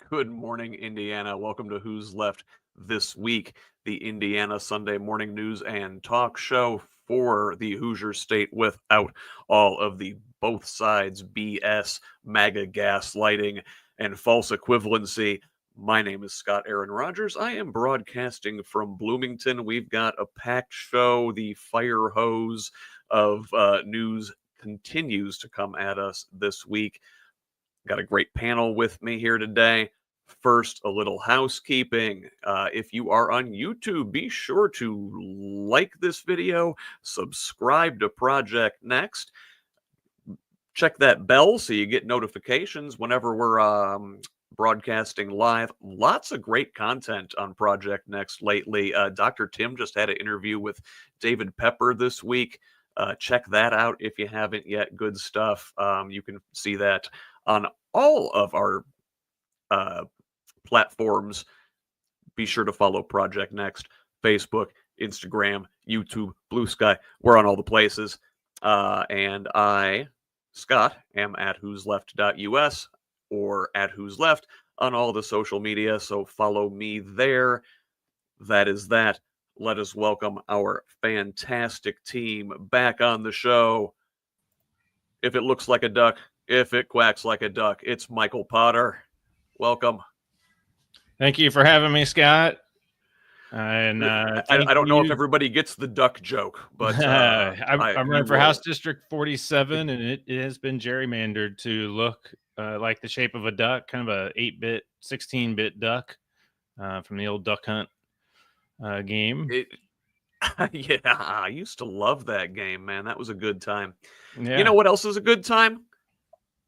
Good morning, Indiana. Welcome to Who's Left This Week, the Indiana Sunday morning news and talk show for the Hoosier State without all of the both sides BS, MAGA gaslighting, and false equivalency. My name is Scott Aaron Rogers. I am broadcasting from Bloomington. We've got a packed show. The fire hose of news continues to come at us this week. Got a great panel with me here today. First, a little housekeeping. If you are on YouTube, be sure to like this video, subscribe to Project Next, check that bell so you get notifications whenever we're broadcasting live. Lots of great content on Project Next lately. Dr. Tim just had an interview with David Pepper this week. Check that out if you haven't yet. Good stuff. You can see that on all of our platforms. Be sure to follow Project Next, Facebook, Instagram, YouTube, Blue Sky. We're on all the places. And I, Scott, am at whosleft.us or at whosleft on all the social media. So follow me there. That is that. Let us welcome our fantastic team back on the show. If it looks like a duck, if it quacks like a duck, it's Michael Potter. Welcome. Thank you for having me, Scott. And I don't know if everybody gets the duck joke, but I'm running for House District 47, and it has been gerrymandered to look like the shape of a duck, kind of a 8-bit, 16-bit duck from the old Duck Hunt game. Yeah, I used to love that game, man. That was a good time. Yeah. You know what else is a good time?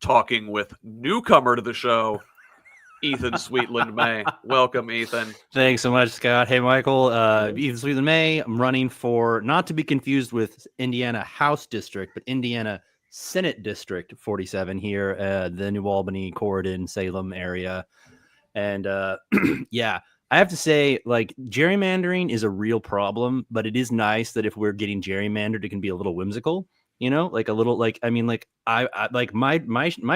Talking with newcomer to the show, Ethan Sweetland-May. Welcome, Ethan. Thanks so much, Scott. Hey, Michael. Ethan Sweetland-May. I'm running for, not to be confused with Indiana House District, but Indiana Senate District 47 here, the New Albany, Corydon, Salem area. And yeah, I have to say, like, gerrymandering is a real problem, but it is nice that if we're getting gerrymandered, it can be a little whimsical. You know, like a little, like, I mean, like I like my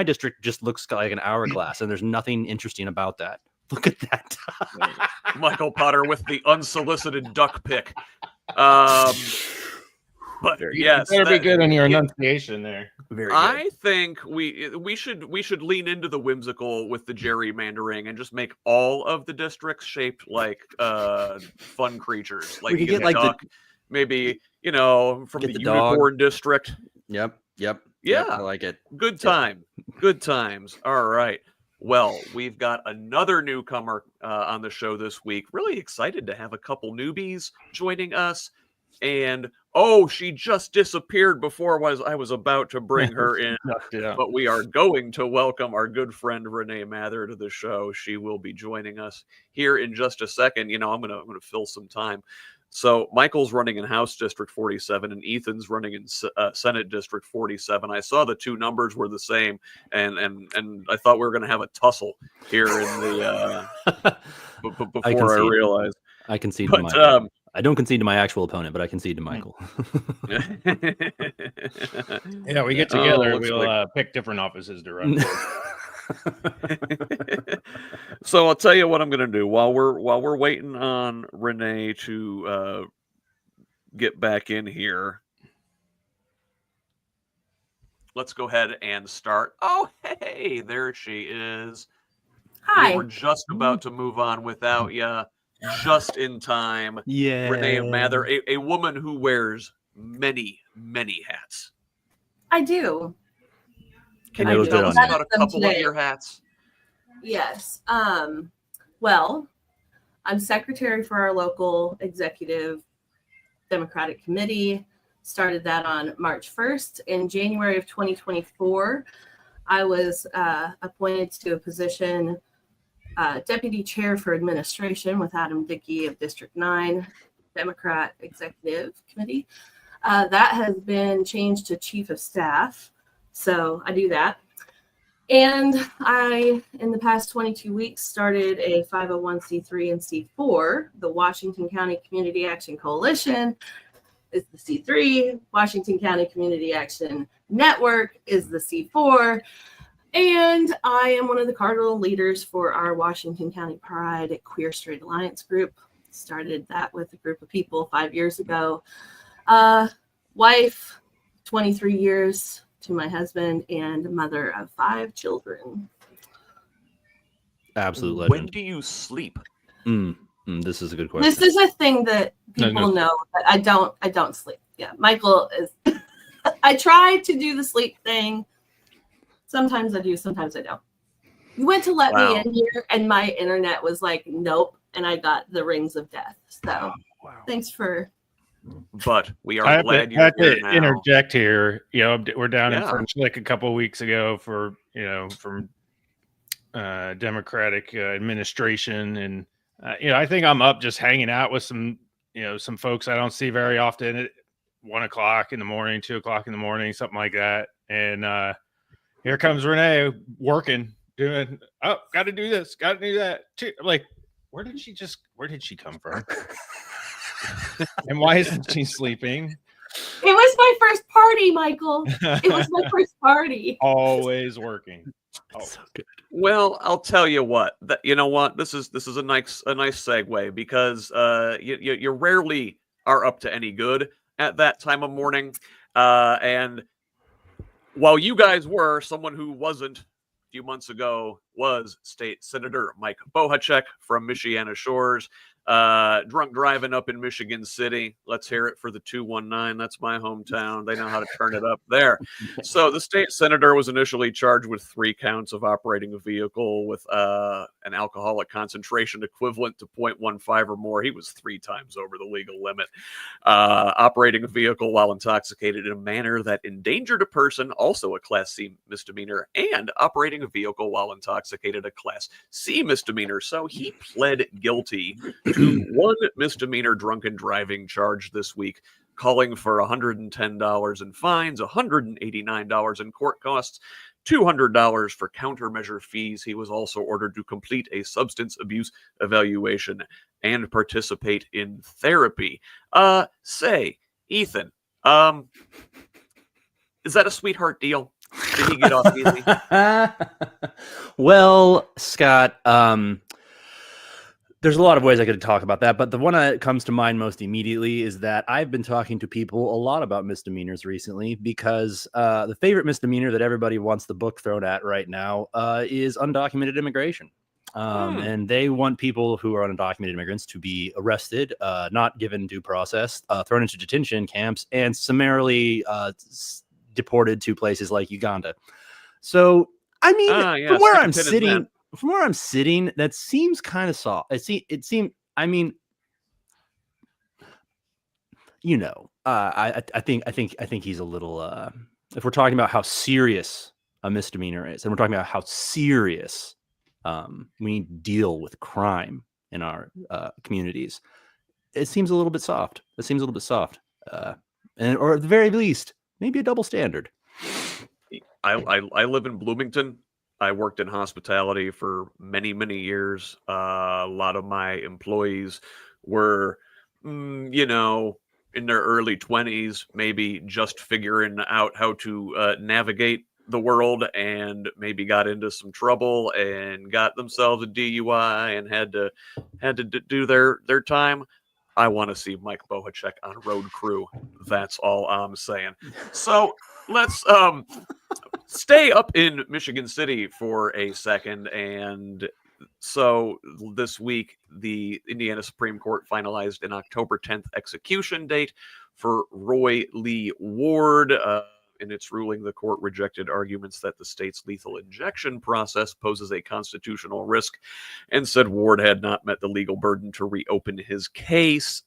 district just looks like an hourglass, and there's nothing interesting about that. Look at that. Michael Potter with the unsolicited duck pick. But yes, you better be good on your enunciation there. Very good. I think we should lean into the whimsical with the gerrymandering and just make all of the districts shaped like fun creatures. Like we could you get like duck, maybe, you know, from the unicorn district. Yep. Yeah, I like it. Good time. Good times. All right. Well, we've got another newcomer on the show this week. Really excited to have a couple newbies joining us. And she just disappeared before I was about to bring her in. Yeah. But we are going to welcome our good friend Renee Mather to the show. She will be joining us here in just a second. You know, I'm gonna fill some time. So Michael's running in House District 47 and Ethan's running in Senate District 47. I saw the two numbers were the same, and I thought we were going to have a tussle here in the before I realized. I concede to Michael. I don't concede to my actual opponent, but I concede to Michael. Yeah, we get together. We'll pick different offices to run. So I'll tell you what I'm going to do while we're waiting on Renee to get back in here. Let's go ahead and start. Oh, hey, there she is. Hi. We were just about to move on without you, just in time. Yeah. Renee Mather, a woman who wears many, many hats. I do. Can you tell us about a couple of your hats? Yes. Well, I'm secretary for our local executive Democratic committee. Started that on March 1st. In January of 2024, I was appointed to a position, deputy chair for administration with Adam Dickey of District 9, Democrat Executive Committee. That has been changed to chief of staff. So I do that. And I, in the past 22 weeks, started a 501c3 and C4. The Washington County Community Action Coalition is the C3. Washington County Community Action Network is the C4. And I am one of the cardinal leaders for our Washington County Pride Queer Straight Alliance group. Started that with a group of people 5 years ago. Wife, 23 years to my husband, and mother of 5 children. Absolute legend. When do you sleep? This is a good question. This is a thing that people know, but I don't sleep. Yeah, Michael is. I try to do the sleep thing. Sometimes I do, sometimes I don't. You went to let me in here, and my internet was like, nope, and I got the rings of death. So, thanks for. But we are glad you're here now. Interject here. You know, we're down in French Lick a couple of weeks ago for from Democratic administration, and I think I'm up just hanging out with some folks I don't see very often at 1 o'clock in the morning, 2 o'clock in the morning, something like that, and here comes Renee working, doing, got to do this, got to do that. I'm like, where did she come from? And why isn't she sleeping? It was my first party, Michael. It was my first party. Always working. So good. Well, I'll tell you what. You know what? This is a nice segue because you rarely are up to any good at that time of morning, and while you guys were, someone who wasn't a few months ago was State Senator Mike Bohacek from Michiana Shores. Drunk driving up in Michigan City. Let's hear it for the 219. That's my hometown. They know how to turn it up there. So the state senator was initially charged with 3 counts of operating a vehicle with an alcoholic concentration equivalent to 0.15 or more. He was 3 times over the legal limit. Operating a vehicle while intoxicated in a manner that endangered a person, also a Class C misdemeanor, and operating a vehicle while intoxicated, a Class C misdemeanor. So he pled guilty to 1 misdemeanor drunken driving charge this week, calling for $110 in fines, $189 in court costs, $200 for countermeasure fees. He was also ordered to complete a substance abuse evaluation and participate in therapy. Say, Ethan, is that a sweetheart deal? Did he get off easy? Well, Scott, there's a lot of ways I could talk about that, but the one that comes to mind most immediately is that I've been talking to people a lot about misdemeanors recently because the favorite misdemeanor that everybody wants the book thrown at right now is undocumented immigration. And they want people who are undocumented immigrants to be arrested, not given due process, thrown into detention camps, and summarily deported to places like Uganda. So, I mean, from where I'm sitting, that seems kind of soft. It seemed. I mean, I think he's a little. If we're talking about how serious a misdemeanor is, and we're talking about how serious we need to deal with crime in our communities, it seems a little bit soft. Or at the very least, maybe a double standard. I live in Bloomington. I worked in hospitality for many, many years. A lot of my employees were, in their early 20s, maybe just figuring out how to navigate the world, and maybe got into some trouble and got themselves a DUI and had to do their time. I want to see Mike Bohacek on Road Crew. That's all I'm saying. So let's stay up in Michigan City for a second. And so this week, the Indiana Supreme Court finalized an October 10th execution date for Roy Lee Ward. In its ruling, the court rejected arguments that the state's lethal injection process poses a constitutional risk and said Ward had not met the legal burden to reopen his case.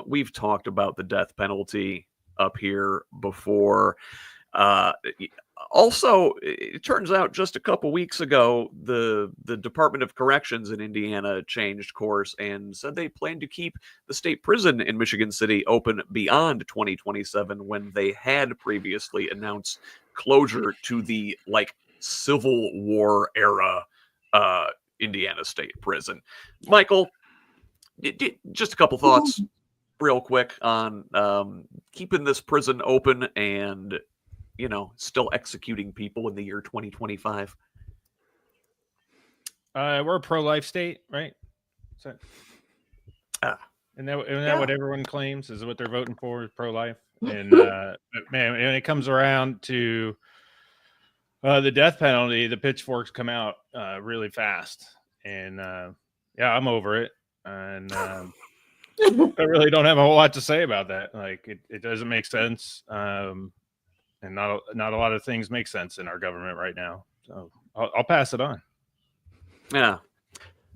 We've talked about the death penalty up here before. Also, it turns out just a couple weeks ago, the Department of Corrections in Indiana changed course and said they plan to keep the state prison in Michigan City open beyond 2027, when they had previously announced closure to the Civil War era Indiana State Prison. Michael, just a couple thoughts real quick on keeping this prison open and still executing people in the year 2025? We're a pro-life state, right? So, isn't that what everyone claims is what they're voting for, is pro-life? And but man, when it comes around to the death penalty, the pitchforks come out really fast. And I'm over it. And I really don't have a whole lot to say about that. Like it doesn't make sense. And not a lot of things make sense in our government right now. So I'll pass it on. Yeah.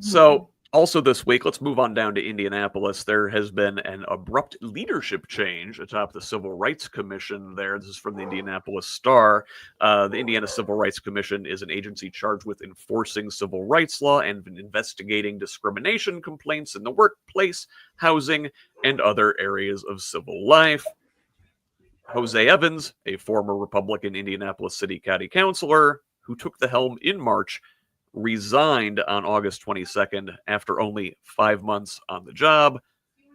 So also this week, let's move on down to Indianapolis. There has been an abrupt leadership change atop the Civil Rights Commission there. This is from the Indianapolis Star. The Indiana Civil Rights Commission is an agency charged with enforcing civil rights law and investigating discrimination complaints in the workplace, housing, and other areas of civil life. Jose Evans, a former Republican Indianapolis City County Councilor who took the helm in March, resigned on August 22nd after only 5 months on the job.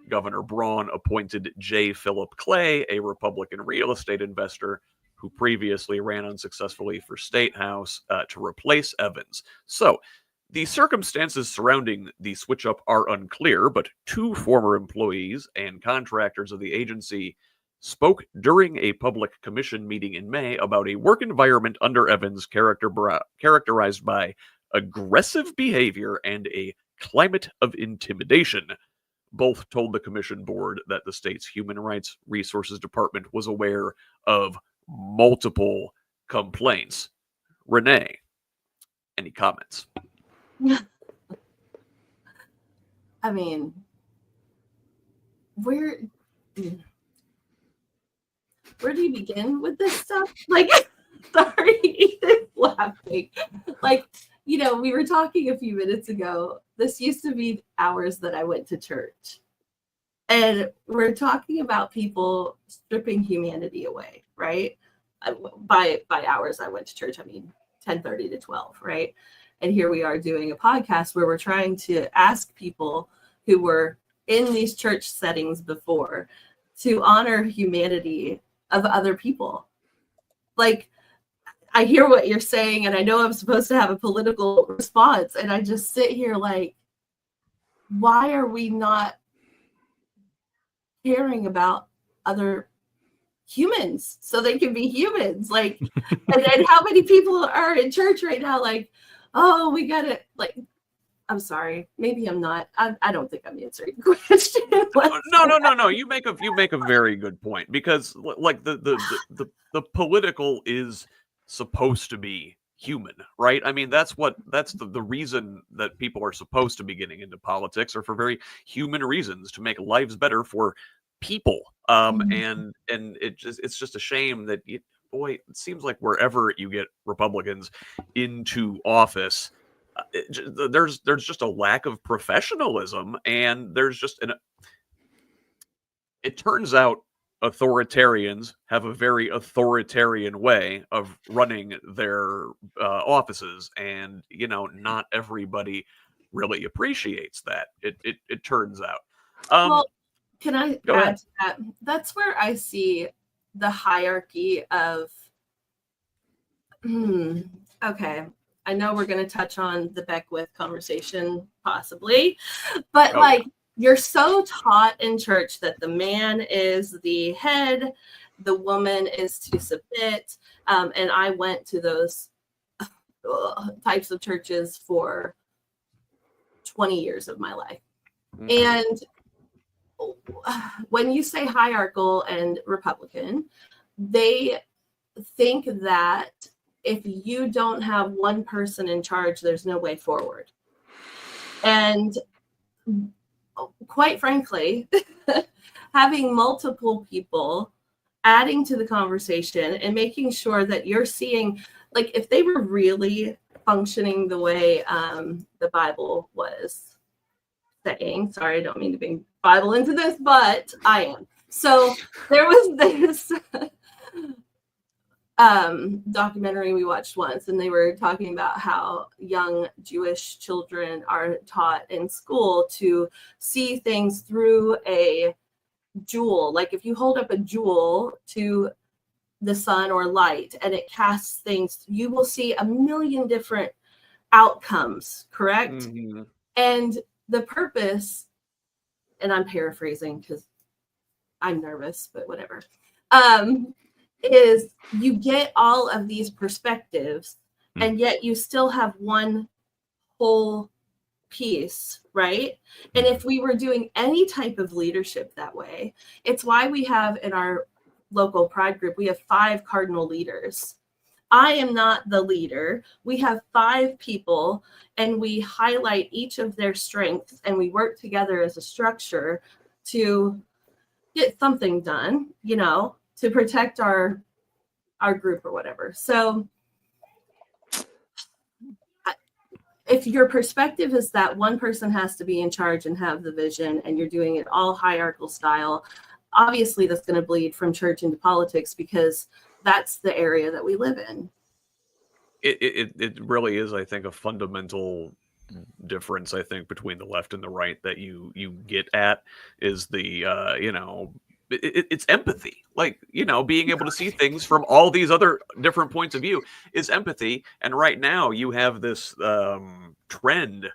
Governor Braun appointed J. Philip Clay, a Republican real estate investor who previously ran unsuccessfully for State House, to replace Evans. So the circumstances surrounding the switch-up are unclear, but 2 former employees and contractors of the agency spoke during a public commission meeting in May about a work environment under Evans characterized by aggressive behavior and a climate of intimidation. Both told the commission board that the state's Human Rights Resources Department was aware of multiple complaints. Renee, any comments? I mean, where do you begin with this stuff? Like, sorry, Ethan's laughing. Like, we were talking a few minutes ago. This used to be hours that I went to church. And we're talking about people stripping humanity away, right? By hours I went to church, I mean 10:30 to 12, right? And here we are doing a podcast where we're trying to ask people who were in these church settings before to honor humanity of other people. Like, I hear what you're saying, and I know I'm supposed to have a political response, and I just sit here like, why are we not caring about other humans so they can be humans? Like, and then how many people are in church right now like, oh, we got to, like, I'm sorry, maybe I'm not. I don't think I'm answering the question. No. You make a very good point, because like the political is supposed to be human, right? I mean, that's the reason that people are supposed to be getting into politics, or for very human reasons, to make lives better for people. And it's just a shame that it seems like wherever you get Republicans into office, there's just a lack of professionalism, and there's just it turns out authoritarians have a very authoritarian way of running their offices, and not everybody really appreciates that. It turns out. Well, can I Go add ahead. to that? That's where I see the hierarchy of okay, I know we're going to touch on the Beckwith conversation possibly, but you're so taught in church that the man is the head, the woman is to submit. And I went to those types of churches for 20 years of my life. And when you say hierarchical and Republican, they think that if you don't have one person in charge, there's no way forward. And quite frankly, having multiple people adding to the conversation and making sure that you're seeing, like, if they were really functioning the way the Bible was saying, sorry, I don't mean to bring Bible into this, but I am. So there was this documentary we watched once, and they were talking about how young Jewish children are taught in school to see things through a jewel. Like, if you hold up a jewel to the sun or light, and it casts things, you will see a million different outcomes, correct? Mhm. And the purpose, and I'm paraphrasing because I'm nervous, but whatever, is you get all of these perspectives, and yet you still have one whole piece, right? And if we were doing any type of leadership that way, it's why we have in our local pride group, we have 5 cardinal leaders. I am not the leader. We have 5 people, and we highlight each of their strengths, and we work together as a structure to get something done, you know, to protect our group or whatever. So if your perspective is that one person has to be in charge and have the vision, and you're doing it all hierarchical style, obviously that's going to bleed from church into politics, because that's the area that we live in. It really is, I think, a fundamental difference, I think, between the left and the right that you get at is the you know, it's empathy. Like, you know, being able to see things from all these other different points of view is empathy. And right now you have this trend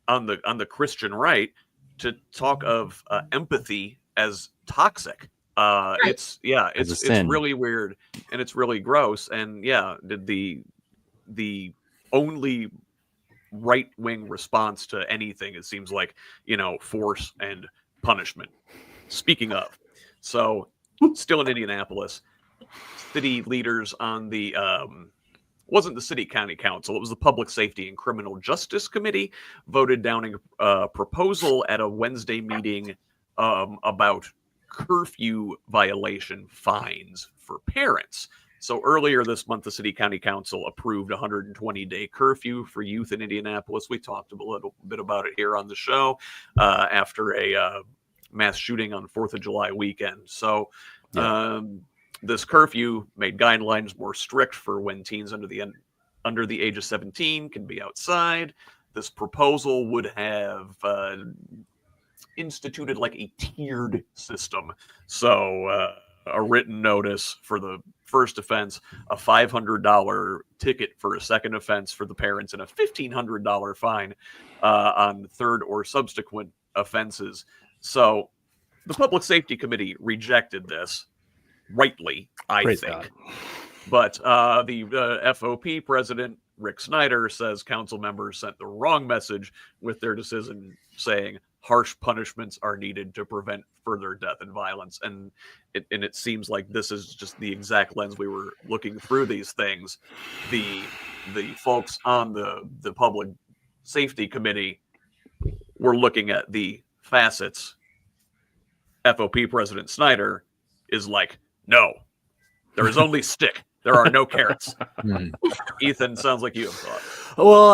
on the Christian right to talk of empathy as toxic. It's really weird, and it's really gross. And yeah, the only right-wing response to anything, it seems like, you know, force and punishment. Speaking of, so still in Indianapolis, city leaders on the wasn't the city county council, it was the Public Safety and Criminal Justice Committee, voted down a proposal at a Wednesday meeting about curfew violation fines for parents. So earlier this month, the City County Council approved a 120-day curfew for youth in Indianapolis. We talked a little bit about it here on the show after a mass shooting on 4th of July weekend. So this curfew made guidelines more strict for when teens under the age of 17 can be outside. This proposal would have instituted like a tiered system. So a written notice for the first offense, a $500 ticket for a second offense for the parents, and a $1,500 fine on third or subsequent offenses. So the Public Safety Committee rejected this, rightly, I think. But the FOP president, Rick Snyder, says council members sent the wrong message with their decision, saying harsh punishments are needed to prevent further death and violence. And it seems like this is just the exact lens we were looking through these things. The folks on the Public Safety Committee were looking at the facets. FOP President Snyder is like, no, there is only stick. There are no carrots. Ethan, sounds like you have thought. Well,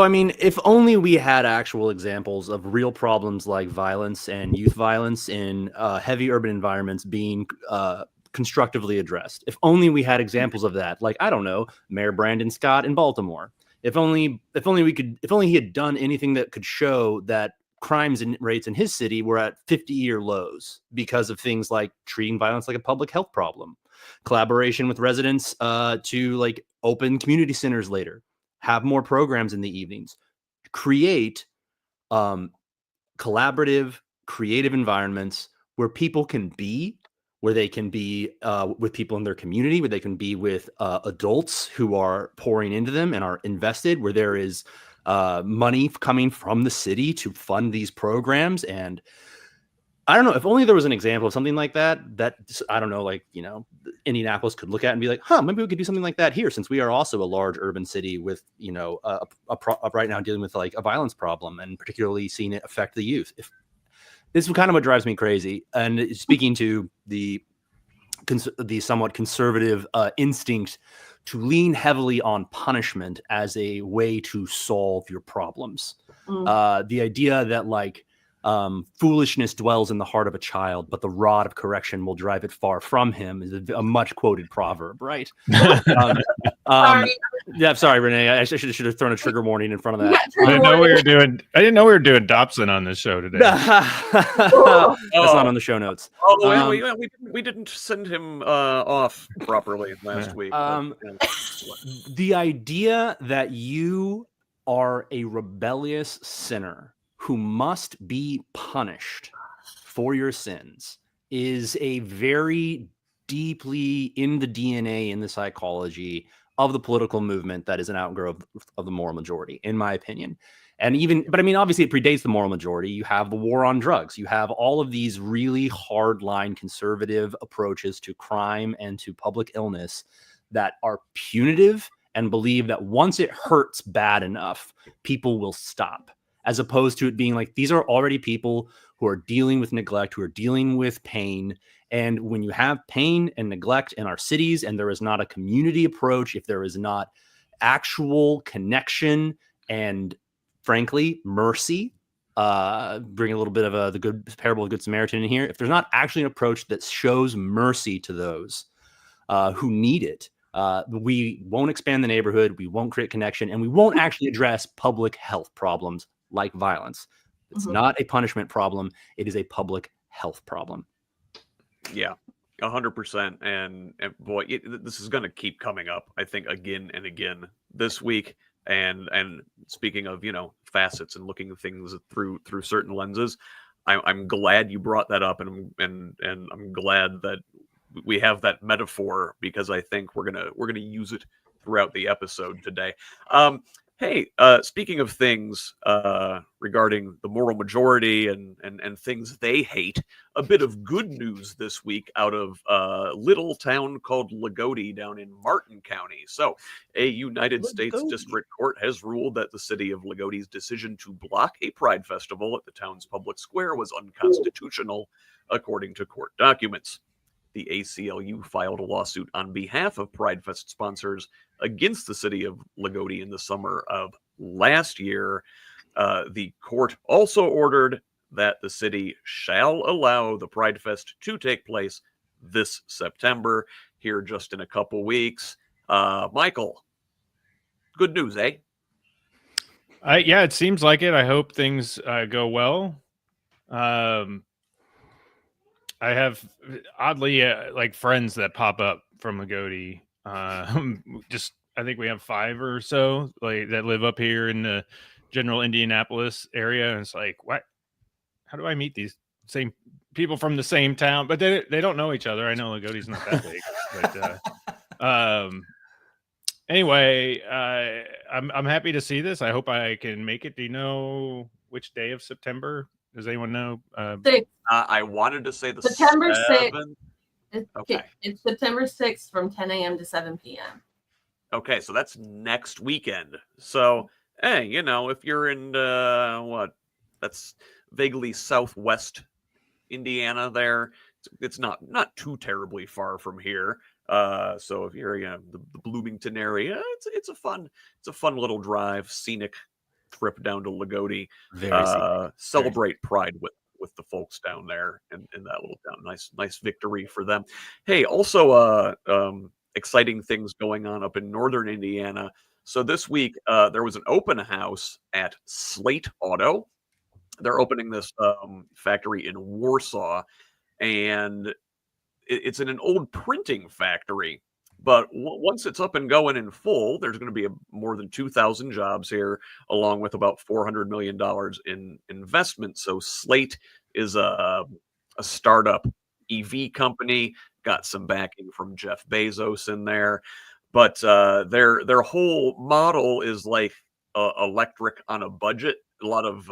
I mean, if only we had actual examples of real problems like violence and youth violence in heavy urban environments being constructively addressed. If only we had examples of that, like, I don't know, Mayor Brandon Scott in Baltimore. If only he had done anything that could show that crimes rates in his city were at 50-year lows because of things like treating violence like a public health problem, collaboration with residents to like open community centers later, have more programs in the evenings, create collaborative, creative environments where people can be, where they can be with people in their community, where they can be with adults who are pouring into them and are invested, where there is money coming from the city to fund these programs. And I don't know, if only there was an example of something like that, I don't know, like, you know, Indianapolis could look at and be like, maybe we could do something like that here, since we are also a large urban city with, you know, right now dealing with like a violence problem, and particularly seeing it affect the youth. This is kind of what drives me crazy. And speaking to the somewhat conservative instinct to lean heavily on punishment as a way to solve your problems. The idea that like Foolishness dwells in the heart of a child, but the rod of correction will drive it far from him is a much quoted proverb, right? Yeah, sorry, Renee. I should have thrown a trigger warning in front of that. I didn't know we were doing Dobson on this show today. That's not on the show notes. Oh, we didn't send him off properly last week. The idea that you are a rebellious sinner who must be punished for your sins is a very deeply in the DNA, in the psychology of the political movement that is an outgrowth of the moral majority, in my opinion. But I mean, obviously it predates the moral majority. You have the war on drugs. You have all of these really hardline conservative approaches to crime and to public illness that are punitive and believe that once it hurts bad enough, people will stop, as opposed to it being like, these are already people who are dealing with neglect, who are dealing with pain. And when you have pain and neglect in our cities, and there is not a community approach, if there is not actual connection and, frankly, mercy, bring a little bit of the good parable of the Good Samaritan in here. If there's not actually an approach that shows mercy to those who need it, we won't expand the neighborhood, we won't create connection, and we won't actually address public health problems like violence. It's not a punishment problem. It is a public health problem. Yeah, 100%. And boy, this is going to keep coming up, I think, again and again this week. And speaking of, facets and looking at things through certain lenses, I'm glad you brought that up, and I'm glad that we have that metaphor, because I think we're gonna use it throughout the episode today. Hey, speaking of things regarding the moral majority and things they hate, a bit of good news this week out of a little town called Lagodi down in Martin County. So a United States District Court has ruled that the city of Lagodi's decision to block a pride festival at the town's public square was unconstitutional, according to court documents. The ACLU filed a lawsuit on behalf of Pride Fest sponsors against the city of Lagodi in the summer of last year. The court also ordered that the city shall allow the Pride Fest to take place this September, here just in a couple weeks. Michael, good news, eh? Yeah, it seems like it. I hope things go well. I have oddly like friends that pop up from Lagodi. I think we have 5 or so like that live up here in the general Indianapolis area. And it's like, what? How do I meet these same people from the same town? But they don't know each other. I know Lagodi's not that big. But anyway, I'm happy to see this. I hope I can make it. Do you know which day of September? Does anyone know? I wanted to say the September 7th. 6th. Okay. It's September 6th from 10 a.m. to 7 p.m. Okay, so that's next weekend. So, hey, if you're in that's vaguely southwest Indiana there, it's not too terribly far from here. So if you're the Bloomington area, it's a fun little drive, scenic trip down to Lagodi. Celebrate Pride with the folks down there in that little town. Nice victory for them. Hey, also exciting things going on up in northern Indiana. So this week there was an open house at Slate Auto. They're opening this factory in Warsaw, and it's in an old printing factory. But once it's up and going in full, there's going to be more than 2,000 jobs here, along with about $400 million in investment. So Slate is a startup EV company, got some backing from Jeff Bezos in there. But their whole model is like electric on a budget. A lot of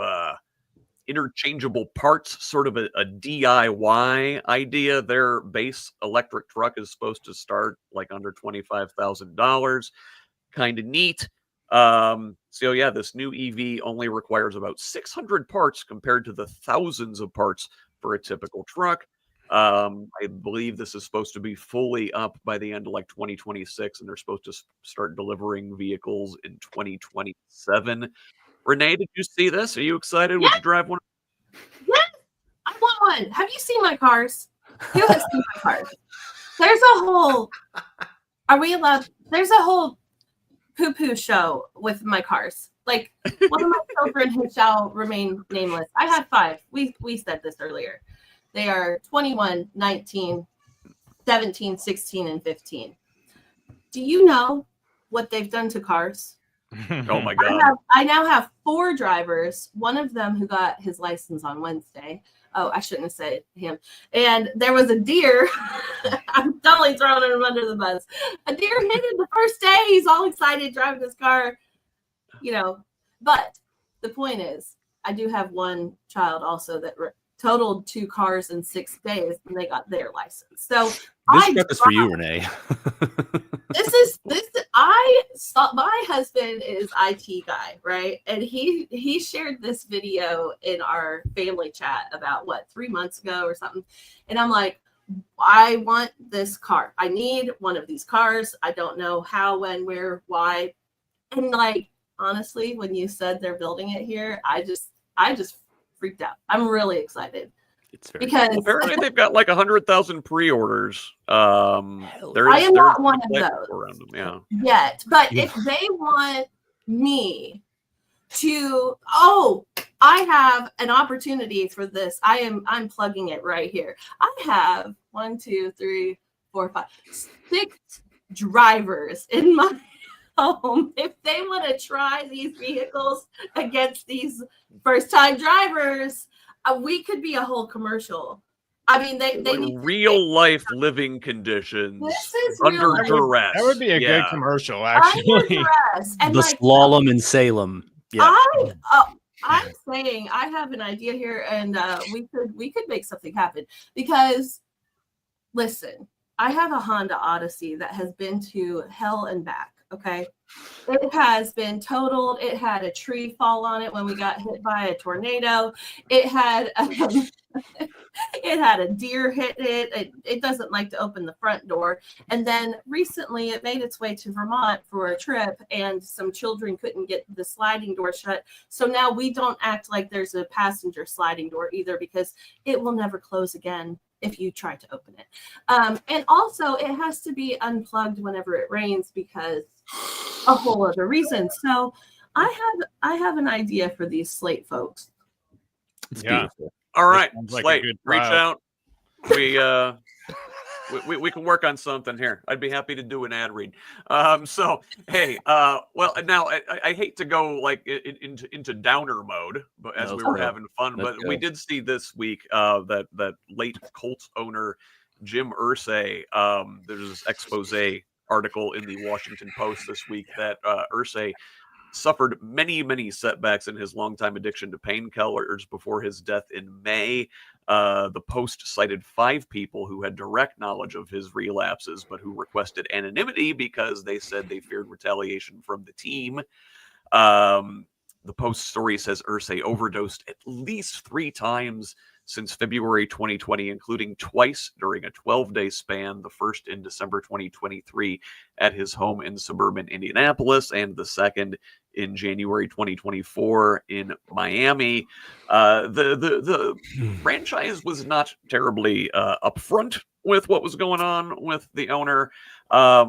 interchangeable parts, sort of a DIY idea. Their base electric truck is supposed to start like under $25,000. Kind of neat. So yeah, this new EV only requires about 600 parts compared to the thousands of parts for a typical truck. I believe this is supposed to be fully up by the end of like 2026, and they're supposed to start delivering vehicles in 2027. Renee, did you see this? Are you excited? Yeah. Would you drive one? Yeah, want one. Have you seen my cars? Who has seen my cars? There's a whole. Are we allowed? There's a whole poo-poo show with my cars. Like one of my children who shall remain nameless. I have 5. We said this earlier. They are 21, 19, 17, 16, and 15. Do you know what they've done to cars? Oh my God. I now have 4 drivers, one of them who got his license on Wednesday. Oh, I shouldn't have said him. And there was a deer. I'm totally throwing him under the bus. A deer hit him the first day. He's all excited driving his car, But the point is, I do have one child also that totaled 2 cars in 6 days, and they got their license. So this truck is for you, Renee. My husband is IT guy, right? And he shared this video in our family chat about 3 months ago or something. And I'm like, I want this car. I need one of these cars. I don't know how, when, where, why. And like, honestly, when you said they're building it here, I just freaked out. I'm really excited. Because apparently they've got like 100,000 pre-orders. I am not one of those around them, yet. But if they want me to, I have an opportunity for this. I'm plugging it right here. I have 1, 2, 3, 4, 5, 6 drivers in my home. If they want to try these vehicles against these first-time drivers, we could be a whole commercial. I mean, they need real life living conditions. This is under duress. That would be a good commercial, actually. And the slalom in Salem. Yeah. I'm saying I have an idea here, and we could make something happen. Because listen, I have a Honda Odyssey that has been to hell and back. Okay. It has been totaled. It had a tree fall on it when we got hit by a tornado. It had it had a deer hit it. It doesn't like to open the front door. And then recently it made its way to Vermont for a trip, and some children couldn't get the sliding door shut. So now we don't act like there's a passenger sliding door either, because it will never close again if you try to open it. And also it has to be unplugged whenever it rains, because a whole other reason. So I have an idea for these Slate folks. It's beautiful. All right, like Slate, reach out. We can work on something here. I'd be happy to do an ad read. So hey, well, now I hate to go like into downer mode, but as we were having fun, but we did see this week that late Colts owner Jim Irsay. There's this expose article in the Washington Post this week that Irsay suffered many setbacks in his longtime addiction to painkillers before his death in May. The Post cited 5 people who had direct knowledge of his relapses, but who requested anonymity because they said they feared retaliation from the team. The Post story says Irsay overdosed at least 3 times since February 2020, including twice during a 12-day span, the first in December 2023 at his home in suburban Indianapolis, and the second in January 2024 in Miami. The franchise was not terribly upfront with what was going on with the owner. I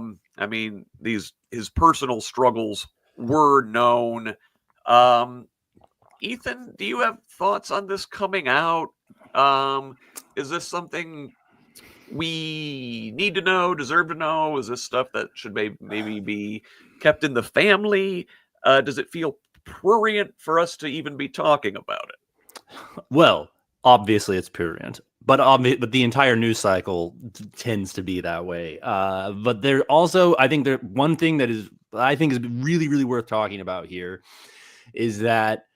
mean, his personal struggles were known. Ethan, do you have thoughts on this coming out? Is this something we need to know, deserve to know? Is this stuff that should maybe be kept in the family? Does it feel prurient for us to even be talking about it? Well, obviously it's prurient, but the entire news cycle tends to be that way. But there also, I think one thing that is really, really worth talking about here is that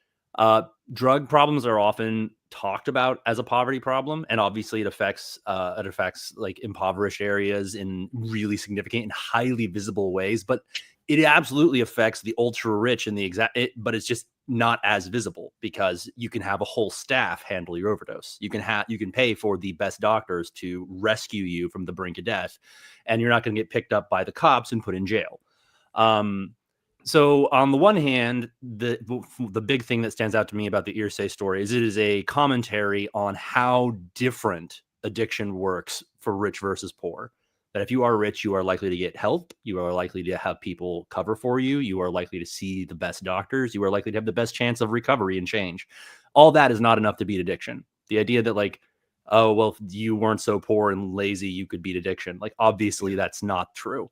drug problems are often talked about as a poverty problem, and obviously it affects like impoverished areas in really significant and highly visible ways, but it absolutely affects the ultra rich in but it's just not as visible, because you can have a whole staff handle your overdose. You can pay for the best doctors to rescue you from the brink of death, and you're not going to get picked up by the cops and put in jail. So on the one hand, the big thing that stands out to me about the Irsay story is it is a commentary on how different addiction works for rich versus poor. That if you are rich, you are likely to get help. You are likely to have people cover for you. You are likely to see the best doctors. You are likely to have the best chance of recovery and change. All that is not enough to beat addiction. The idea that like, oh, well, if you weren't so poor and lazy, you could beat addiction. Like, obviously that's not true.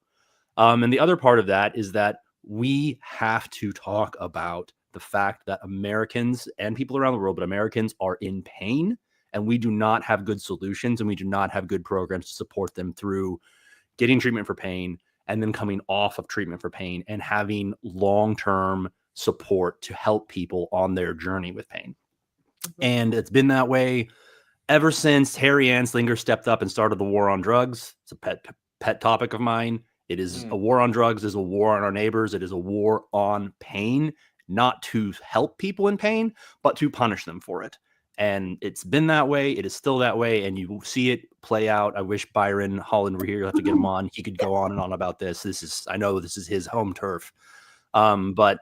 And the other part of that is that we have to talk about the fact that Americans and people around the world, but Americans are in pain, and we do not have good solutions, and we do not have good programs to support them through getting treatment for pain and then coming off of treatment for pain and having long-term support to help people on their journey with pain. And it's been that way ever since Harry Anslinger stepped up and started the war on drugs. It's a pet topic of mine. It is a war on drugs, is a war on our neighbors. It is a war on pain, not to help people in pain, but to punish them for it. And it's been that way. It is still that way. And you see it play out. I wish Byron Holland were here. You'll have to get him on. He could go on and on about this. I know this is his home turf. But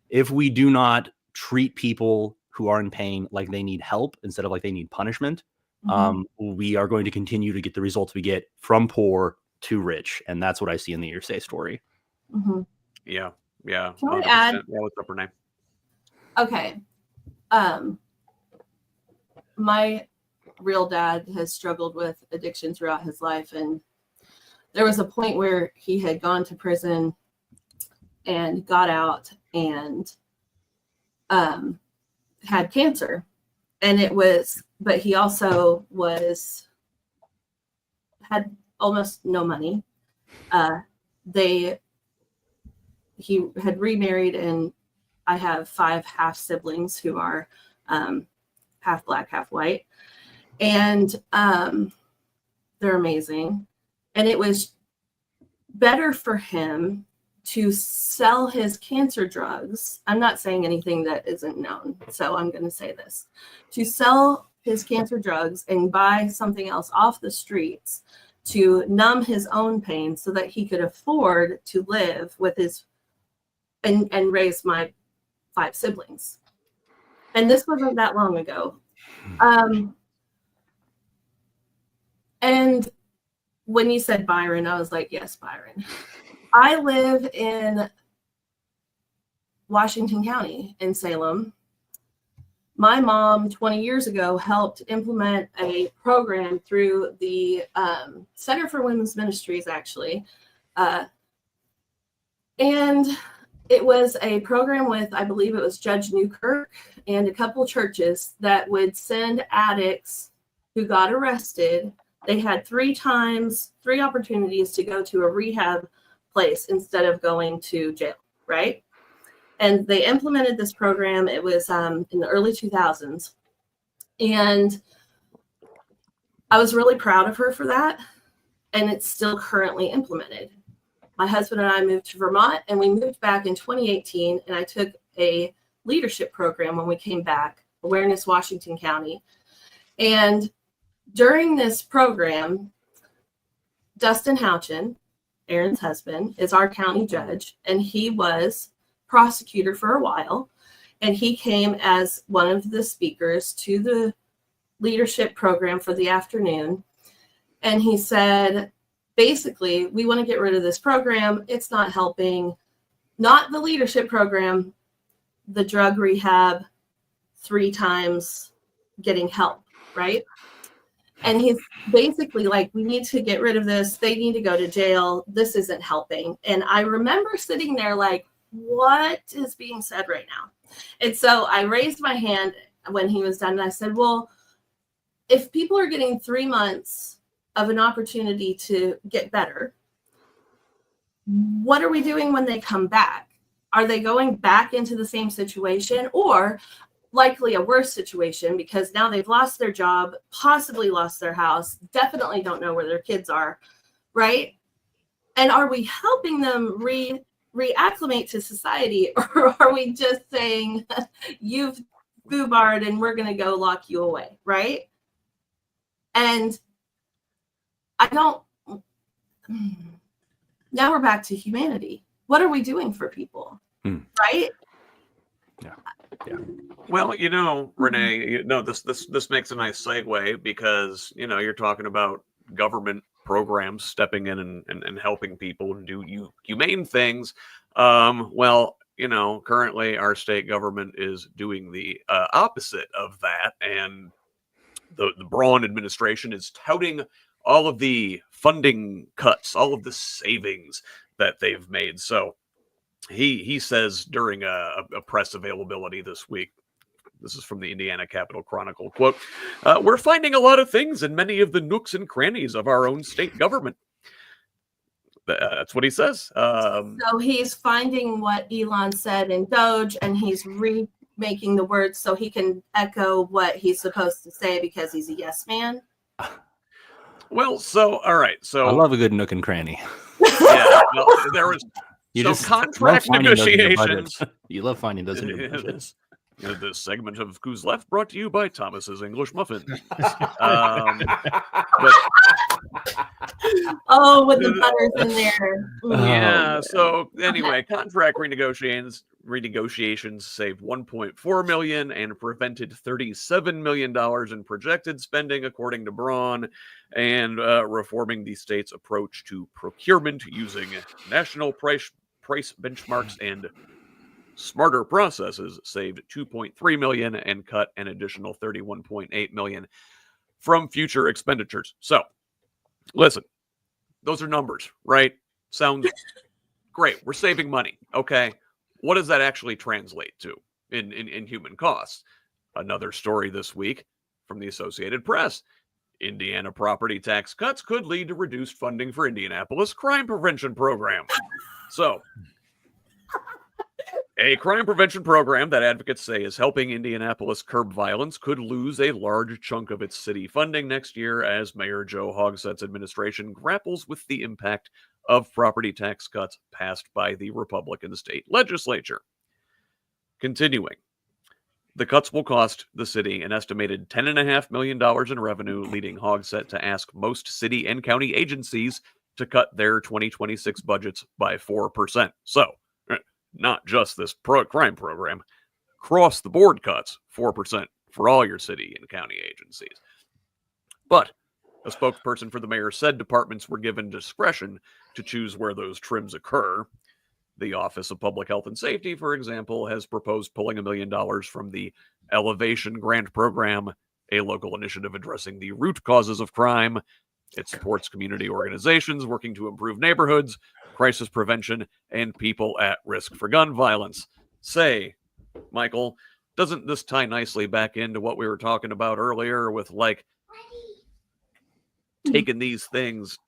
if we do not treat people who are in pain like they need help instead of like they need punishment, we are going to continue to get the results we get from poor to rich. And that's what I see in the Irsay story. Yeah. Yeah. Can I add? Yeah, what's up, Renee? Okay. My real dad has struggled with addiction throughout his life. And there was a point where he had gone to prison and got out and had cancer. And but he also had almost no money. He had remarried, and I have 5 half siblings who are half black, half white. And they're amazing. And it was better for him to sell his cancer drugs. I'm not saying anything that isn't known, so I'm going to say this. To sell his cancer drugs and buy something else off the streets to numb his own pain so that he could afford to live with his and raise my 5 siblings. And this wasn't that long ago. And when you said Byron, I was like, yes, Byron. I live in Washington County in Salem. My mom 20 years ago helped implement a program through the Center for Women's Ministries, actually. And it was a program with, I believe it was Judge Newkirk and a couple churches that would send addicts who got arrested. They had 3 opportunities to go to a rehab place instead of going to jail, right? And they implemented this program. It was in the early 2000s. And I was really proud of her for that. And it's still currently implemented. My husband and I moved to Vermont, and we moved back in 2018. And I took a leadership program when we came back, Awareness Washington County. And during this program, Dustin Houchin, Aaron's husband, is our county judge, and he was prosecutor for a while. And he came as one of the speakers to the leadership program for the afternoon. And he said, basically, we want to get rid of this program. It's not helping, not the leadership program, the drug rehab, 3 times getting help, right? And he's basically like, we need to get rid of this. They need to go to jail. This isn't helping. And I remember sitting there like, what is being said right now? And so I raised my hand when he was done. And I said, well, if people are getting 3 months of an opportunity to get better, what are we doing when they come back? Are they going back into the same situation, or likely a worse situation because now they've lost their job, possibly lost their house, definitely don't know where their kids are, right? And are we helping them reacclimate to society, or are we just saying, you've foobarred and we're going to go lock you away, right? And now we're back to humanity. What are we doing for people? right? Well, Renee, this makes a nice segue because, you're talking about government programs stepping in and helping people and do humane things. Currently our state government is doing the opposite of that. And the Braun administration is touting all of the funding cuts, all of the savings that they've made. So he says during a press availability this week, this is from the Indiana Capitol Chronicle, quote, "We're finding a lot of things in many of the nooks and crannies of our own state government." That's what he says. So he's finding what Elon said in Doge, and he's remaking the words so he can echo what he's supposed to say because he's a yes man. Well, all right. So I love a good nook and cranny. Yeah, well, there was contract love negotiations. You love finding those in your budgets. This segment of Who's Left brought to you by Thomas's English Muffin. With the butters in there. Yeah. So anyway, contract renegotiations saved $1.4 million and prevented $37 million in projected spending, according to Braun, and reforming the state's approach to procurement using national price benchmarks and smarter processes saved $2.3 million and cut an additional $31.8 million from future expenditures. So, listen, those are numbers, right? Sounds great. We're saving money. Okay. What does that actually translate to in human costs? Another story this week from the Associated Press. Indiana property tax cuts could lead to reduced funding for Indianapolis crime prevention program. So, a crime prevention program that advocates say is helping Indianapolis curb violence could lose a large chunk of its city funding next year as Mayor Joe Hogsett's administration grapples with the impact of property tax cuts passed by the Republican state legislature. Continuing, the cuts will cost the city an estimated $10.5 million in revenue, leading Hogsett to ask most city and county agencies to cut their 2026 budgets by 4%. So, not just this crime program, across the board cuts, 4% for all your city and county agencies. But a spokesperson for the mayor said departments were given discretion to choose where those trims occur. The Office of Public Health and Safety, for example, has proposed pulling $1 million from the Elevation Grant Program, a local initiative addressing the root causes of crime. It supports community organizations working to improve neighborhoods, crisis prevention, and people at risk for gun violence. Say, Michael, doesn't this tie nicely back into what we were talking about earlier with, taking these things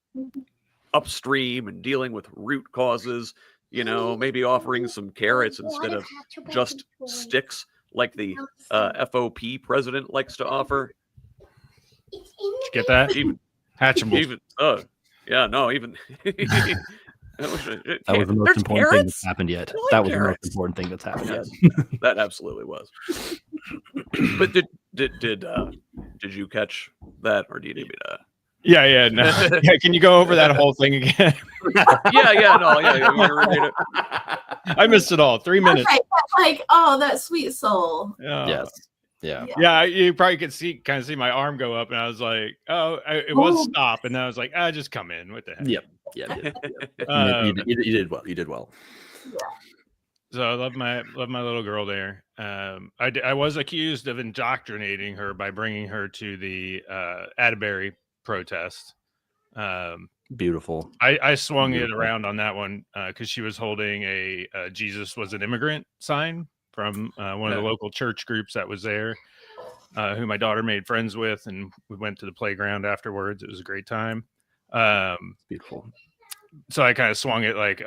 upstream and dealing with root causes, maybe offering some carrots instead of just sticks like the FOP president likes to offer? Did you get that? Hatchable. Even that was the most important thing that's happened yet. That was the most important thing that's happened yet. That absolutely was. But did you catch that, or do you need me to? Yeah. No. Yeah, can you go over that whole thing again? Yeah. I missed it all. 3 minutes. Okay, that sweet soul. Yes. Yeah, you probably could see my arm go up, and I was like, it was stop, and then I was like, just come in. What the heck? Yep. You did well. You did well. Yeah. So I love my little girl there. I was accused of indoctrinating her by bringing her to the Atterbury protest. Beautiful. I swung it around on that one because she was holding a Jesus was an immigrant sign from one of the local church groups that was there, who my daughter made friends with, and we went to the playground afterwards. It was a great time. Beautiful. So I kind of swung it like,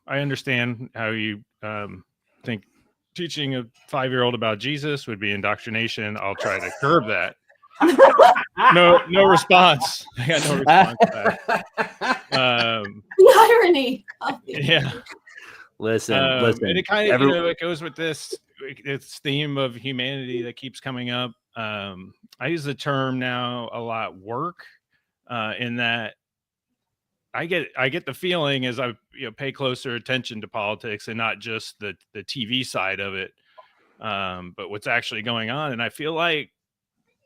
I understand how you think teaching a 5-year-old about Jesus would be indoctrination. I'll try to curb that. No response. I got no response to that. The irony. Yeah. Listen. And it kind of, it goes with this theme of humanity that keeps coming up. I use the term now a lot, work, in that I get the feeling as I pay closer attention to politics and not just the TV side of it, but what's actually going on. And I feel like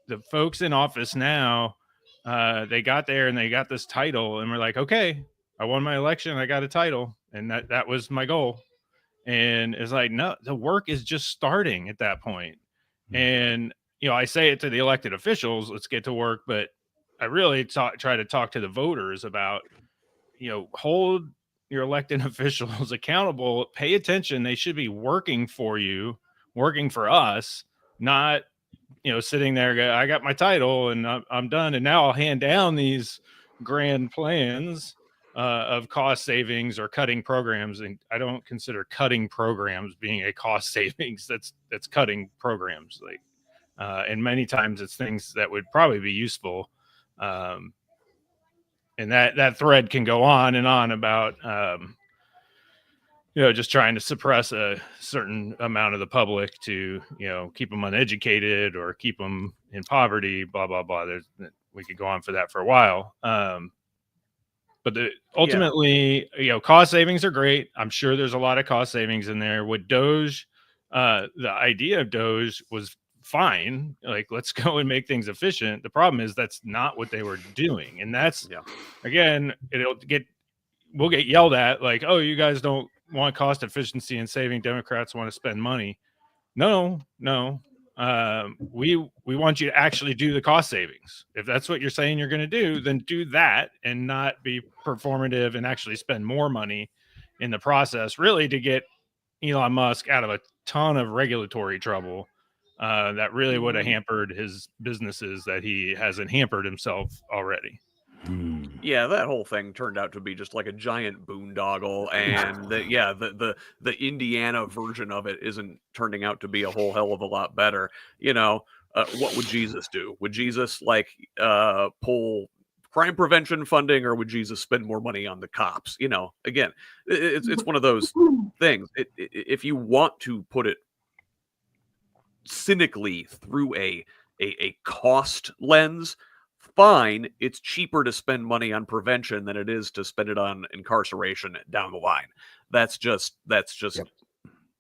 the folks in office now, they got there and they got this title and we're like, okay, I won my election, I got a title, and that was my goal. And it's like, no, the work is just starting at that point. And I say it to the elected officials, let's get to work, but I really try to talk to the voters about, hold your elected officials accountable, pay attention. They should be working for you, working for us, not, sitting there, I got my title and I'm done. And now I'll hand down these grand plans of cost savings or cutting programs. And I don't consider cutting programs being a cost savings. That's cutting programs. And many times it's things that would probably be useful. And that thread can go on and on about, just trying to suppress a certain amount of the public to, keep them uneducated or keep them in poverty, blah, blah, blah. We could go on for that for a while. But ultimately, cost savings are great. I'm sure there's a lot of cost savings in there. With Doge, the idea of Doge was fine. Like, let's go and make things efficient. The problem is that's not what they were doing. And that's, again, we'll get yelled at like, oh, you guys don't want cost efficiency and saving. Democrats want to spend money. No. We want you to actually do the cost savings. If that's what you're saying you're going to do, then do that and not be performative and actually spend more money in the process, really, to get Elon Musk out of a ton of regulatory trouble that really would have hampered his businesses that he hasn't hampered himself already. Yeah, that whole thing turned out to be just like a giant boondoggle, and the Indiana version of it isn't turning out to be a whole hell of a lot better. What would Jesus do? Would Jesus pull crime prevention funding, or would Jesus spend more money on the cops? Again, it's one of those things. If you want to put it cynically through a cost lens, fine, it's cheaper to spend money on prevention than it is to spend it on incarceration down the line. That's just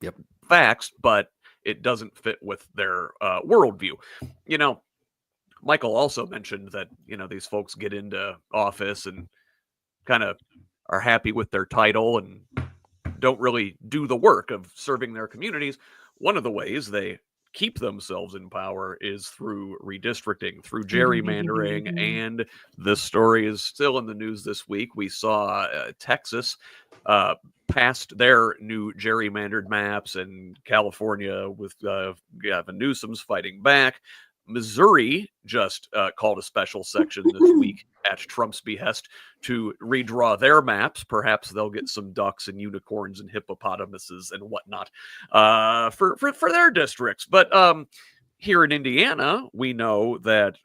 Yep. facts, but it doesn't fit with their worldview. Michael also mentioned that, these folks get into office and kind of are happy with their title and don't really do the work of serving their communities. One of the ways they keep themselves in power is through redistricting, through gerrymandering, and this story is still in the news this week. We saw Texas passed their new gerrymandered maps, and California with Gavin Newsom's fighting back. Missouri just called a special section this week at Trump's behest to redraw their maps. Perhaps they'll get some ducks and unicorns and hippopotamuses and whatnot for their districts. But here in Indiana, we know that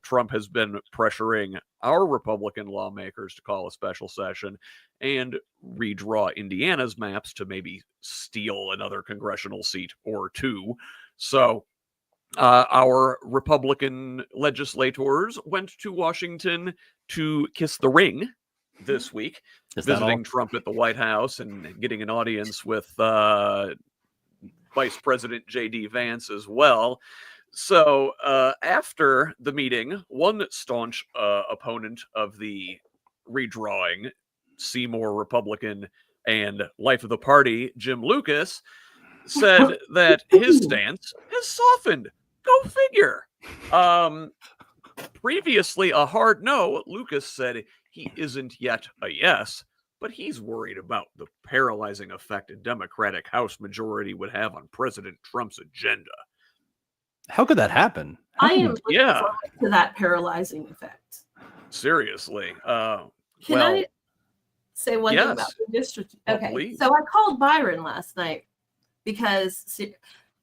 Trump has been pressuring our Republican lawmakers to call a special session and redraw Indiana's maps to maybe steal another congressional seat or two. So our Republican legislators went to Washington to kiss the ring this week, visiting Trump at the White House and getting an audience with Vice President J.D. Vance as well. So after the meeting, one staunch opponent of the redrawing, Seymour Republican and life of the party, Jim Lucas, said that his stance has softened. Go figure. Previously a hard no, Lucas said he isn't yet a yes, but he's worried about the paralyzing effect a Democratic House majority would have on President Trump's agenda. How could that happen? I am looking forward to that paralyzing effect. Seriously. Can I say one thing about the district? Okay, so I called Byron last night because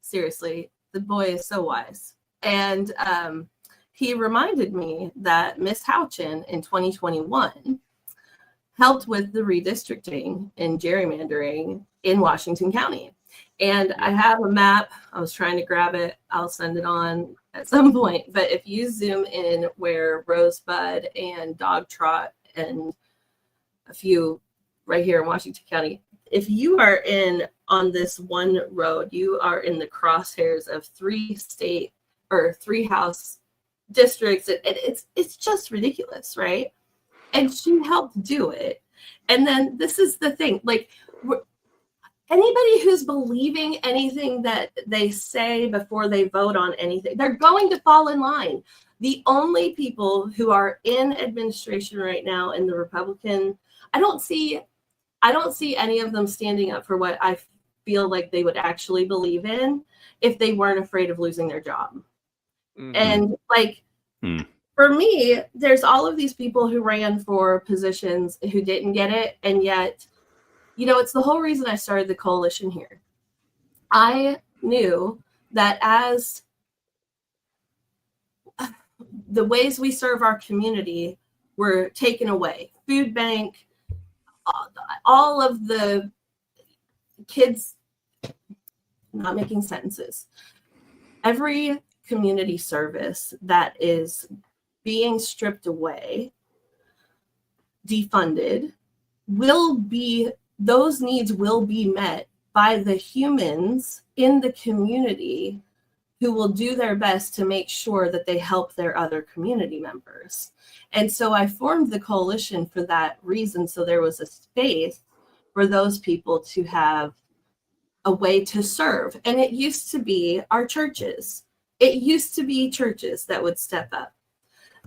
seriously, the boy is so wise. And he reminded me that Miss Houchin in 2021 helped with the redistricting and gerrymandering in Washington County. And I have a map. I was trying to grab it. I'll send it on at some point. But if you zoom in where Rosebud and Dog Trot and a few right here in Washington County. If you are on this one road, you are in the crosshairs of 3 state or 3 House districts. It's just ridiculous, right? And she helped do it. And then this is the thing, like, anybody who's believing anything that they say before they vote on anything, they're going to fall in line. The only people who are in administration right now in the Republican, I don't see any of them standing up for what I feel like they would actually believe in if they weren't afraid of losing their job. Mm-hmm. And like, for me, there's all of these people who ran for positions who didn't get it. And yet, it's the whole reason I started the coalition here. I knew that as the ways we serve our community were taken away, food bank, all of the kids, not making sentences, every community service that is being stripped away, defunded, those needs will be met by the humans in the community who will do their best to make sure that they help their other community members. And so I formed the coalition for that reason. So there was a space for those people to have a way to serve. And it used to be our churches. It used to be churches that would step up.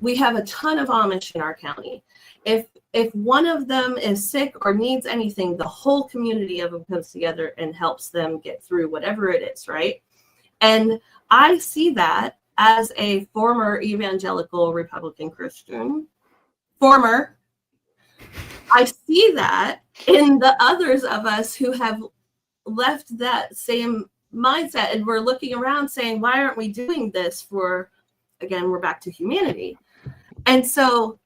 We have a ton of Amish in our county. If one of them is sick or needs anything, the whole community of them comes together and helps them get through whatever it is, right? And I see that as a former evangelical Republican Christian. I see that in the others of us who have left that same mindset, and we're looking around saying, why aren't we doing this for, again, we're back to humanity. And so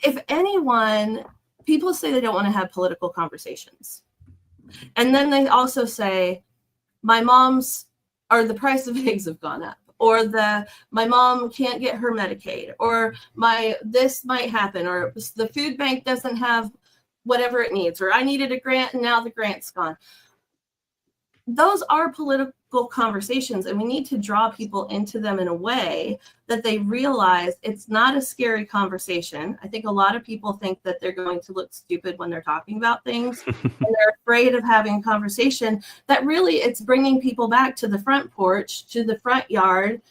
if anyone, people say they don't want to have political conversations. And then they also say, the price of eggs have gone up, or my mom can't get her Medicaid, or this might happen, or the food bank doesn't have whatever it needs, or I needed a grant and now the grant's gone. Those are political conversations, and we need to draw people into them in a way that they realize it's not a scary conversation. I think a lot of people think that they're going to look stupid when they're talking about things, and they're afraid of having a conversation that really it's bringing people back to the front porch, to the front yard,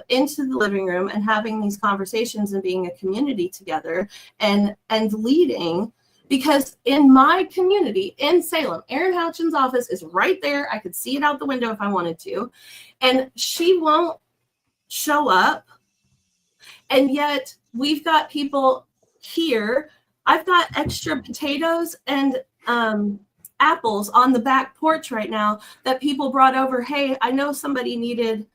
into the living room, and having these conversations and being a community together and leading. Because in my community in Salem, Erin Houchin's office is right there. I could see it out the window if I wanted to. And she won't show up. And yet we've got people here. I've got extra potatoes and apples on the back porch right now that people brought over. Hey, I know somebody needed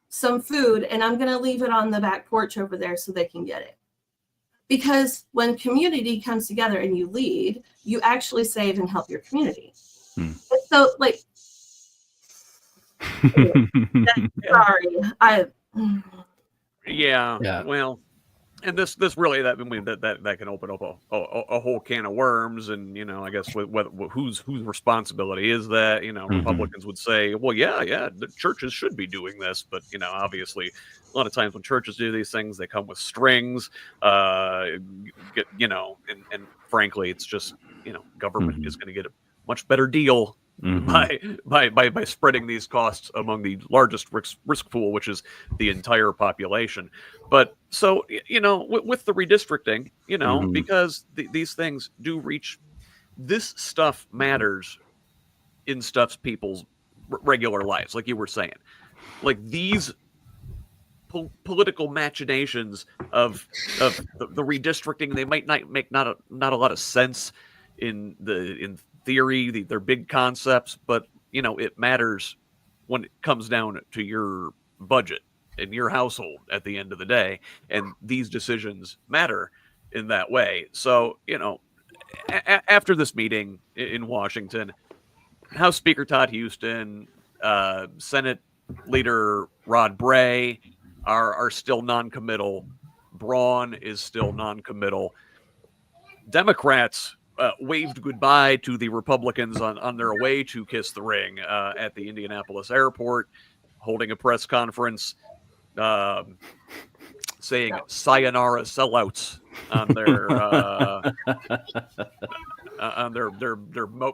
some food, and I'm going to leave it on the back porch over there so they can get it. Because when community comes together and you lead, you actually save and help your community. So, like, sorry, yeah. Well, and this really that can open up a whole can of worms, and I guess whose responsibility is that? Republicans would say, well, yeah, the churches should be doing this, but obviously, a lot of times when churches do these things, they come with strings, and frankly, it's just government is going to get a much better deal by spreading these costs among the largest risk pool, which is the entire population. But so with the redistricting, because these things do reach, this stuff matters in people's regular lives, like you were saying, like these political machinations of the redistricting, they might not make not a lot of sense in theory, they're big concepts, but it matters when it comes down to your budget and your household at the end of the day, and these decisions matter in that way. So after this meeting in Washington, House Speaker Todd Houston, Senate Leader Rod Bray are still non-committal. Braun is still non-committal. Democrats waved goodbye to the Republicans on their way to kiss the ring at the Indianapolis airport, holding a press conference saying "sayonara sellouts" on their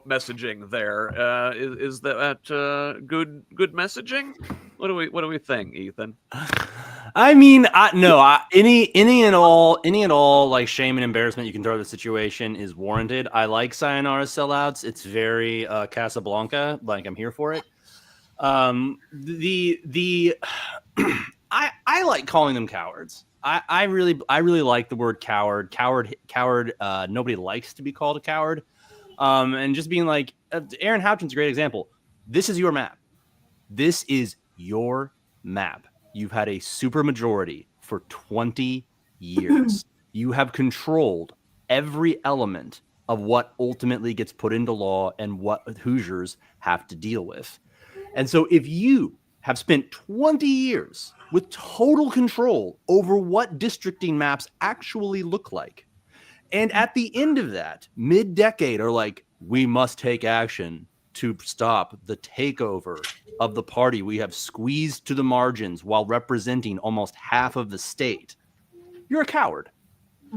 messaging there. Is that good messaging? What do we think, Ethan? I mean, any and all like shame and embarrassment you can throw at the situation is warranted. I like sayonara sellouts. It's very Casablanca. Like, I'm here for it. I like calling them cowards. I really like the word coward. Coward. Nobody likes to be called a coward. And just being like, Aaron Houchin's a great example. This is your map. This is your map. You've had a supermajority for 20 years. You have controlled every element of what ultimately gets put into law and what Hoosiers have to deal with. And so if you have spent 20 years with total control over what districting maps actually look like, and at the end of that, mid-decade, are like, we must take action to stop the takeover of the party we have squeezed to the margins while representing almost half of the state, you're a coward.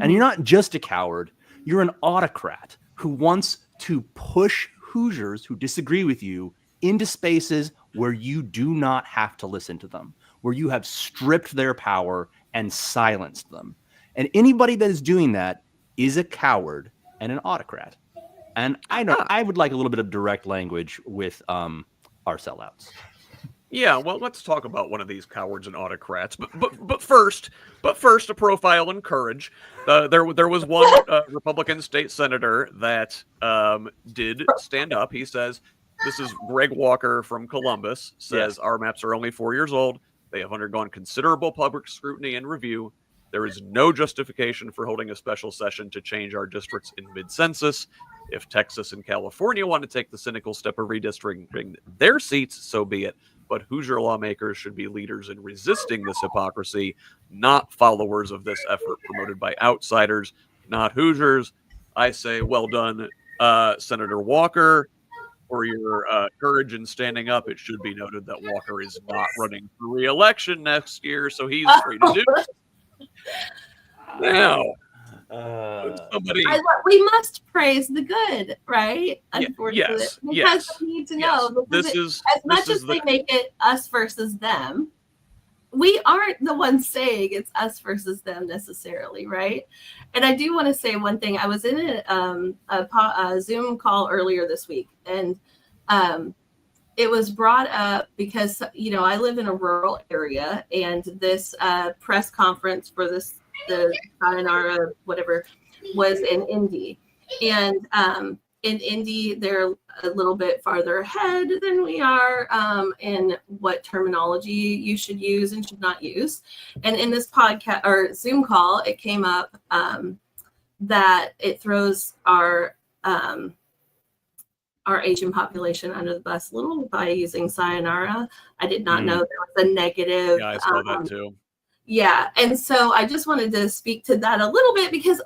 And you're not just a coward, you're an autocrat who wants to push Hoosiers who disagree with you into spaces where you do not have to listen to them, where you have stripped their power and silenced them. And anybody that is doing that is a coward and an autocrat. And I would like a little bit of direct language with our sellouts. Yeah, well, let's talk about one of these cowards and autocrats. But first, a profile in courage. There was one Republican state senator that did stand up. He says, this is Greg Walker from Columbus, says, yes, our maps are only 4 years old. They have undergone considerable public scrutiny and review. There is no justification for holding a special session to change our districts in mid-census. If Texas and California want to take the cynical step of redistricting their seats, so be it. But Hoosier lawmakers should be leaders in resisting this hypocrisy, not followers of this effort promoted by outsiders, not Hoosiers. I say, well done, Senator Walker, for your courage in standing up. It should be noted that Walker is not running for re-election next year, so he's free to do it. Now, we must praise the good, right? Unfortunately, yes, we need to know. As much as they make it us versus them, we aren't the ones saying it's us versus them necessarily, right? And I do want to say one thing. I was in a Zoom call earlier this week, and it was brought up because, I live in a rural area, and this press conference for the sayonara, whatever, was in Indy. And in Indy, they're a little bit farther ahead than we are in what terminology you should use and should not use. And in this podcast or Zoom call, it came up that it throws our Asian population under the bus a little by using sayonara. I did not know there was a negative. Yeah, I saw that too. Yeah. And so I just wanted to speak to that a little bit because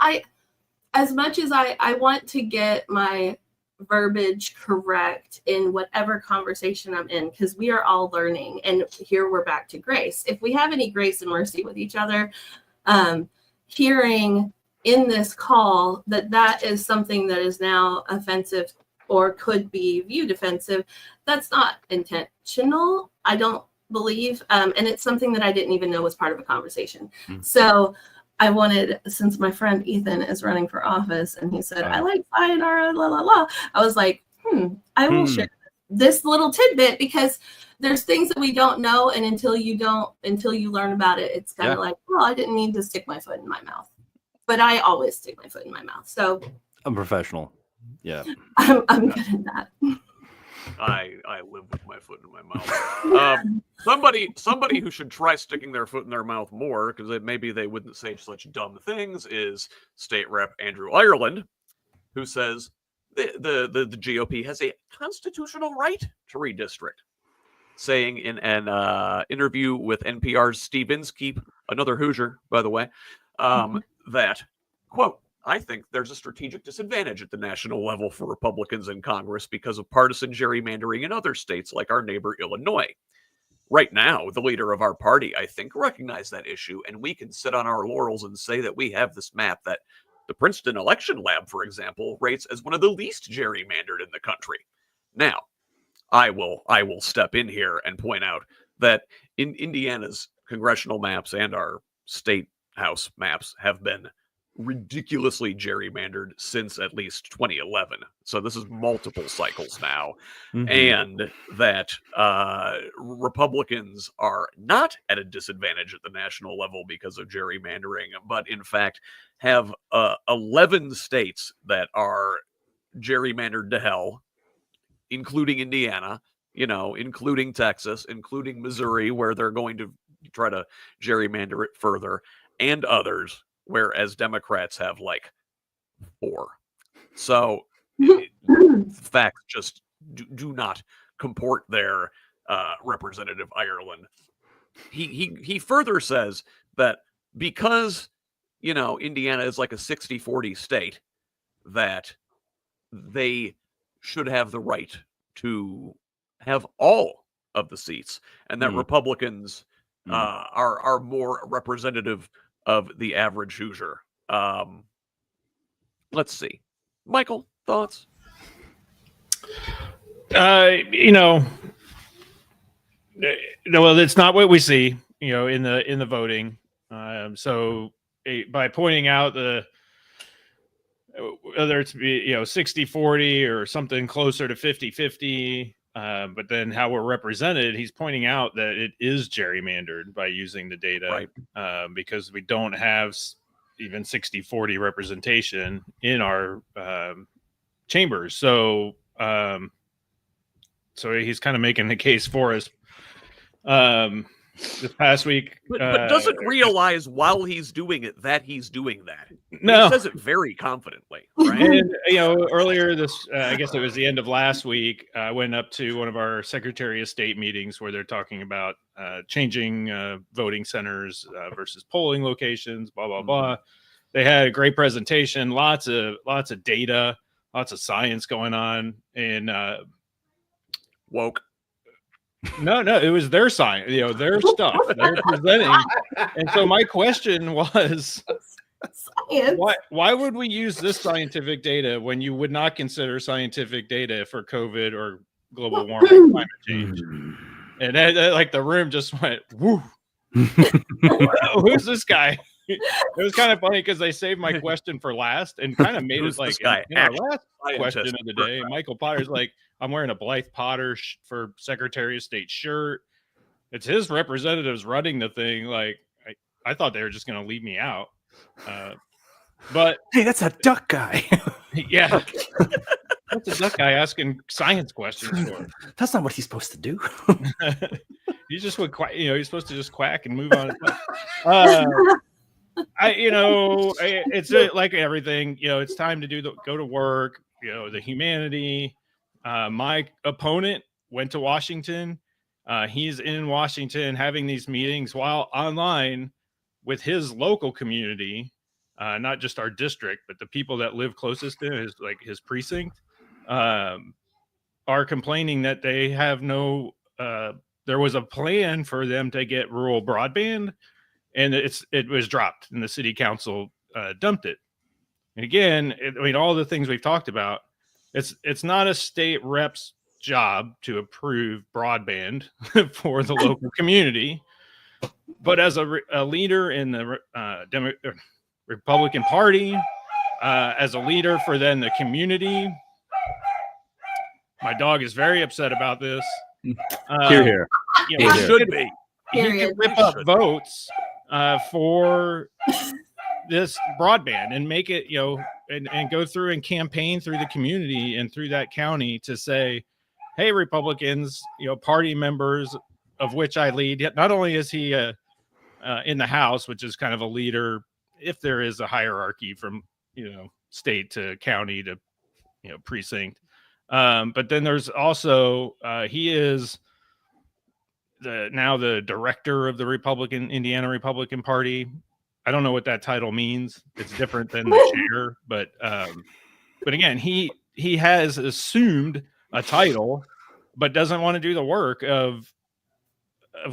as much as I want to get my verbiage correct in whatever conversation I'm in, because we are all learning, and here we're back to grace. If we have any grace and mercy with each other, hearing in this call that is something that is now offensive or could be viewed offensive, that's not intentional, I don't believe. And it's something that I didn't even know was part of a conversation. So I wanted, since my friend Ethan is running for office and he said, I like sayonara, la, la, la. I was like, I will share this little tidbit because there's things that we don't know. And until you learn about it, it's kind of like, well, I didn't mean to stick my foot in my mouth, but I always stick my foot in my mouth. So I'm professional. Yeah. I'm good at that. I live with my foot in my mouth. Somebody who should try sticking their foot in their mouth more, because maybe they wouldn't say such dumb things, is State Rep Andrew Ireland, who says the GOP has a constitutional right to redistrict, saying in an interview with NPR's Steve Inskeep, another Hoosier, by the way, that, quote, I think there's a strategic disadvantage at the national level for Republicans in Congress because of partisan gerrymandering in other states like our neighbor Illinois. Right now, the leader of our party, I think, recognized that issue, and we can sit on our laurels and say that we have this map that the Princeton Election Lab, for example, rates as one of the least gerrymandered in the country. Now, I will step in here and point out that in Indiana's congressional maps and our state house maps have been ridiculously gerrymandered since at least 2011. So this is multiple cycles now. And that Republicans are not at a disadvantage at the national level because of gerrymandering, but in fact have 11 states that are gerrymandered to hell, including Indiana, including Texas, including Missouri, where they're going to try to gerrymander it further, and others, whereas Democrats have like 4. So facts just do not comport there, Representative Ireland. He further says that because, Indiana is like a 60-40 state, that they should have the right to have all of the seats, and that Republicans are more representative of the average Hoosier. Let's see. Michael, thoughts? Well, it's not what we see, in the voting. So by pointing out whether it's 60-40 or something closer to 50-50, but then how we're represented, he's pointing out that it is gerrymandered by using the data, right. Because we don't have even 60-40 representation in our chambers. So he's kind of making the case for us. This past week, but doesn't realize while he's doing it that he's doing that. No, he says it very confidently, right? And earlier this, I guess it was the end of last week, I went up to one of our Secretary of State meetings where they're talking about changing voting centers versus polling locations, blah blah blah. They had a great presentation, lots of data, lots of science going on, and woke. No, it was their science, their stuff they're presenting. And so my question was, why would we use this scientific data when you would not consider scientific data for COVID or global warming, climate change? And like the room just went, woo. Who's this guy? It was kind of funny because they saved my question for last and kind of made it like in our last question of the day. Michael Potter's like, I'm wearing a Blythe Potter for Secretary of State shirt. It's his representatives running the thing. Like, I thought they were just going to leave me out. But hey, that's a duck guy. Yeah. What's a duck guy asking science questions for? That's not what he's supposed to do. He just would quack, he's supposed to just quack and move on. It's like everything, it's time to go to work, the humanity. My opponent went to Washington. He's in Washington having these meetings while online with his local community, not just our district, but the people that live closest to his precinct, are complaining that they have no, there was a plan for them to get rural broadband, and it was dropped, and the city council dumped it. And again, all the things we've talked about, it's not a state rep's job to approve broadband for the local community, but as a leader in the Republican Party, as a leader for then the community, my dog is very upset about this. Here. He should be. He can whip up votes for this broadband and make it, and go through and campaign through the community and through that county to say, hey, Republicans, party members of which I lead. Not only is he in the House, which is kind of a leader, if there is a hierarchy from, state to county to, precinct. But then there's also, he is now the director of the Indiana Republican Party. I don't know what that title means. It's different than the chair, but again, he has assumed a title, but doesn't want to do the work of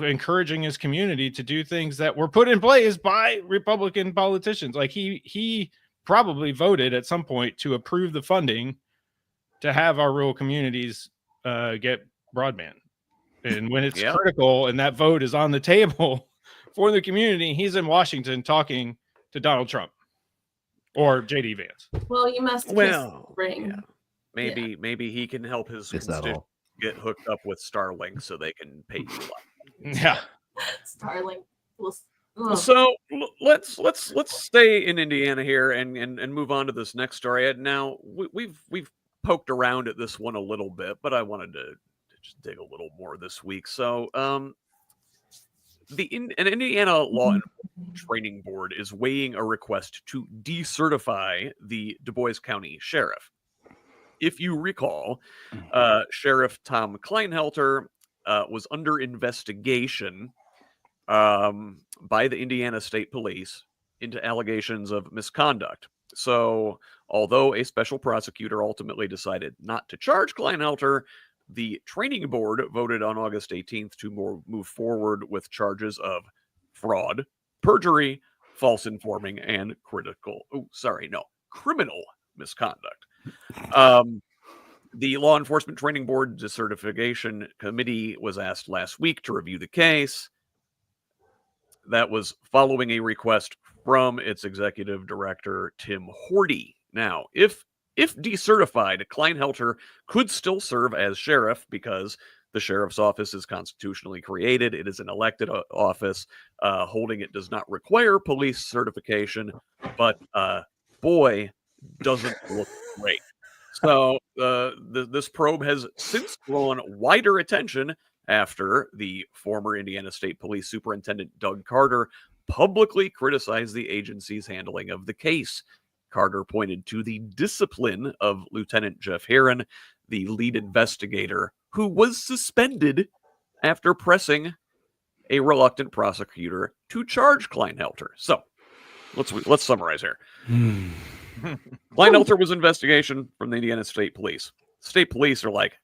encouraging his community to do things that were put in place by Republican politicians. Like he probably voted at some point to approve the funding to have our rural communities get broadband. And when it's critical and that vote is on the table for the community, he's in Washington talking to Donald Trump or JD Vance. Well, you must ring. Yeah. Maybe he can help his constituents get hooked up with Starlink so they can pay you a lot. Yeah. Starlink. So let's stay in Indiana here and move on to this next story. Now we've poked around at this one a little bit, but I wanted to just dig a little more this week. So an Indiana Law Enforcement Training Board is weighing a request to decertify the Du Bois County Sheriff. If you recall, Sheriff Tom Kleinhelter was under investigation by the Indiana State Police into allegations of misconduct. So, although a special prosecutor ultimately decided not to charge Kleinhelter, the training board voted on August 18th to move forward with charges of fraud, perjury, false informing, and criminal misconduct. The Law Enforcement Training Board Decertification Committee was asked last week to review the case. That was following a request from its executive director, Tim Horty. Now, if decertified, Kleinhelter could still serve as sheriff because the sheriff's office is constitutionally created. It is an elected office. Holding it does not require police certification, but boy, doesn't look great. So this probe has since drawn wider attention after the former Indiana State Police Superintendent Doug Carter publicly criticized the agency's handling of the case. Carter pointed to the discipline of Lieutenant Jeff Herron, the lead investigator, who was suspended after pressing a reluctant prosecutor to charge Kleinhelter. So let's summarize here. Kleinhelter was investigation from the Indiana State Police. State Police are like,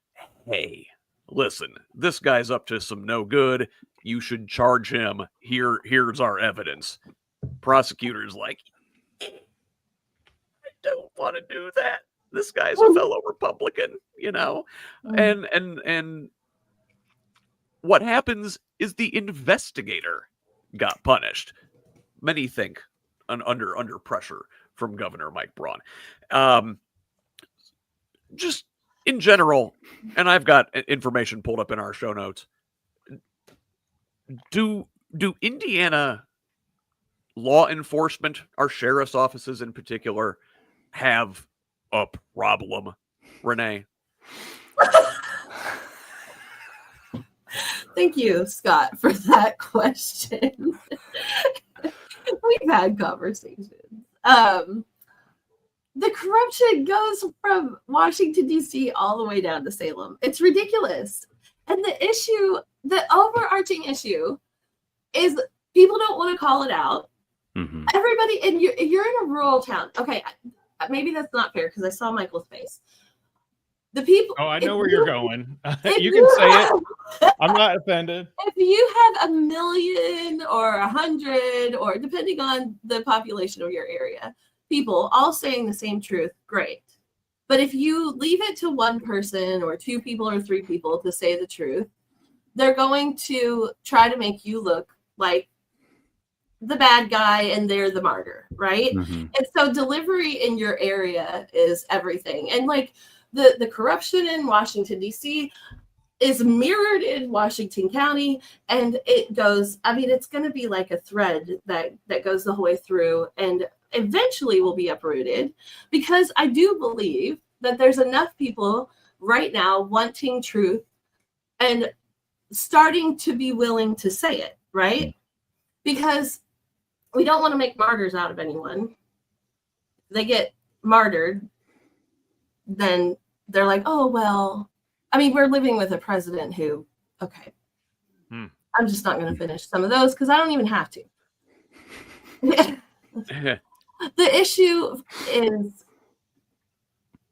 hey, listen, this guy's up to some no good. You should charge him. Here's our evidence. Prosecutor's like, I don't want to do that. This guy's a fellow Republican, you know? And what happens is the investigator got punished. Many think under pressure from Governor Mike Braun. Just in general, and I've got information pulled up in our show notes. Do Indiana law enforcement, our sheriff's offices in particular, have a problem, Renee? Thank you, Scott, for that question. We've had conversations. The corruption goes from Washington, D.C. all the way down to Salem. It's ridiculous. And the overarching issue is people don't want to call it out. Mm-hmm. Everybody, and you're in a rural town. Okay, maybe that's not fair because I saw Michael's face. The people. Oh, I know where you're going. You can say it. I'm not offended. If you have 1 million or 100, or depending on the population of your area, people all saying the same truth, great. But if you leave it to one person or 2 people or 3 people to say the truth, they're going to try to make you look like the bad guy and they're the martyr, right? Mm-hmm. And so delivery in your area is everything. And like the corruption in Washington, D.C. is mirrored in Washington County, and it goes, I mean, it's going to be like a thread that goes the whole way through and eventually will be uprooted, because I do believe that there's enough people right now wanting truth and starting to be willing to say it, right? Because we don't want to make martyrs out of anyone. If they get martyred, then they're like, oh, well, I mean, we're living with a president who, okay, I'm just not going to finish some of those because I don't even have to. The issue is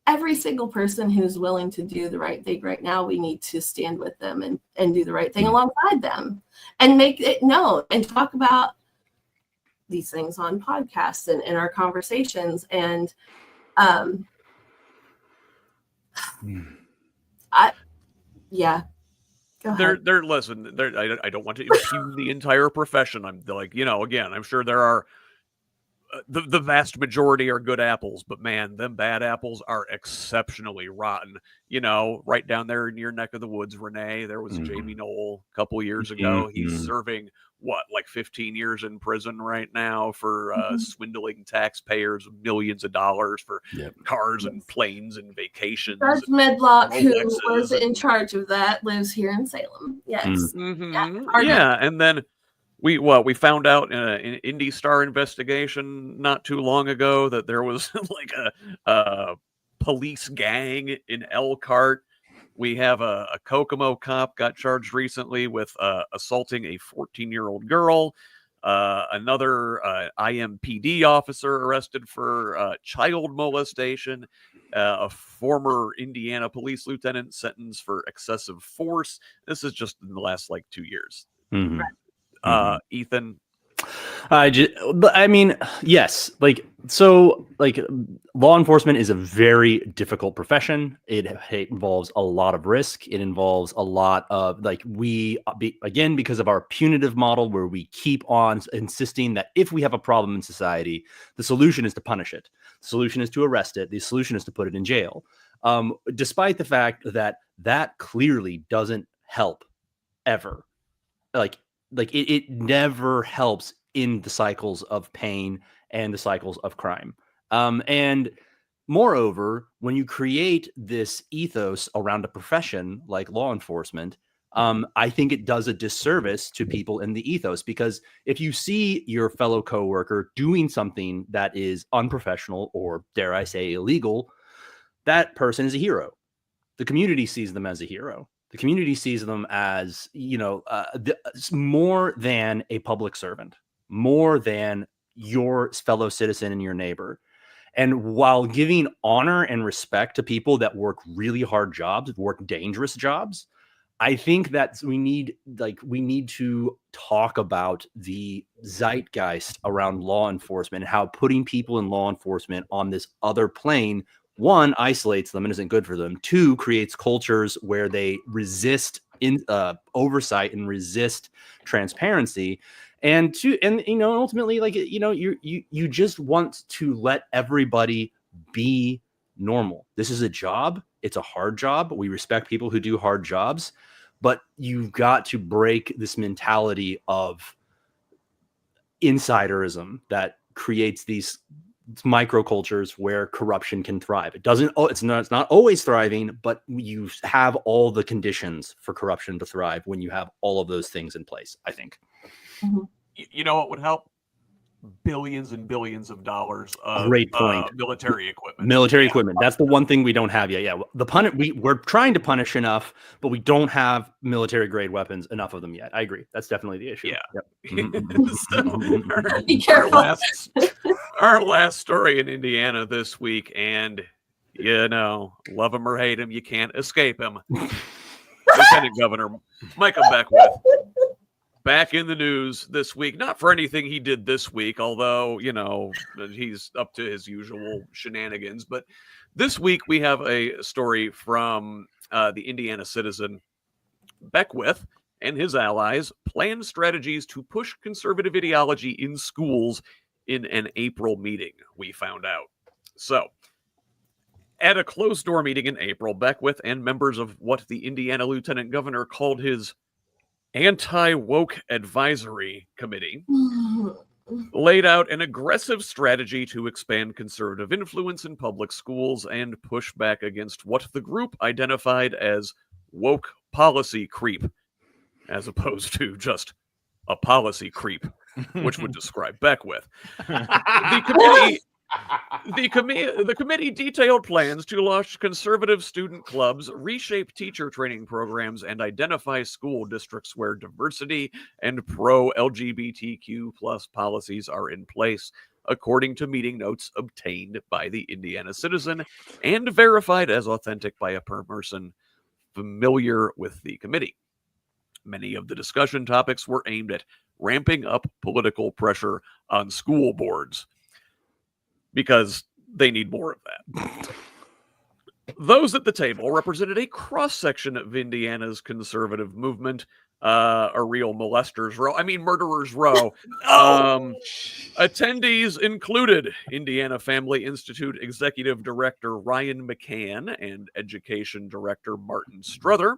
every single person who's willing to do the right thing right now, we need to stand with them and do the right thing alongside them and make it known and talk about these things on podcasts and in our conversations. And Go ahead. Listen, I don't want to impugn the entire profession. I'm like, again, I'm sure there are the vast majority are good apples, but man, them bad apples are exceptionally rotten. Right down there in your neck of the woods, Renee, there was Jamie Knoll a couple years ago. He's serving like 15 years in prison right now for swindling taxpayers millions of dollars for cars and planes and vacations. Judge Medlock, who was in charge of that, lives here in Salem. Yes. And then we found out in an Indy Star investigation not too long ago that there was like a police gang in Elkhart. We have a Kokomo cop got charged recently with assaulting a 14-year-old girl. Another IMPD officer arrested for child molestation. A former Indiana police lieutenant sentenced for excessive force. This is just in the last 2 years. Ethan, yes, law enforcement is a very difficult profession. It involves a lot of risk. It involves a lot of because of our punitive model, where we keep on insisting that if we have a problem in society, the solution is to punish it. The solution is to arrest it. The solution is to put it in jail. Despite the fact that clearly doesn't help ever. It never helps in the cycles of pain and the cycles of crime. And moreover, when you create this ethos around a profession like law enforcement, I think it does a disservice to people in the ethos, because if you see your fellow coworker doing something that is unprofessional or, dare I say, illegal, that person is a hero. The community sees them as a hero. The community sees them as, more than a public servant, more than your fellow citizen and your neighbor. And while giving honor and respect to people that work really hard jobs, work dangerous jobs, I think that we need to talk about the zeitgeist around law enforcement and how putting people in law enforcement on this other plane, one, isolates them and isn't good for them. Two, creates cultures where they resist oversight and resist transparency. And ultimately, you just want to let everybody be normal. This is a job. It's a hard job. We respect people who do hard jobs, but you've got to break this mentality of insiderism that creates these microcultures where corruption can thrive. It's not always thriving, but you have all the conditions for corruption to thrive when you have all of those things in place, I think. You know what would help? Billions and billions of dollars of Great point. Military equipment. Equipment. That's the one thing we don't have yet. Yeah, we're trying to punish enough, but we don't have military grade weapons, enough of them yet. I agree. That's definitely the issue. Yeah. Yep. Be careful. Our last story in Indiana this week, and love him or hate him, you can't escape him. Lieutenant Governor Micah Beckwith back in the news this week, not for anything he did this week, although, he's up to his usual shenanigans. But this week we have a story from the Indiana Citizen. Beckwith and his allies plan strategies to push conservative ideology in schools in an April meeting, we found out. So, at a closed-door meeting in April, Beckwith and members of what the Indiana Lieutenant Governor called his Anti-Woke Advisory Committee laid out an aggressive strategy to expand conservative influence in public schools and push back against what the group identified as woke policy creep, as opposed to just a policy creep, which would describe Beckwith. The committee The committee detailed plans to launch conservative student clubs, reshape teacher training programs, and identify school districts where diversity and pro-LGBTQ plus policies are in place, according to meeting notes obtained by the Indiana Citizen and verified as authentic by a person familiar with the committee. Many of the discussion topics were aimed at ramping up political pressure on school boards, because they need more of that. Those at the table represented a cross-section of Indiana's conservative movement, a real murderer's row. Attendees included Indiana Family Institute Executive Director Ryan McCann and Education Director Martin Struther,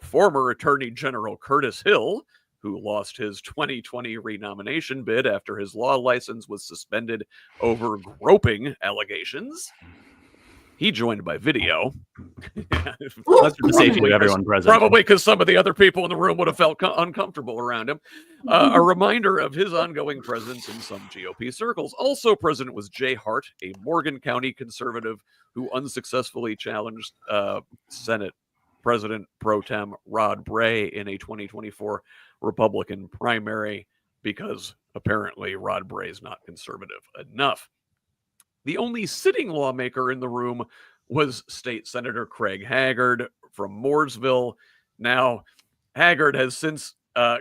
former Attorney General Curtis Hill, who lost his 2020 renomination bid after his law license was suspended over groping allegations. He joined by video. That's for the safety of everyone present. Probably because some of the other people in the room would have felt uncomfortable around him. A reminder of his ongoing presence in some GOP circles. Also present was Jay Hart, a Morgan County conservative who unsuccessfully challenged Senate President Pro Tem Rod Bray in a 2024 Republican primary because apparently Rod Bray is not conservative enough. The only sitting lawmaker in the room was State Senator Craig Haggard from Mooresville. Now, Haggard has since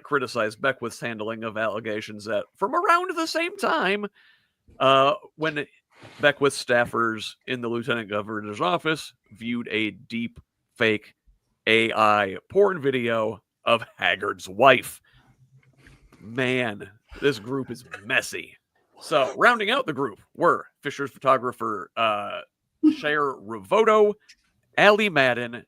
criticized Beckwith's handling of allegations that from around the same time when Beckwith staffers in the Lieutenant Governor's office viewed a deep fake AI porn video of Haggard's wife. Man, this group is messy. So, rounding out the group were Fisher's photographer Cher Ravoto, Allie Madden,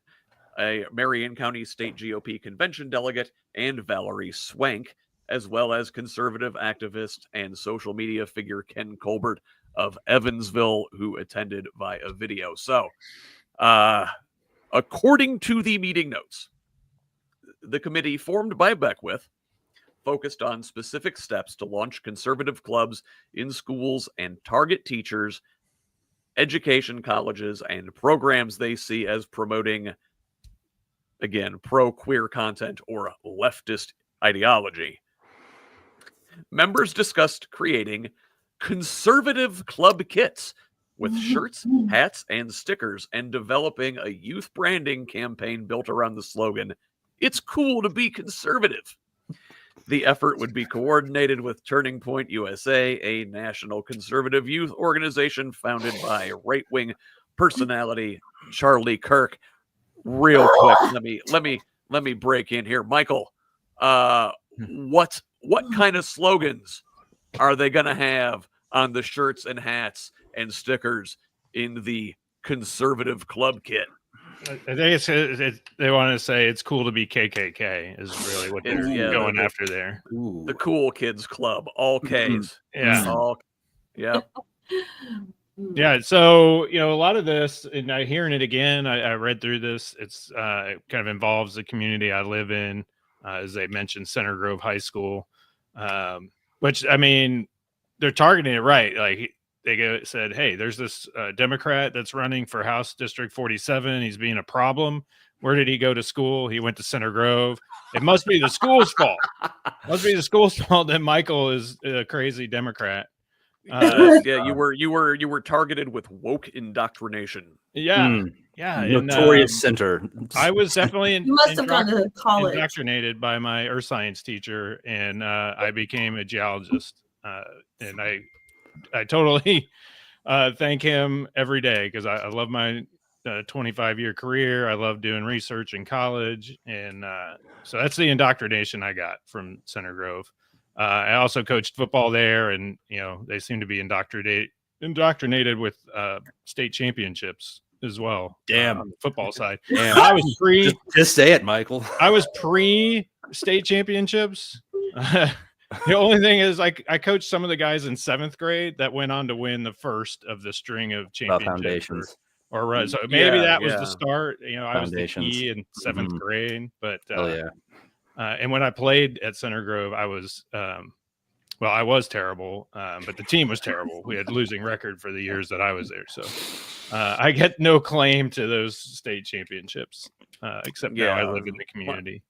a Marion County State GOP convention delegate, and Valerie Swank, as well as conservative activist and social media figure Ken Colbert of Evansville, who attended via video. So, according to the meeting notes, the committee formed by Beckwith focused on specific steps to launch conservative clubs in schools and target teachers, education colleges, and programs they see as promoting, again, pro-queer content or leftist ideology. Members discussed creating conservative club kits with shirts, hats, and stickers, and developing a youth branding campaign built around the slogan, "It's cool to be conservative." The effort would be coordinated with Turning Point USA, a national conservative youth organization founded by right-wing personality Charlie Kirk. Real quick, let me break in here, Michael. What kind of slogans are they going to have on the shirts and hats and stickers in the conservative club kit? I think they want to say it's cool to be KKK is really what they're going after there. Ooh. The Cool Kids Club, all Ks. Yeah. Yeah. So, a lot of this, and I hearing it again, I read through this. It's it kind of involves the community I live in, as they mentioned, Center Grove High School, which, I mean, they're targeting it right. Like, they said, hey, there's this Democrat that's running for House District 47. He's being a problem. Where did he go to school? He went to Center Grove. It must be the school's fault. Must be the school's fault that Michael is a crazy Democrat. You were targeted with woke indoctrination. Yeah. Notorious center. I was definitely you must have gone to college. Indoctrinated by my earth science teacher, and I became a geologist. And I totally thank him every day because I love my 25-year career. I love doing research in college. And so that's the indoctrination I got from Center Grove. I also coached football there, and, they seem to be indoctrinated with state championships as well. Damn. On the football side. Damn. I was just say it, Michael. I was pre-state championships. The only thing is, I coached some of the guys in 7th grade that went on to win the first of the string of championships. Or so maybe that was the start. I was the key in 7th grade. But and when I played at Center Grove, I was Well, I was terrible, but the team was terrible. We had losing record for the years that I was there. So I get no claim to those state championships, except now I live in the community.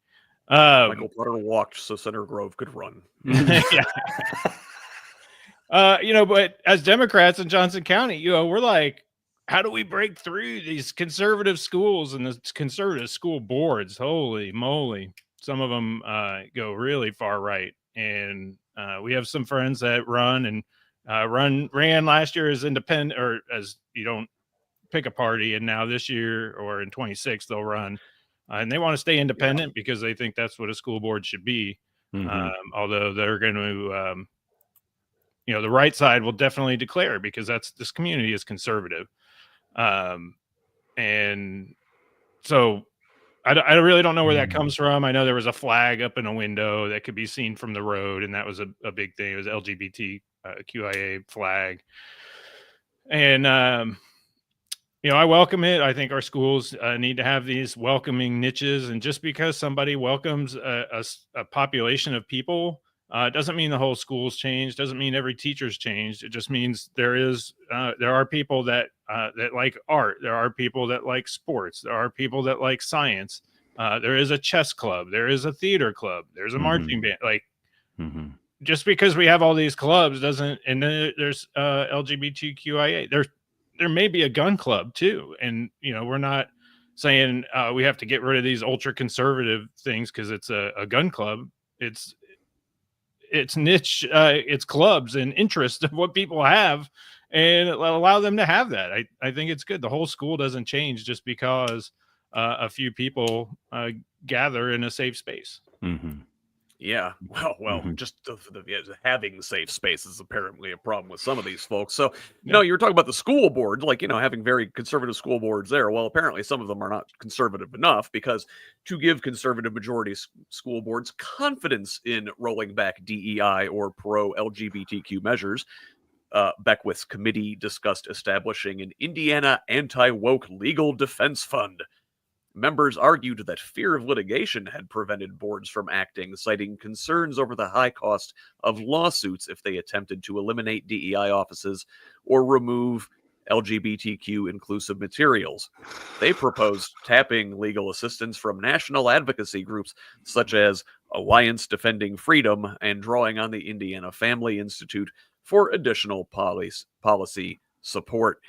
Michael Potter walked so Center Grove could run. Yeah. But as Democrats in Johnson County, we're like, how do we break through these conservative schools and the conservative school boards? Holy moly. Some of them go really far right. And we have some friends that run and ran last year as independent, or as you don't pick a party. And now this year or in 26, they'll run. And they want to stay independent because they think that's what a school board should be. Although they're going to, the right side will definitely declare, because this community is conservative. And so I really don't know where that comes from. I know there was a flag up in a window that could be seen from the road, and that was a big thing. It was LGBT QIA flag. And, I welcome it. I think our schools need to have these welcoming niches. And just because somebody welcomes a population of people, doesn't mean the whole school's changed. Doesn't mean every teacher's changed. It just means there are people that like art. There are people that like sports. There are people that like science. There is a chess club. There is a theater club. There's a marching band. Like, just because we have all these clubs doesn't. And then there's LGBTQIA. There may be a gun club too. And we're not saying we have to get rid of these ultra conservative things because it's a gun club. It's niche, it's clubs and interest of what people have, and allow them to have that. I think it's good. The whole school doesn't change just because a few people gather in a safe space. Yeah. Well, just having safe space is apparently a problem with some of these folks. So, you were talking about the school board, like, having very conservative school boards there. Well, apparently some of them are not conservative enough, because to give conservative majority school boards confidence in rolling back DEI or pro-LGBTQ measures, Beckwith's committee discussed establishing an Indiana anti-woke legal defense fund. Members argued that fear of litigation had prevented boards from acting, citing concerns over the high cost of lawsuits if they attempted to eliminate DEI offices or remove LGBTQ inclusive materials. They proposed tapping legal assistance from national advocacy groups such as Alliance Defending Freedom and drawing on the Indiana Family Institute for additional policy support.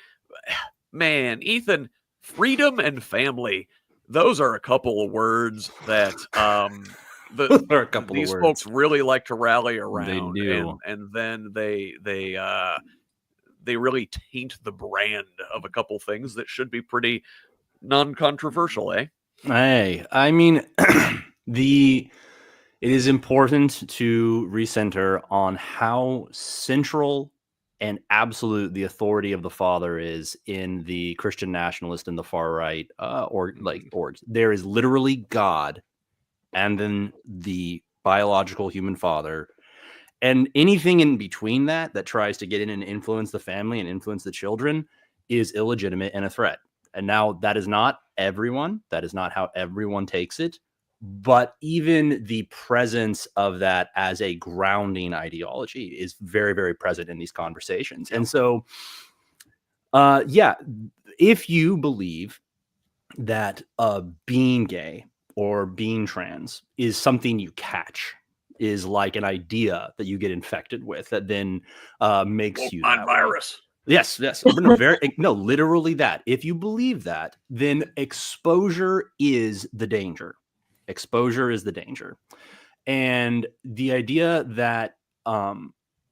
Man, Ethan, freedom and family. Those are a couple of words that these folks really like to rally around. They do. And then they really taint the brand of a couple things that should be pretty non-controversial, eh? Hey, I mean, it is important to recenter on how central and absolute the authority of the father is in the Christian nationalist and the far right orgs. There is literally God, and then the biological human father, and anything in between that tries to get in and influence the family and influence the children is illegitimate and a threat. And now that is not everyone. That is not how everyone takes it. But even the presence of that as a grounding ideology is very, very present in these conversations. And so, if you believe that being gay or being trans is something you catch, is like an idea that you get infected with that then makes you on virus. Yes. No, literally that. If you believe that, then exposure is the danger. Exposure is the danger. And the idea that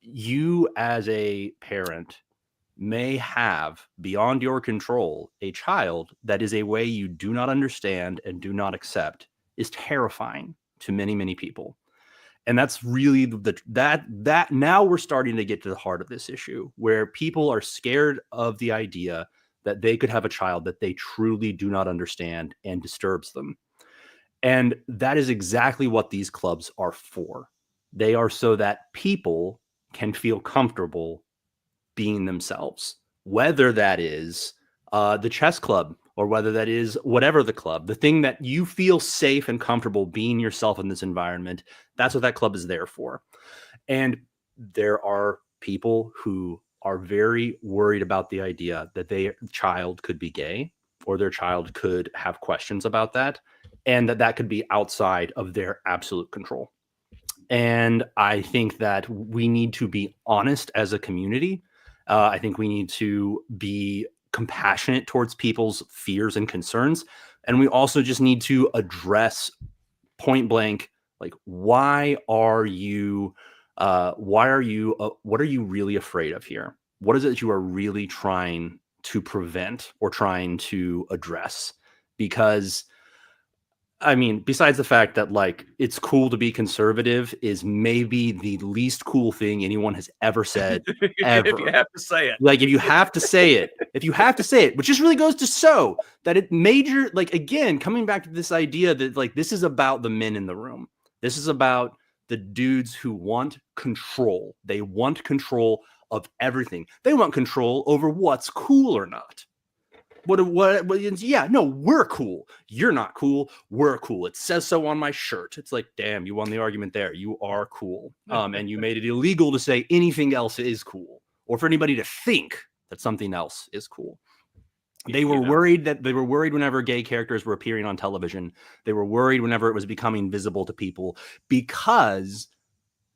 you as a parent may have beyond your control a child that is a way you do not understand and do not accept is terrifying to many, many people. And that's really that now we're starting to get to the heart of this issue, where people are scared of the idea that they could have a child that they truly do not understand and disturbs them. And that is exactly what these clubs are for. They are so that people can feel comfortable being themselves, whether that is the chess club or whether that is whatever the club, the thing that you feel safe and comfortable being yourself in this environment. That's what that club is there for. And there are people who are very worried about the idea that their child could be gay or their child could have questions about that, and that could be outside of their absolute control. And I think that we need to be honest as a community. I think we need to be compassionate towards people's fears and concerns. And we also just need to address point blank, like, what are you really afraid of here? What is it that you are really trying to prevent or trying to address? Because I mean, besides the fact that like it's cool to be conservative is maybe the least cool thing anyone has ever said ever. If you have to say it. Like if you have to say it, which just really goes to show that it major, like again, coming back to this idea that like this is about the men in the room. This is about the dudes who want control. They want control of everything. They want control over what's cool or not. Yeah, no, we're cool. You're not cool. We're cool. It says so on my shirt. It's like, damn, you won the argument there. You are cool. And you made it illegal to say anything else is cool, or for anybody to think that something else is cool. They were worried whenever gay characters were appearing on television. They were worried whenever it was becoming visible to people, because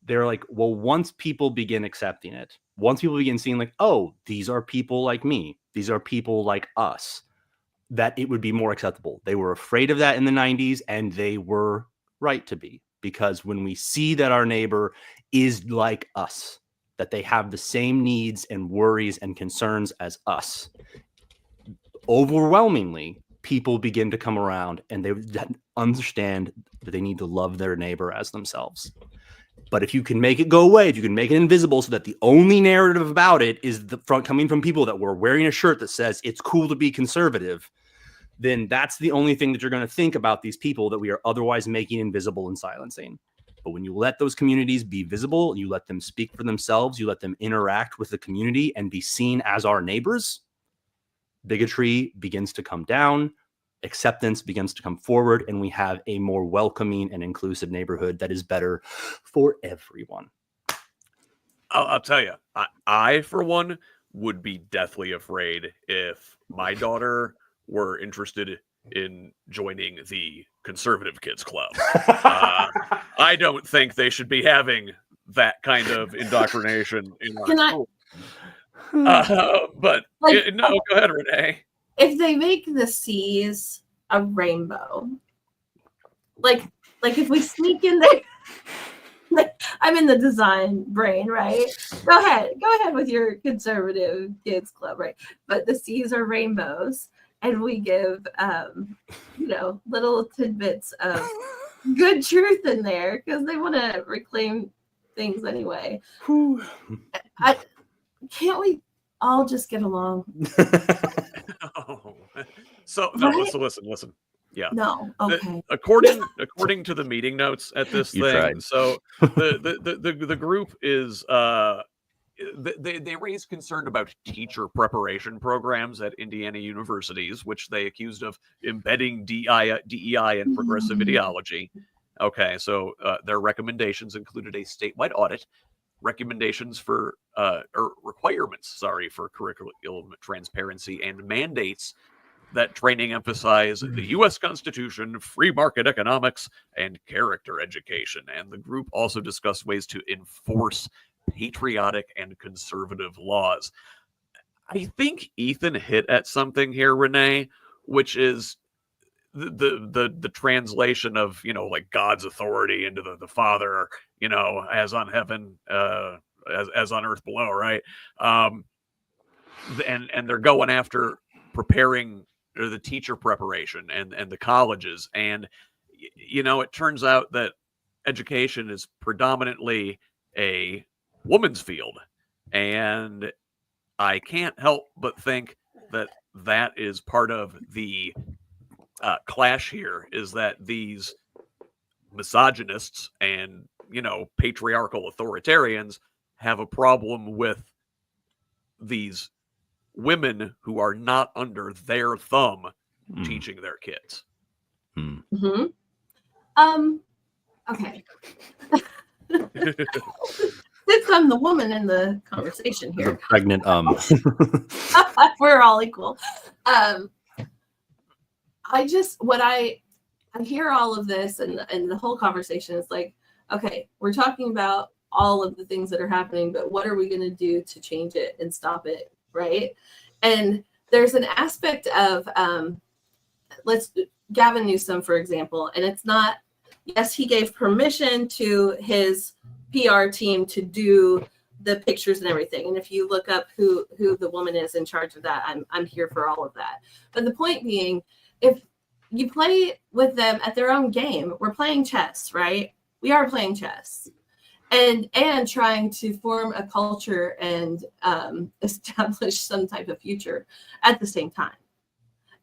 they're like, well, once people begin accepting it, once people begin seeing like, oh, these are people like me, these are people like us, that it would be more acceptable. They were afraid of that in the 90s, and they were right to be, because when we see that our neighbor is like us, that they have the same needs and worries and concerns as us, overwhelmingly, people begin to come around and they understand that they need to love their neighbor as themselves. But if you can make it go away, if you can make it invisible so that the only narrative about it is coming from people that were wearing a shirt that says it's cool to be conservative, then that's the only thing that you're going to think about these people that we are otherwise making invisible and silencing. But when you let those communities be visible, you let them speak for themselves, you let them interact with the community and be seen as our neighbors, bigotry begins to come down, acceptance begins to come forward, and we have a more welcoming and inclusive neighborhood that is better for everyone. I'll tell you, I for one would be deathly afraid if my daughter were interested in joining the conservative kids club. I don't think they should be having that kind of indoctrination in our school. But like, no, go ahead, Renee. If they make the C's a rainbow, like if we sneak in there, like, I'm in the design brain, right? Go ahead with your conservative kids club, right? But the C's are rainbows, and we give little tidbits of good truth in there because they want to reclaim things anyway. Can't we all just get along? So listen. Yeah. No. Okay. According to the meeting notes at this thing, tried. So the group is they raised concern about teacher preparation programs at Indiana universities, which they accused of embedding DEI and progressive ideology. Okay, so their recommendations included a statewide audit, recommendations for requirements for curriculum transparency, and mandates that training emphasize the U.S. Constitution, free market economics, and character education. And the group also discussed ways to enforce patriotic and conservative laws. I think Ethan hit at something here, Renee, which is the translation of, like God's authority into the Father, as on heaven, as on earth below, right? And they're going after preparing the teacher preparation and the colleges. And, it turns out that education is predominantly a woman's field. And I can't help but think that is part of the clash here, is that these misogynists and, patriarchal authoritarians have a problem with these women who are not under their thumb teaching their kids. Mm-hmm. Okay. Since I'm the woman in the conversation The here. pregnant We're all equal. I hear all of this and the whole conversation is like, okay, we're talking about all of the things that are happening, but what are we going to do to change it and stop it, right? And there's an aspect of Gavin Newsom, for example, and it's not, yes, he gave permission to his PR team to do the pictures and everything. And if you look up who the woman is in charge of that, I'm here for all of that. But the point being, if you play with them at their own game, we're playing chess, right? We are playing chess. And trying to form a culture and establish some type of future at the same time.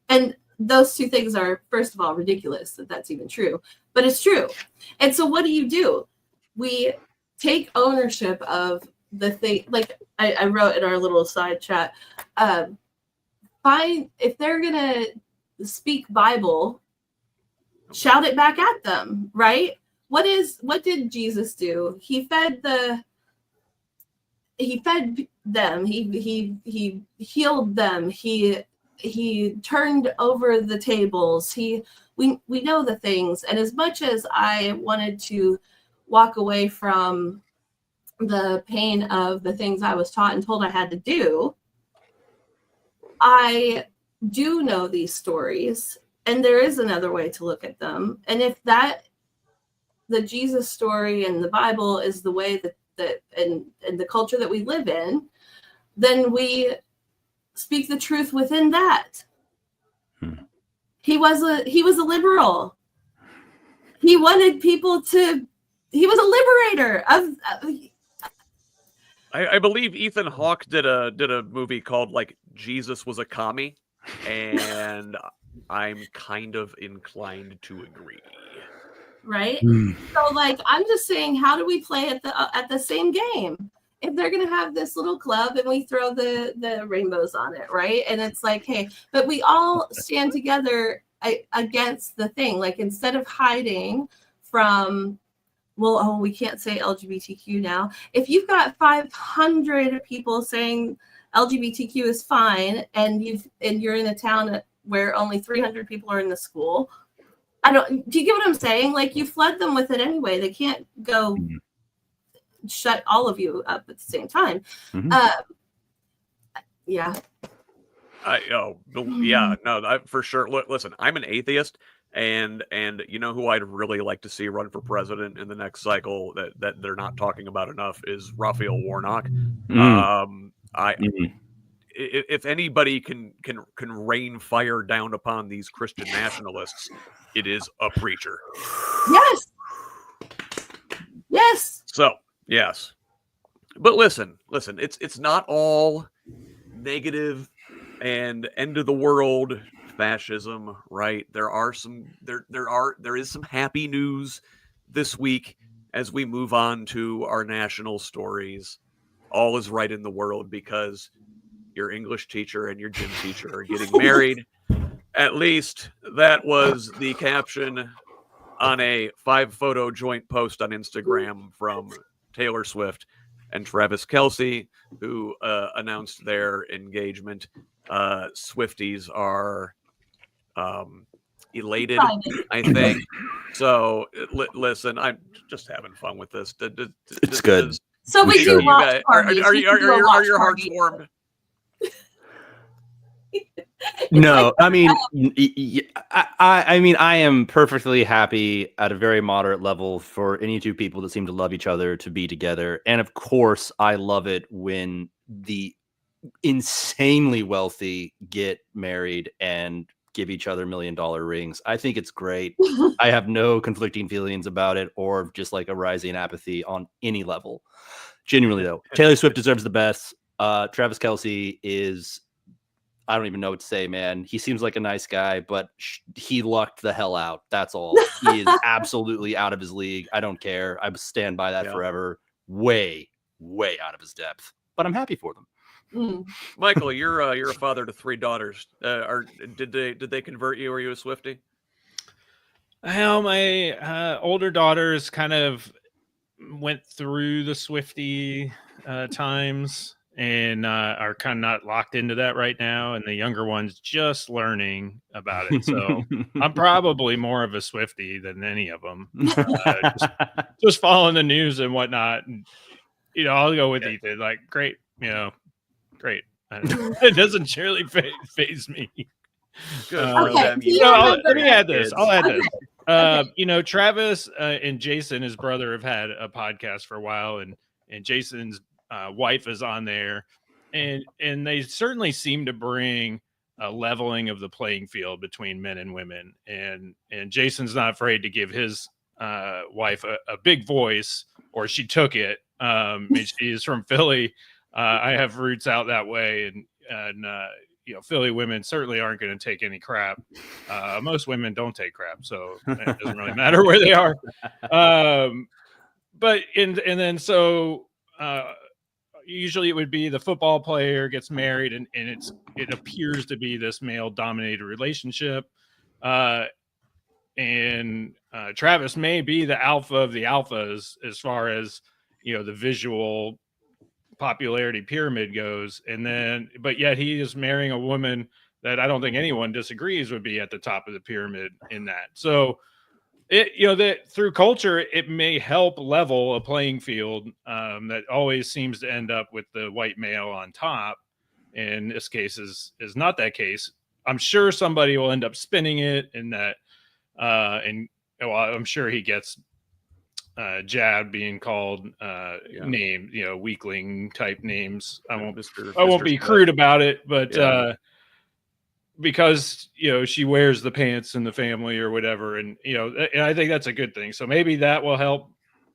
And those two things are, first of all, ridiculous that that's even true, but it's true. And so what do? We take ownership of the thing. Like I wrote in our little side chat, if they're going to speak Bible, shout it back at them, right? What did Jesus do? He fed them. He healed them. He turned over the tables. We know the things. And as much as I wanted to walk away from the pain of the things I was taught and told I had to do, I do know these stories, and there is another way to look at them. And if the Jesus story and the Bible is the way that and the culture that we live in, then we speak the truth within that. He was a liberal. He wanted people to. He was a liberator of. I believe Ethan Hawke did a movie called like Jesus Was a Commie, and I'm kind of inclined to agree. Right. So like, I'm just saying, how do we play at the same game? If they're going to have this little club and we throw the rainbows on it, right? And it's like, hey, but we all stand together against the thing. Like, instead of hiding from, well, we can't say LGBTQ now. If you've got 500 people saying LGBTQ is fine, and you're in a town where only 300 people are in the school, do you get what I'm saying? Like, you flood them with it anyway. They can't go shut all of you up at the same time. Yeah. For sure. Look, listen, I'm an atheist, and you know who I'd really like to see run for president in the next cycle that they're not talking about enough is Raphael Warnock. If anybody can rain fire down upon these Christian nationalists, it is a preacher. Yes. So, yes. But listen, it's not all negative and end of the world fascism, right? There is some happy news this week as we move on to our national stories. All is right in the world because your English teacher and your gym teacher are getting married. At least that was the caption on a 5-photo joint post on Instagram from Taylor Swift and Travis Kelce, who announced their engagement. Swifties are elated, I think. So listen, I'm just having fun with this. It's good. So we do watch parties. Are your hearts warmed? No, I mean, I am perfectly happy at a very moderate level for any two people that seem to love each other to be together. And of course, I love it when the insanely wealthy get married and give each other $1 million rings. I think it's great. I have no conflicting feelings about it or just like a rising apathy on any level. Genuinely, though, Taylor Swift deserves the best. Travis Kelce is, I don't even know what to say, man. He seems like a nice guy, but he lucked the hell out. That's all. He is absolutely out of his league. I don't care. I stand by that forever. Way, way out of his depth. But I'm happy for them. Michael, you're a father to 3 daughters. Did they convert you? Are you a Swiftie? Well, my older daughter's kind of went through the Swiftie times and are kind of not locked into that right now, and the younger ones just learning about it. So I'm probably more of a Swiftie than any of them. Just following the news and whatnot. And, I'll go with Ethan. Like, great, great. It doesn't surely faze me. Good for them. Let me add this. I'll add this. Travis and Jason, his brother, have had a podcast for a while, and Jason's wife is on there, and they certainly seem to bring a leveling of the playing field between men and women, and Jason's not afraid to give his wife a big voice, or she took it. She is from Philly. I have roots out that way, and Philly women certainly aren't going to take any crap. Most women don't take crap, so it doesn't really matter where they are. But usually it would be the football player gets married, and it appears to be this male dominated relationship. And Travis may be the alpha of the alphas as far as the visual popularity pyramid goes, but yet he is marrying a woman that I don't think anyone disagrees would be at the top of the pyramid in that. So that through culture, it may help level a playing field that always seems to end up with the white male on top. In this case is not that case. I'm sure somebody will end up spinning it in that, I'm sure he gets Jab being called named, weakling type names. I won't be crude about it, but because she wears the pants in the family or whatever, and and I think that's a good thing. So maybe that will help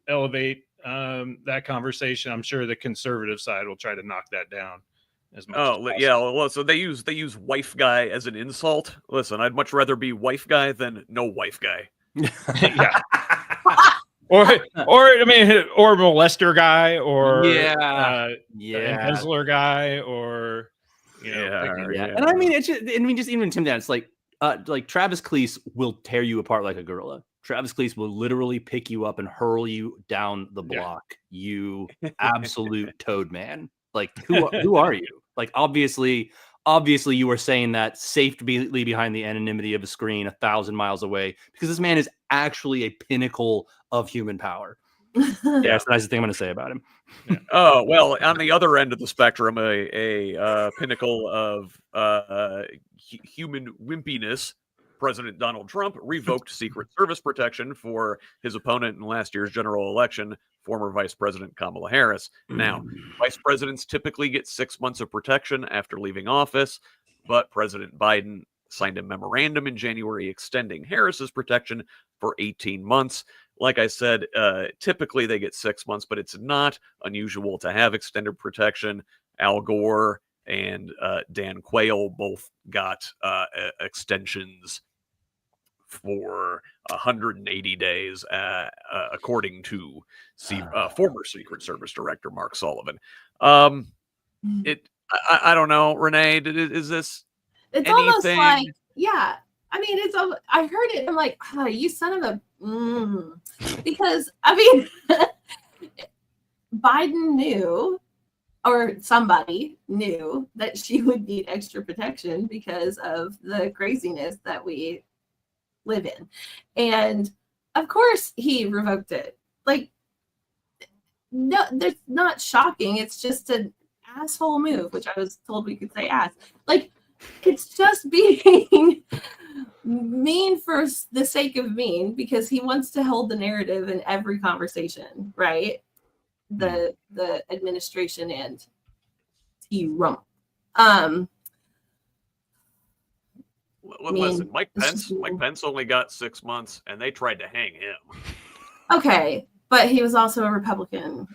elevate that conversation. I'm sure the conservative side will try to knock that down as much. Well, so they use wife guy as an insult. Listen, I'd much rather be wife guy than no wife guy. Yeah. Or molester guy, or embezzler guy, or And I mean, just even Tim down. It's like Travis Cleese will tear you apart like a gorilla. Travis Cleese will literally pick you up and hurl you down the block. You absolute toad man. Like who are you? Like obviously you are saying that safely behind the anonymity of a screen 1,000 miles away, because this man is actually a pinnacle of human power. That's the nicest thing I'm going to say about him. Yeah. Oh, well, on the other end of the spectrum, a pinnacle of human wimpiness, President Donald Trump revoked Secret Service protection for his opponent in last year's general election, former Vice President Kamala Harris. Now, vice presidents typically get 6 months of protection after leaving office, but President Biden signed a memorandum in January extending Harris's protection for 18 months. Like I said, typically they get 6 months, but it's not unusual to have extended protection. Al Gore and Dan Quayle both got extensions for 180 days, according to former Secret Service Director Mark Sullivan. I don't know, Renee, is this it's anything? Almost like, yeah. I mean, I heard it. I'm like, oh, you son of a, because I mean, Biden knew, or somebody knew, that she would need extra protection because of the craziness that we live in. And of course he revoked it. Like, no, that's not shocking. It's just an asshole move, which I was told we could say ass. Like, it's just being mean for the sake of mean, because he wants to hold the narrative in every conversation, right? The administration and T-Rump. Listen, Mike Pence only got 6 months, and they tried to hang him. Okay, but he was also a Republican.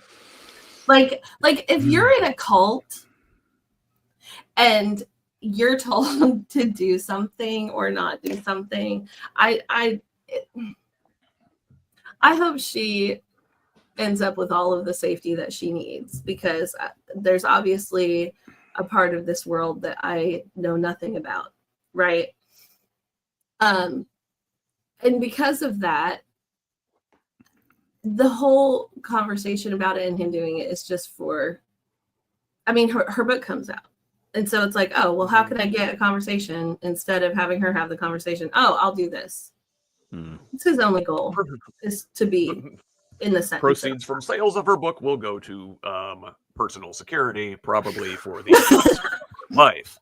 Like if you're in a cult and you're told to do something or not do something, I hope she ends up with all of the safety that she needs, because there's obviously a part of this world that I know nothing about, right? And because of that, the whole conversation about it and him doing it is just for, I mean, her book comes out. And so it's like, oh, well, how can I get a conversation instead of having her have the conversation? Oh, I'll do this. It's his only goal is to be in the Senate. Proceeds from sales of her book will go to personal security, probably for the life.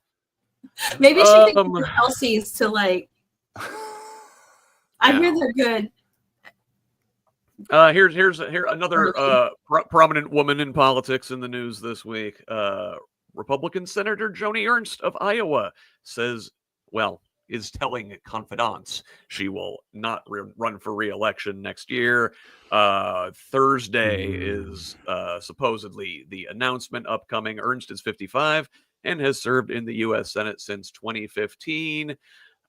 Maybe she can use Elsie's to like. I hear they're good. Here's another prominent woman in politics in the news this week. Republican Senator Joni Ernst of Iowa is telling confidants she will not run for re-election next year. Thursday is supposedly the announcement upcoming. Ernst is 55 and has served in the U.S. Senate since 2015.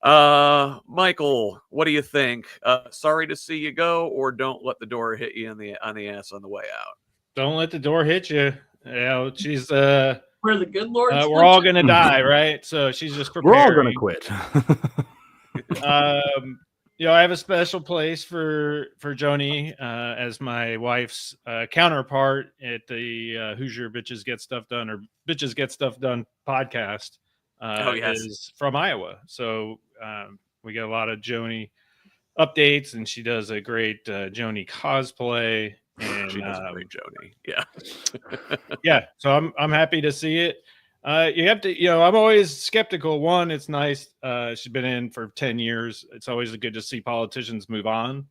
Michael, what do you think? Sorry to see you go, or don't let the door hit you on the ass on the way out? Don't let the door hit you. She's where the good Lord. We're all gonna die, right? So she's just preparing. We're all gonna quit. I have a special place for Joni as my wife's counterpart at the Hoosier Bitches Get Stuff Done or Bitches Get Stuff Done podcast. Is from Iowa, so we get a lot of Joni updates, and she does a great Joni cosplay. And she does a great Joni, yeah. So I'm happy to see it. You have to, I'm always skeptical. One, it's nice. She's been in for 10 years. It's always good to see politicians move on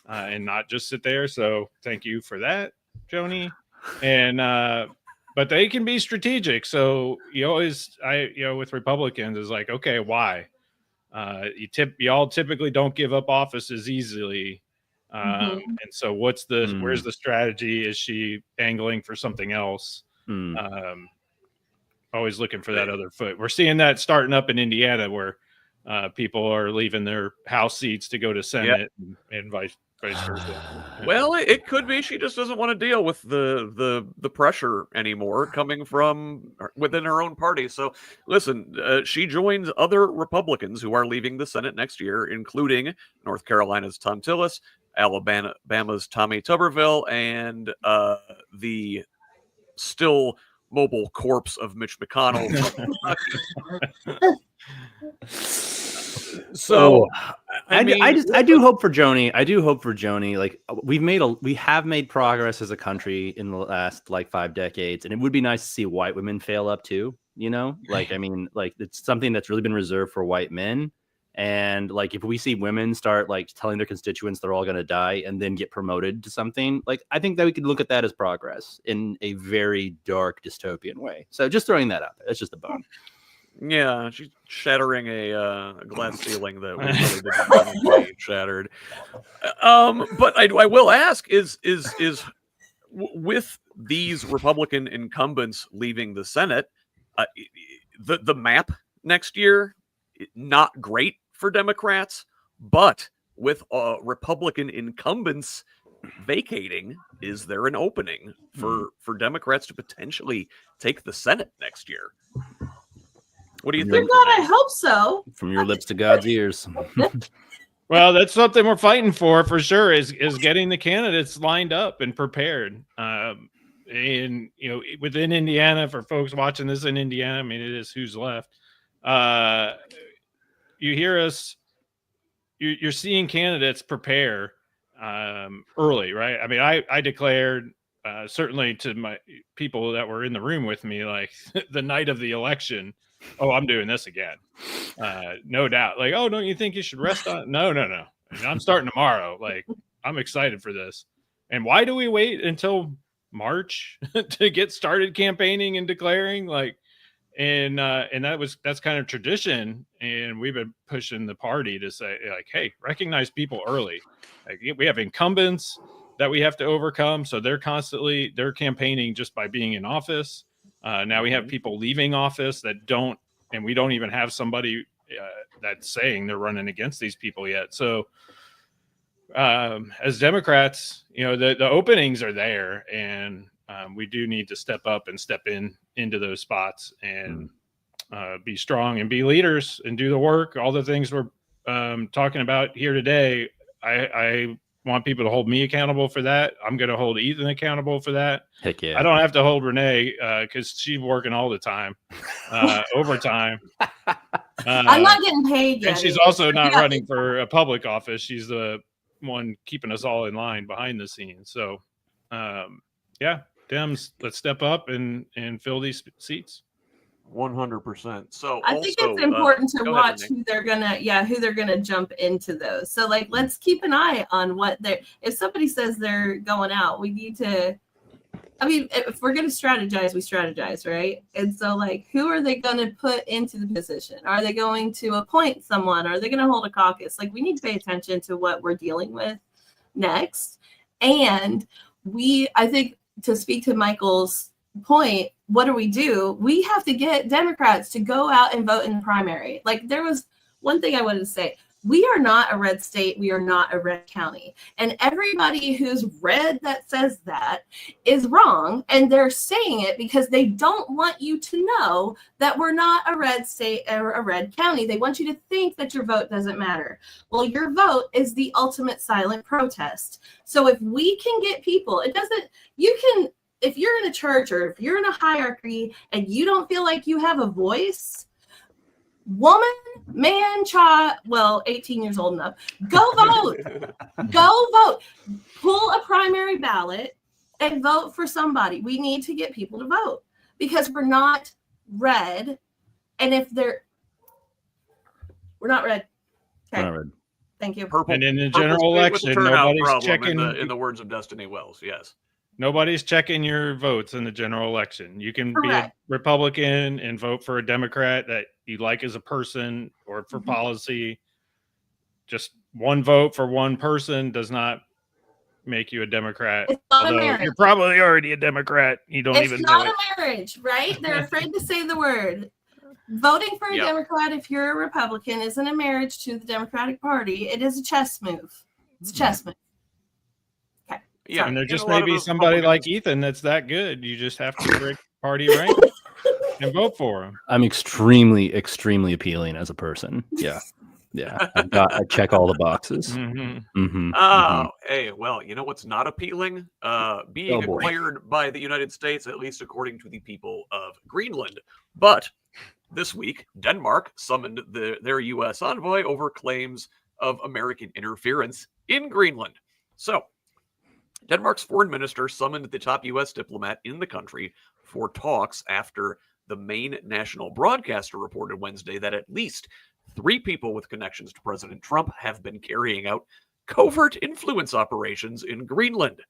and not just sit there. So thank you for that, Joni. And but they can be strategic. So with Republicans is like, okay, why? You all typically don't give up offices easily. And so where's the strategy? Is she angling for something else? Always looking for that other foot. We're seeing that starting up in Indiana where people are leaving their House seats to go to Senate and vice versa. Well, it could be she just doesn't want to deal with the pressure anymore coming from within her own party. So listen, she joins other Republicans who are leaving the Senate next year, including North Carolina's Tom Tillis, Alabama's Tommy Tuberville, and the still mobile corpse of Mitch McConnell. So I do hope for Joni. I do hope for Joni. Like we have made progress as a country in the last 5 decades, and it would be nice to see white women fail up too. It's something that's really been reserved for white men. And if we see women start telling their constituents they're all going to die and then get promoted to something, I think that we could look at that as progress in a very dark dystopian way. So just throwing that out there. That's just a bone. Yeah, she's shattering a glass ceiling that we really didn't shattered. But I will ask: is with these Republican incumbents leaving the Senate, the map next year not great for Democrats, but with Republican incumbents vacating, is there an opening for Democrats to potentially take the Senate next year? What do you think? God, I hope so. From your lips to God's ears. Well, that's something we're fighting for sure. Is getting the candidates lined up and prepared. And within Indiana, for folks watching this in Indiana, I mean, it is Who's Left. You hear us. You're seeing candidates prepare early, right? I mean, I declared certainly to my people that were in the room with me, the night of the election. Oh, I'm doing this again. No doubt. Oh, don't you think you should rest on it? No. I mean, I'm starting tomorrow. I'm excited for this. And why do we wait until March to get started campaigning and declaring? And that's kind of tradition. And we've been pushing the party to say, hey, recognize people early. We have incumbents that we have to overcome. So they're campaigning just by being in office. Now we have people leaving office that don't, and we don't even have somebody that's saying they're running against these people yet. So as Democrats, the openings are there, and we do need to step up and step into those spots and be strong and be leaders and do the work. All the things we're talking about here today, I want people to hold me accountable for that, I'm going to hold Ethan accountable for that. Heck yeah. I don't have to hold Renee because she's working all the time, overtime. I'm not getting paid yet. And she's also not running for a public office. She's the one keeping us all in line behind the scenes. So, yeah, Dems, let's step up and fill these seats. 100%. So I think it's important to watch who they're gonna jump into those. So like, let's keep an eye on what they're. If somebody says they're going out, we need to. I mean, if we're gonna strategize, we strategize, right? And so like, who are they gonna put into the position? Are they going to appoint someone? Are they gonna hold a caucus? Like, we need to pay attention to what we're dealing with next. And I think, to speak to Michael's point, what do? We have to get Democrats to go out and vote in the primary. Like, there was one thing I wanted to say. We are not a red state. We are not a red county. And everybody who's red that says that is wrong. And they're saying it because they don't want you to know that we're not a red state or a red county. They want you to think that your vote doesn't matter. Well, your vote is the ultimate silent protest. So if we can get people, if you're in a church or if you're in a hierarchy and you don't feel like you have a voice, woman, man, child, 18 years old enough, go vote. Go vote. Pull a primary ballot and vote for somebody. We need to get people to vote because we're not red. And we're not red. Okay. Not red. Thank you. And in the general election, nobody's checking. In the words of Destiny Wells, yes. Nobody's checking your votes in the general election. You can be a Republican and vote for a Democrat that you like as a person or for policy. Just one vote for one person does not make you a Democrat. It's not a marriage. You're probably already a Democrat. You don't even know it. It's not a marriage, right? They're afraid to say the word. Voting for a Democrat, if you're a Republican, isn't a marriage to the Democratic Party. It is a chess move. It's a chess move. Yeah, and there just may be somebody like Ethan that's that good. You just have to break party rank and vote for him. I'm extremely, extremely appealing as a person. Yeah. I check all the boxes. Hey, well, you know what's not appealing? Being acquired by the United States, at least according to the people of Greenland. But this week, Denmark summoned their U.S. envoy over claims of American interference in Greenland. So, Denmark's foreign minister summoned the top U.S. diplomat in the country for talks after the main national broadcaster reported Wednesday that at least 3 people with connections to President Trump have been carrying out covert influence operations in Greenland.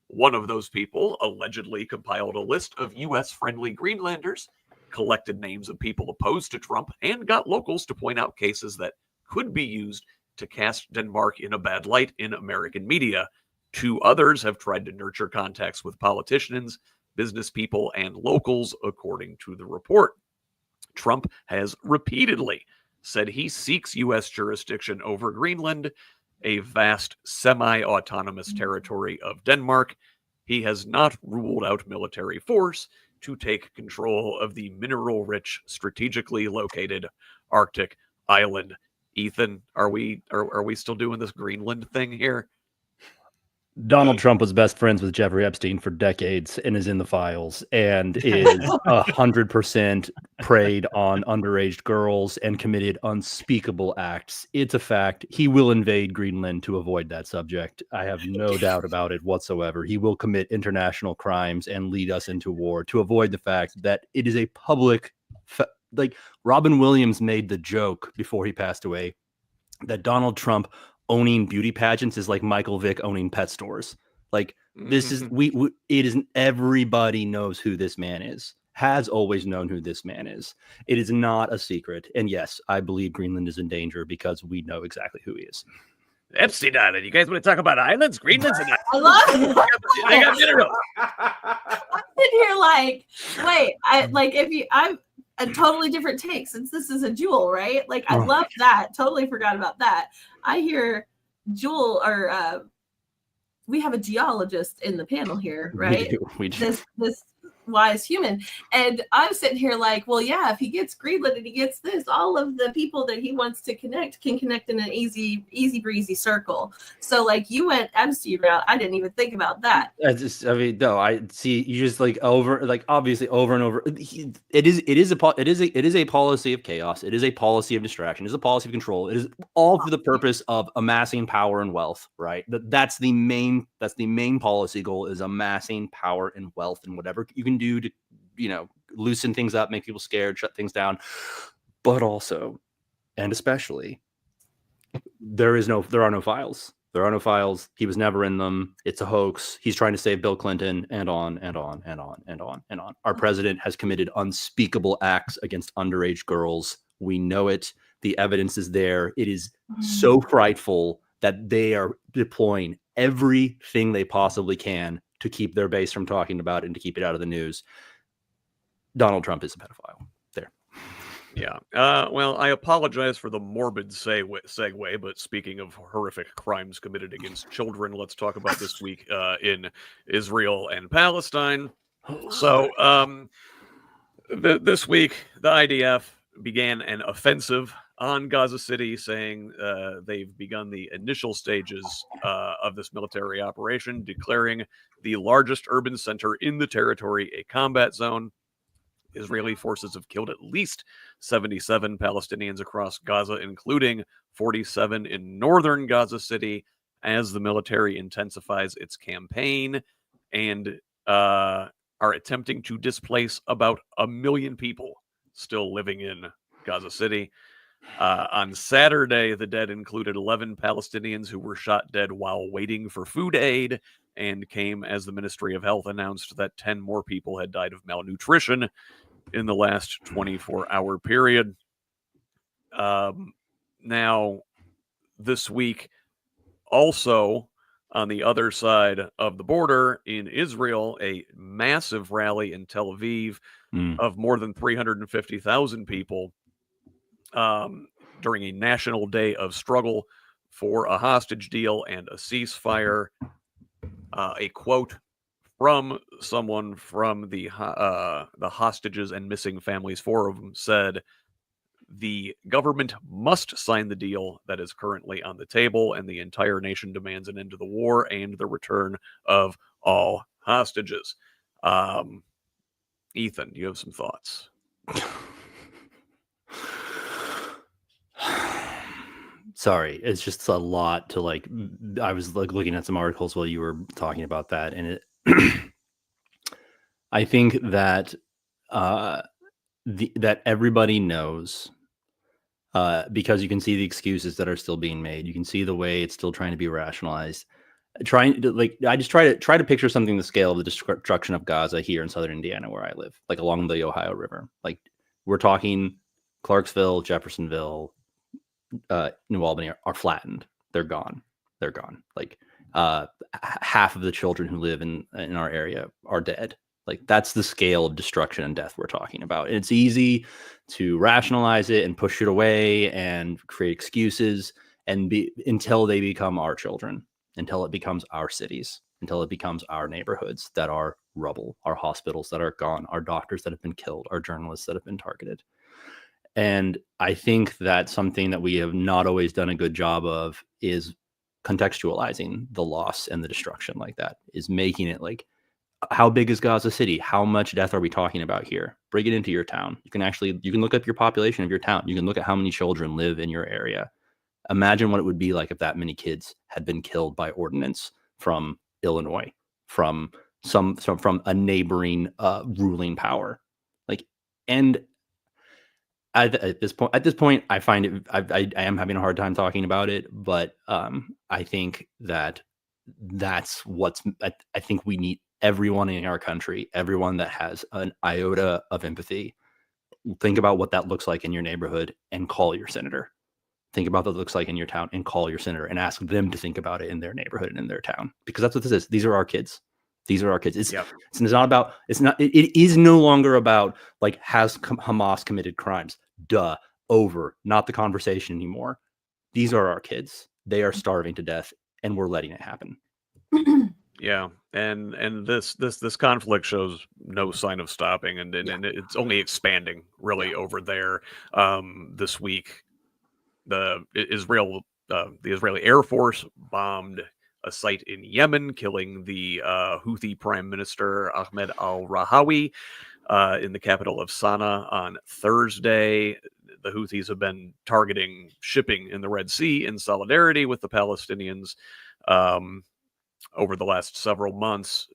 One of those people allegedly compiled a list of U.S.-friendly Greenlanders, collected names of people opposed to Trump, and got locals to point out cases that could be used to cast Denmark in a bad light in American media. 2 others have tried to nurture contacts with politicians, business people, and locals, according to the report. Trump has repeatedly said he seeks U.S. jurisdiction over Greenland, a vast semi-autonomous territory of Denmark. He has not ruled out military force to take control of the mineral-rich, strategically located Arctic island. Ethan, are we still doing this Greenland thing here? Donald Trump was best friends with Jeffrey Epstein for decades and is in the files and is 100% preyed on underage girls and committed unspeakable acts. It's a fact. He will invade Greenland to avoid that subject. I have no doubt about it whatsoever. He will commit international crimes and lead us into war to avoid the fact that it is a public, like Robin Williams made the joke before he passed away that Donald Trump owning beauty pageants is like Michael Vick owning pet stores. Like this is it isn't, everybody knows who this man is, has always known who this man is. It is not a secret. And yes, I believe Greenland is in danger because we know exactly who he is. Epstein Island. You guys want to talk about islands? Greenland's an island. I love it. They got minerals. I'm sitting here like, wait, I'm a totally different take since this is a Jewel, right? Like, I love that. Totally forgot about that. I hear Jewel, or we have a geologist in the panel here, right? We do. This wise human. And I'm sitting here like, well, yeah, if he gets Greenland and he gets this, all of the people that he wants to connect can connect in an easy breezy circle. So like you went Epstein route. I didn't even think about that. I see you just obviously over and over. It is a policy of chaos. It is a policy of distraction. It is a policy of control. It is all for the purpose of amassing power and wealth, right? That's the main policy goal, is amassing power and wealth, and whatever you can do to, loosen things up, make people scared, shut things down. But also, and especially, there are no files. There are no files. He was never in them. It's a hoax. He's trying to save Bill Clinton, and on and on and on and on and on. Our president has committed unspeakable acts against underage girls. We know it. The evidence is there. It is so frightful that they are deploying everything they possibly can to keep their base from talking about it and to keep it out of the news. Donald Trump is a pedophile. There. Yeah. Well, I apologize for the morbid segue, but speaking of horrific crimes committed against children, let's talk about this week in Israel and Palestine. So this week, the IDF began an offensive on Gaza City, saying they've begun the initial stages of this military operation, declaring the largest urban center in the territory a combat zone. Israeli forces have killed at least 77 Palestinians across Gaza, including 47 in northern Gaza City, as the military intensifies its campaign and are attempting to displace about 1 million people still living in Gaza City. On Saturday, the dead included 11 Palestinians who were shot dead while waiting for food aid, and came as the Ministry of Health announced that 10 more people had died of malnutrition in the last 24-hour period. Now, this week, also on the other side of the border in Israel, a massive rally in Tel Aviv of more than 350,000 people during a national day of struggle for a hostage deal and a ceasefire. A quote from someone from the Hostages and Missing Families Forum said, "The government must sign the deal that is currently on the table, and the entire nation demands an end to the war and the return of all hostages." Ethan, do you have some thoughts? Sorry, it's just a lot to I was looking at some articles while you were talking about that, and it I think that that everybody knows, because you can see the excuses that are still being made. You can see the way it's still trying to be rationalized. I just try to picture something the scale of the destruction of Gaza here in southern Indiana, where I live, along the Ohio River. We're talking Clarksville, Jeffersonville, New Albany are flattened. They're gone. Half of the children who live in our area are dead. That's the scale of destruction and death we're talking about. And it's easy to rationalize it and push it away and create excuses until they become our children, until it becomes our cities, until it becomes our neighborhoods that are rubble, our hospitals that are gone, our doctors that have been killed, our journalists that have been targeted. And I think that something that we have not always done a good job of is contextualizing the loss and the destruction like that, is making it how big is Gaza City? How much death are we talking about here? Bring it into your town. You can look up your population of your town. You can look at how many children live in your area. Imagine what it would be like if that many kids had been killed by ordnance from Illinois, from a neighboring ruling power. And at this point, I find it. I am having a hard time talking about it, but I think that's what's. I think we need everyone in our country, everyone that has an iota of empathy. Think about what that looks like in your neighborhood and call your senator. Think about what it looks like in your town and call your senator and ask them to think about it in their neighborhood and in their town, because that's what this is. These are our kids. These are our kids. It's not about. It is no longer about has Hamas committed crimes? Duh. Over. Not the conversation anymore. These are our kids. They are starving to death, and we're letting it happen. Yeah. And this conflict shows no sign of stopping, and it's only expanding really over there. This week, the Israeli Air Force bombed a site in Yemen, killing the Houthi Prime Minister Ahmed al-Rahawi in the capital of Sana'a on Thursday. The Houthis have been targeting shipping in the Red Sea in solidarity with the Palestinians over the last several months.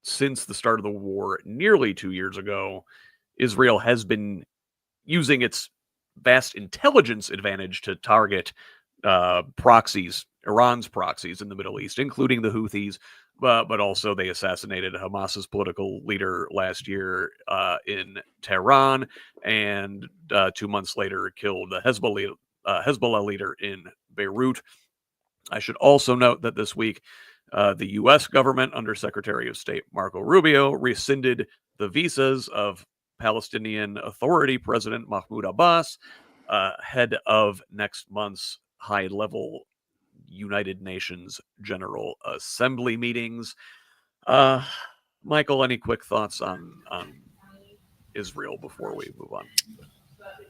Since the start of the war nearly 2 years ago, Israel has been using its vast intelligence advantage to target proxies, Iran's proxies in the Middle East, including the Houthis, but also they assassinated Hamas's political leader last year in Tehran, and 2 months later killed the Hezbollah leader in Beirut. I should also note that this week, the U.S. government, under Secretary of State Marco Rubio, rescinded the visas of Palestinian Authority President Mahmoud Abbas, head of next month's high-level United Nations General Assembly meetings. Michael, any quick thoughts on Israel before we move on?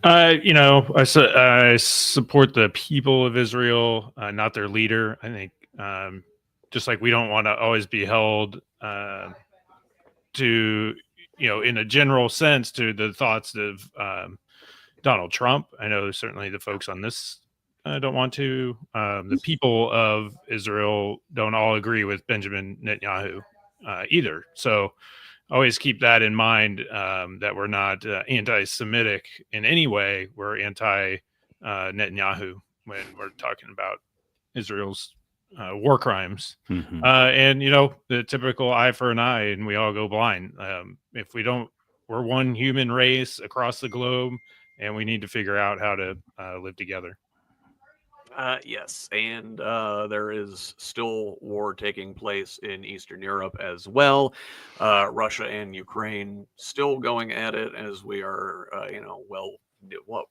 I support the people of Israel, not their leader. I think just like we don't want to always be held to, in a general sense, to the thoughts of Donald Trump. I know certainly the folks on this don't want to. The people of Israel don't all agree with Benjamin Netanyahu either. So always keep that in mind, that we're not anti-Semitic in any way. We're anti-Netanyahu when we're talking about Israel's war crimes. Mm-hmm. And, the typical eye for an eye, and we all go blind. If we don't, we're one human race across the globe, and we need to figure out how to live together. Yes, and there is still war taking place in Eastern Europe as well. Russia and Ukraine still going at it, as we are,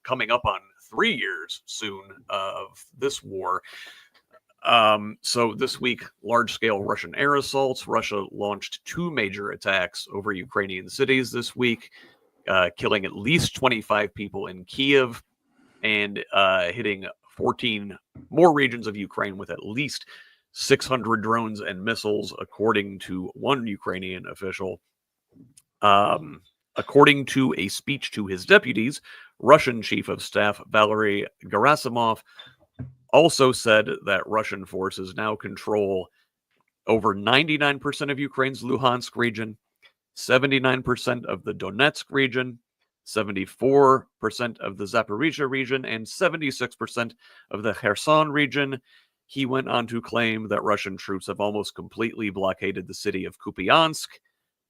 coming up on 3 years soon of this war. So this week, large-scale Russian air assaults. Russia launched 2 major attacks over Ukrainian cities this week, killing at least 25 people in Kiev and hitting 14 more regions of Ukraine with at least 600 drones and missiles, according to one Ukrainian official. According to a speech to his deputies, Russian Chief of Staff Valery Gerasimov also said that Russian forces now control over 99% of Ukraine's Luhansk region, 79% of the Donetsk region, 74% of the Zaporizhia region, and 76% of the Kherson region. He went on to claim that Russian troops have almost completely blockaded the city of Kupiansk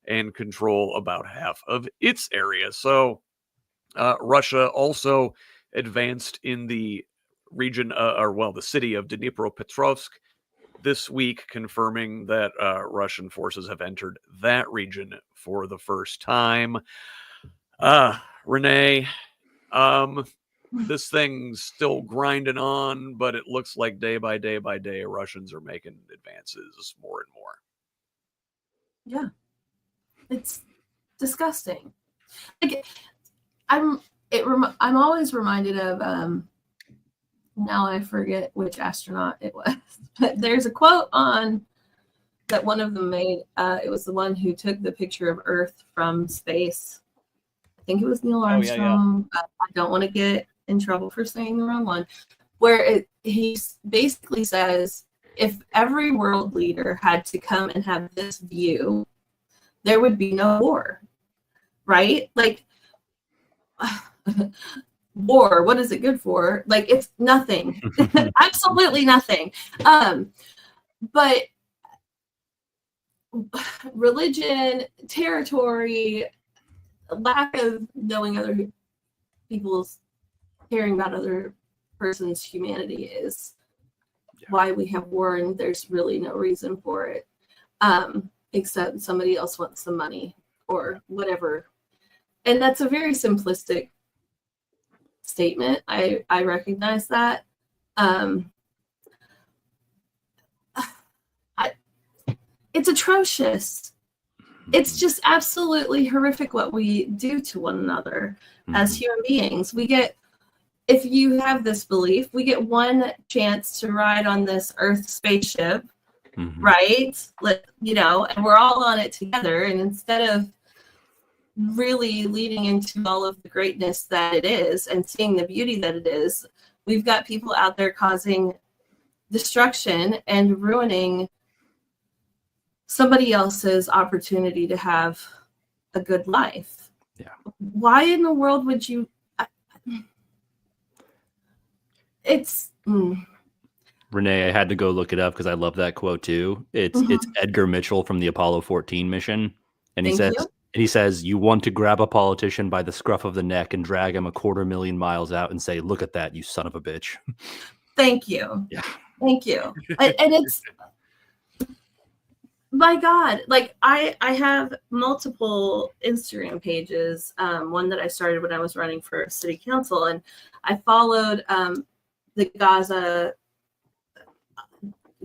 and control about half of its area. So Russia also advanced in the region, the city of Dnipropetrovsk this week, confirming that Russian forces have entered that region for the first time. Renee, this thing's still grinding on, but it looks like day by day by day, Russians are making advances more and more. Yeah, it's disgusting. Like, I'm always reminded of now I forget which astronaut it was, but there's a quote on that one of them made. It was the one who took the picture of Earth from space. I think it was Neil Armstrong. I don't want to get in trouble for saying the wrong one. Where he basically says, if every world leader had to come and have this view, there would be no war, right? Like, war, what is it good for? Like, it's nothing. Absolutely nothing. But religion, territory, lack of knowing other people's, caring about other person's humanity is why we have war, and there's really no reason for it, except somebody else wants the money or whatever. And that's a very simplistic statement. I recognize that. It's atrocious. It's just absolutely horrific what we do to one another as human beings. If you have this belief, we get one chance to ride on this Earth spaceship, right? And we're all on it together. And instead of really leading into all of the greatness that it is and seeing the beauty that it is, we've got people out there causing destruction and ruining somebody else's opportunity to have a good life. Yeah. Why in the world would you? Renee, I had to go look it up because I love that quote too. It's Edgar Mitchell from the Apollo 14 mission, and he says, "You want to grab a politician by the scruff of the neck and drag him 250,000 miles out and say, 'Look at that, you son of a bitch.'" Thank you. Yeah. Thank you. And it's, my God, like I have multiple Instagram pages. One that I started when I was running for city council, and I followed the Gaza,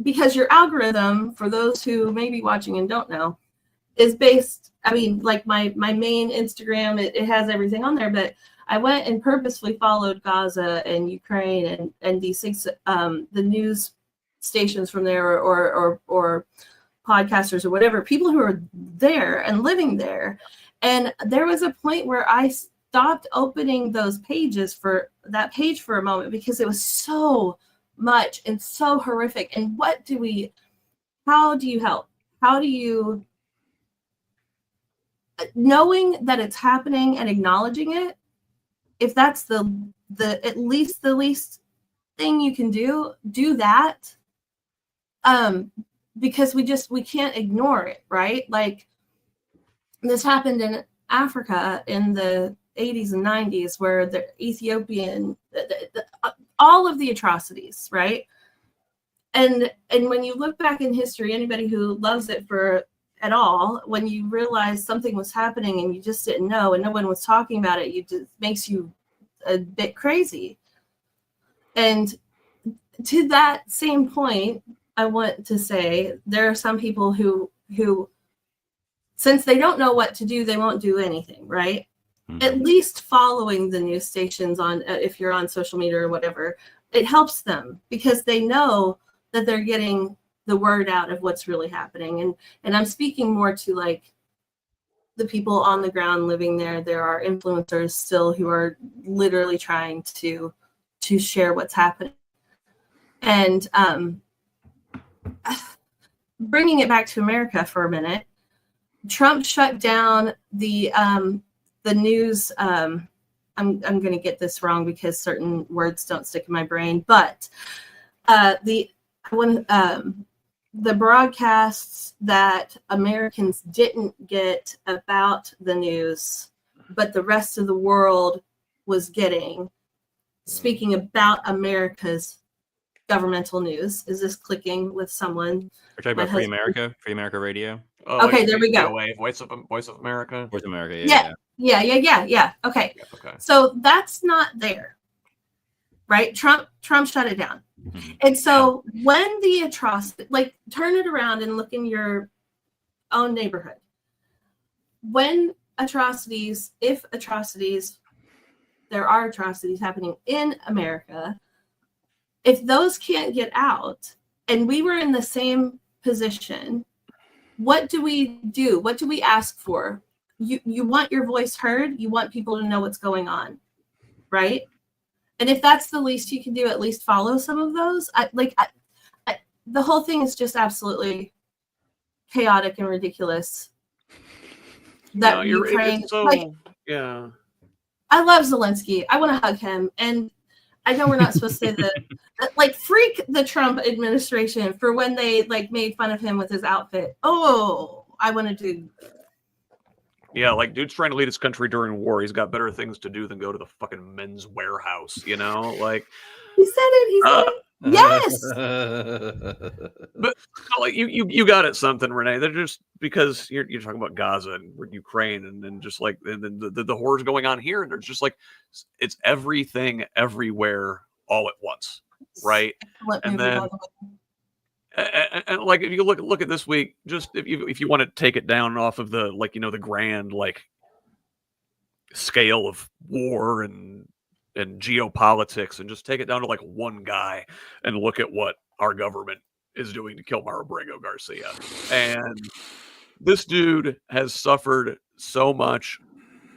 because your algorithm, for those who may be watching and don't know, is based, I mean, like my main Instagram, it has everything on there, but I went and purposefully followed Gaza and Ukraine and these things, the news stations from there, or podcasters or whatever, people who are there and living there. And there was a point where I stopped opening those pages for that page for a moment because it was so much and so horrific. And how do you help? How do you, knowing that it's happening and acknowledging it, if that's the least thing you can do that. Because we can't ignore it, right? Like this happened in Africa in the 80s and 90s, where the Ethiopian, all of the atrocities, right? And when you look back in history, anybody who loves it at all, when you realize something was happening and you just didn't know and no one was talking about it, it just makes you a bit crazy. And to that same point, I want to say there are some people who since they don't know what to do, they won't do anything, right? At least following the news stations on, if you're on social media or whatever, it helps them because they know that they're getting the word out of what's really happening. And I'm speaking more to like the people on the ground living there. There are influencers still who are literally trying to share what's happening. And bringing it back to America for a minute, Trump shut down the news. I'm going to get this wrong because certain words don't stick in my brain, but the broadcasts that Americans didn't get about the news, but the rest of the world was getting, speaking about America's governmental news. Is this clicking with someone? We're talking about Free America Radio. Oh, okay, there we go. Voice of America. Voice of America. Yeah. Okay. Okay. So that's not there, right? Trump shut it down. And so when the atrocity, like turn it around and look in your own neighborhood. When if atrocities, there are atrocities happening in America, if those can't get out and we were in the same position, what do we do? What do we ask for? You want your voice heard. You want people to know what's going on, right? And if that's the least you can do, at least follow some of those. The whole thing is just absolutely chaotic and ridiculous. That Ukraine, yeah. I love Zelensky. I want to hug him, and I know we're not supposed to say that. Freak the Trump administration for when they made fun of him with his outfit. Oh, I want to do. Yeah, dude's trying to lead his country during war. He's got better things to do than go to the fucking Men's Warehouse, you know? He said it. Yes. But you got it something, Renee. They're just because you're talking about Gaza and Ukraine and just the horrors going on here, and there's just it's everything everywhere all at once, right? And like if you look at this week, just if you want to take it down off of the the grand scale of war and geopolitics, and just take it down to one guy and look at what our government is doing to Kilmar Abrego Garcia. And this dude has suffered so much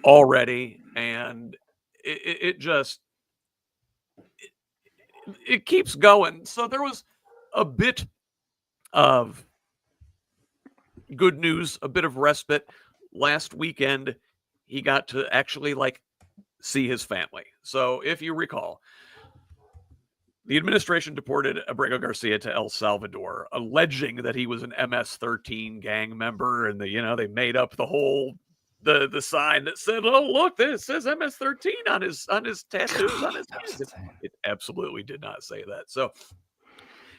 already, and it keeps going. So there was a bit of good news, a bit of respite. Last weekend, he got to actually see his family. So if you recall, the administration deported Abrego Garcia to El Salvador, alleging that he was an MS-13 gang member, and they made up the whole the sign that said, "Oh, look, this says MS-13 on his tattoos on his hands." It absolutely did not say that. So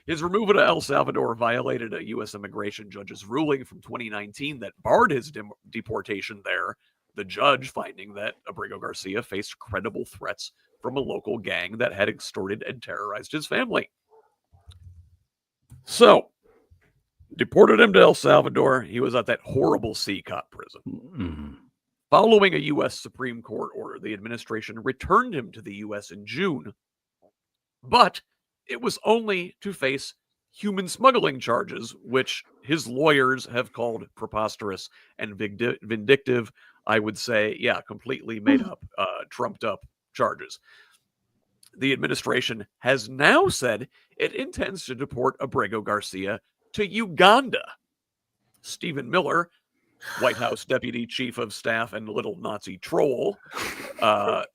his removal to El Salvador violated a U.S. immigration judge's ruling from 2019 that barred his deportation there. The judge finding that Abrego Garcia faced credible threats from a local gang that had extorted and terrorized his family. So, deported him to El Salvador. He was at that horrible C-Cop prison. Mm-hmm. Following a U.S. Supreme Court order, the administration returned him to the U.S. in June, but it was only to face human smuggling charges, which his lawyers have called preposterous and vindictive. I would say, completely made up, trumped up charges. The administration has now said it intends to deport Abrego Garcia to Uganda. Stephen Miller, White House Deputy Chief of Staff and little Nazi troll,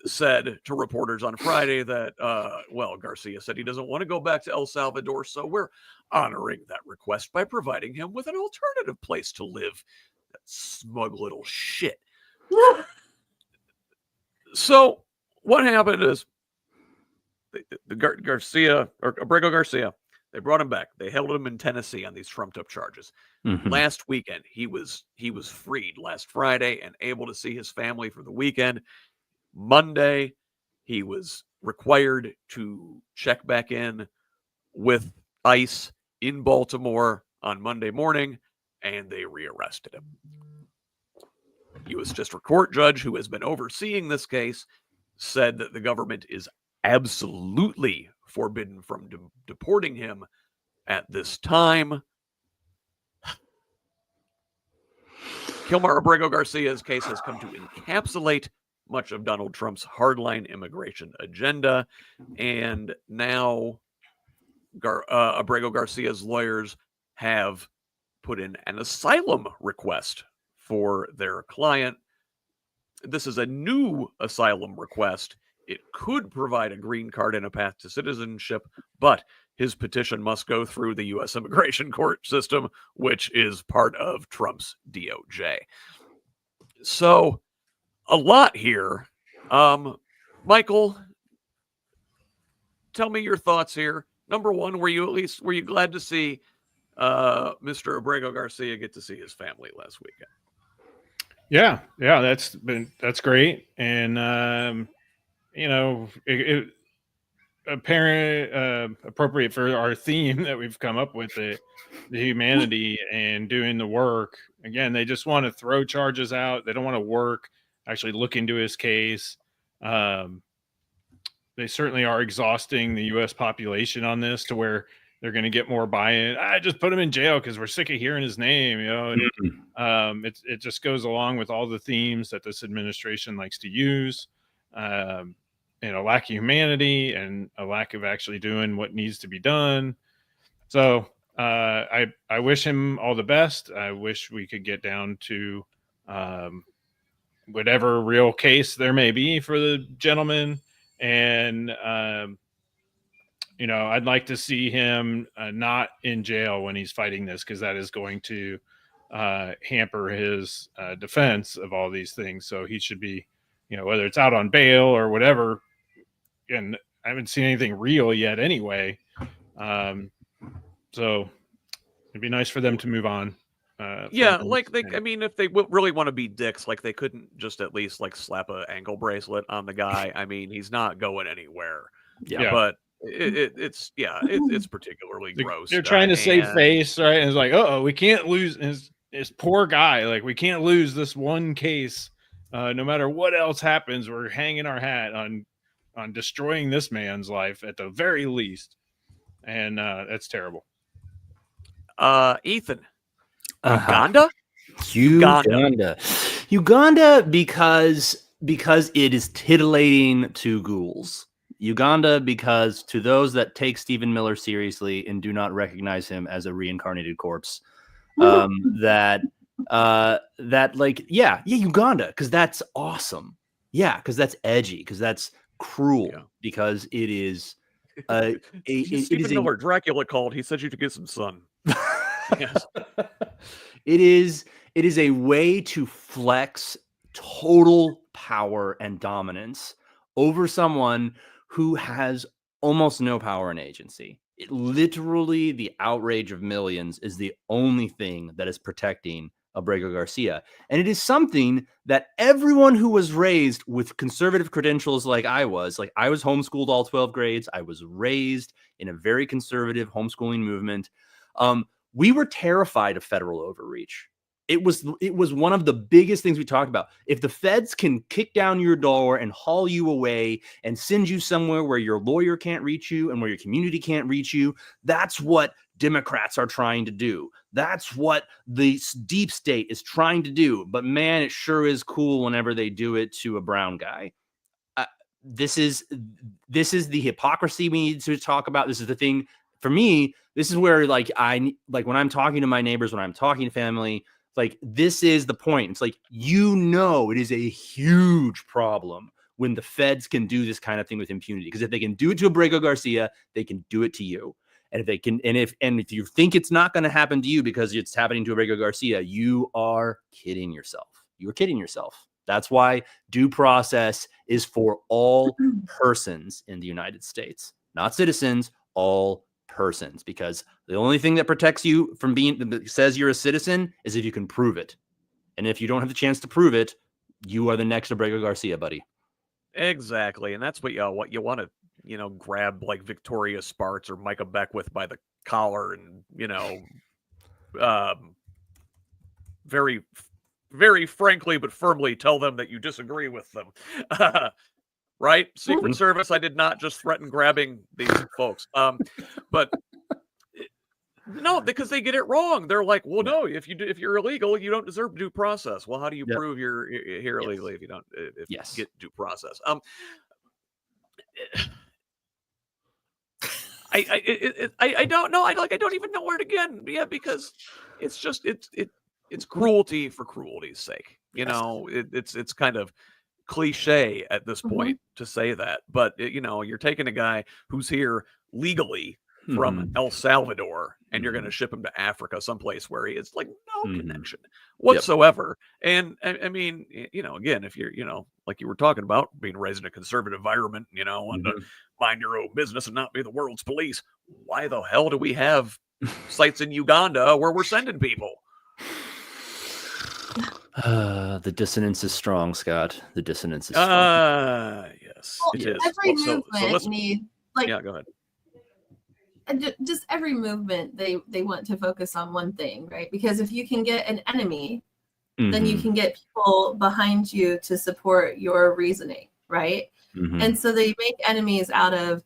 said to reporters on Friday that, Garcia said he doesn't want to go back to El Salvador, so we're honoring that request by providing him with an alternative place to live. That smug little shit. So what happened is the Garcia, or Abrego Garcia, they brought him back. They held him in Tennessee on these trumped up charges. Mm-hmm. Last weekend, he was freed last Friday and able to see his family for the weekend. Monday, he was required to check back in with ICE in Baltimore on Monday morning, and they rearrested him. U.S. District Court judge who has been overseeing this case said that the government is absolutely forbidden from deporting him at this time. Kilmar Abrego Garcia's case has come to encapsulate much of Donald Trump's hardline immigration agenda, and now Abrego Garcia's lawyers have put in an asylum request for their client. This is a new asylum request. It could provide a green card and a path to citizenship, but his petition must go through the U.S. immigration court system, which is part of Trump's DOJ. So, a lot here. Michael, tell me your thoughts here. Number one, were you glad to see Mr. Abrego Garcia get to see his family last weekend? Yeah, that's great, and appropriate for our theme that we've come up with, the humanity and doing the work. Again, they just want to throw charges out. They don't want to work, actually look into his case. They certainly are exhausting the U.S. population on this to where they're going to get more buy-in. I just put him in jail because we're sick of hearing his name, And, it just goes along with all the themes that this administration likes to use. A lack of humanity and a lack of actually doing what needs to be done. So I wish him all the best. I wish we could get down to whatever real case there may be for the gentleman. And, I'd like to see him not in jail when he's fighting this, because that is going to hamper his defense of all these things. So he should be, whether it's out on bail or whatever. And I haven't seen anything real yet anyway. So it'd be nice for them to move on. If they really want to be dicks, they couldn't just at least slap an ankle bracelet on the guy. I mean, he's not going anywhere. Yeah. But it's particularly gross. They're trying to save and face, right? And it's like, we can't lose this poor guy. Like, we can't lose this one case. No matter what else happens, we're hanging our hat on destroying this man's life at the very least. And that's terrible. Ethan, Uganda, because it is titillating to ghouls. Uganda, because to those that take Stephen Miller seriously and do not recognize him as a reincarnated corpse, Uganda, because that's awesome. Yeah, because that's edgy, because that's cruel, because it is. Stephen Miller, Dracula called. He said you to get some sun. Yes. It is a way to flex total power and dominance over someone who has almost no power and agency. Literally, the outrage of millions is the only thing that is protecting Abrego Garcia. And it is something that everyone who was raised with conservative credentials like I was homeschooled all 12 grades. I was raised in a very conservative homeschooling movement. We were terrified of federal overreach. It was one of the biggest things we talked about. If the feds can kick down your door and haul you away and send you somewhere where your lawyer can't reach you and where your community can't reach you, that's what Democrats are trying to do. That's what the deep state is trying to do. But man, it sure is cool whenever they do it to a brown guy. This is the hypocrisy we need to talk about. This is the thing for me. This is where when I'm talking to my neighbors, when I'm talking to family, this is the point. It's like, it is a huge problem when the feds can do this kind of thing with impunity. Because if they can do it to Abrego Garcia, they can do it to you. And if they can, and if you think it's not going to happen to you because it's happening to Abrego Garcia, you are kidding yourself. You are kidding yourself. That's why due process is for all persons in the United States, not citizens, all persons, because the only thing that protects you from says you're a citizen is if you can prove it. And if you don't have the chance to prove it, you are the next Abrego Garcia, buddy. Exactly. And that's what you want to, grab like Victoria Sparks or Micah Beckwith by the collar and, very, very frankly, but firmly tell them that you disagree with them. Right? Secret Service, I did not just threaten grabbing these folks. But no, because they get it wrong. They're like, well, no, if you're illegal, you don't deserve due process. Well, how do you prove you're here illegally if you don't you get due process? I don't know. I don't even know where to begin. Yeah, because it's just it's cruelty for cruelty's sake. It's kind of cliche at this point to say that, but you're taking a guy who's here legally from El Salvador and you're going to ship him to Africa, someplace where he has no connection whatsoever. And I mean, again, if you're, like you were talking about being raised in a conservative environment, and to mind your own business and not be the world's police, why the hell do we have sites in Uganda where we're sending people? The dissonance is strong, Scott. The dissonance is strong. Yes, well, it is. Every movement needs yeah, go ahead. Just every movement, they want to focus on one thing, right? Because if you can get an enemy, then you can get people behind you to support your reasoning, right? And so they make enemies out of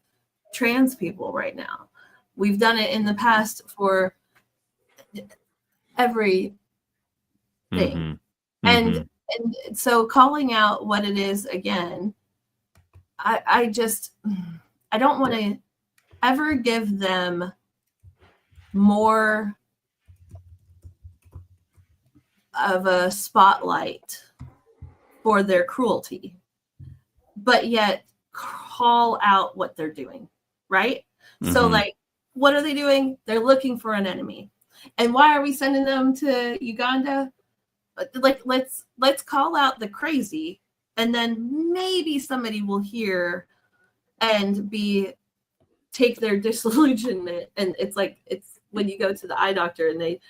trans people right now. We've done it in the past for every thing. And so calling out what it is again, I don't want to ever give them more of a spotlight for their cruelty, but yet call out what they're doing, right? So what are they doing? They're looking for an enemy. And why are we sending them to Uganda? Let's call out the crazy, and then maybe somebody will hear and take their disillusionment. And it's when you go to the eye doctor and they,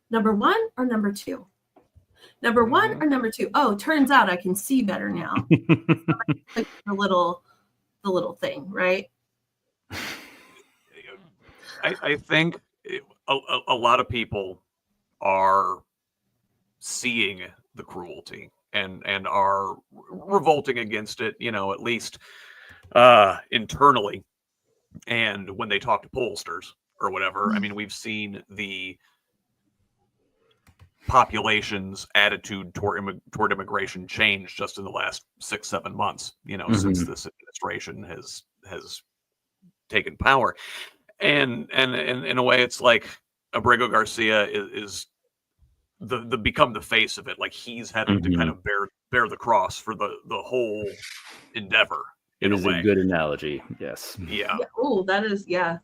number one or number two? Number one or number two? Oh, turns out I can see better now. the little thing, right? I think a lot of people are seeing the cruelty and are revolting against it, at least internally. And when they talk to pollsters or whatever, I mean, we've seen the population's attitude toward immigration change just in the last 6-7 months, since this administration has taken power. And in a way, it's like Abrego Garcia is the become the face of it. Like he's having to kind of bear the cross for the whole endeavor. It is a good analogy. Yes. Yeah. Oh, that is, yeah.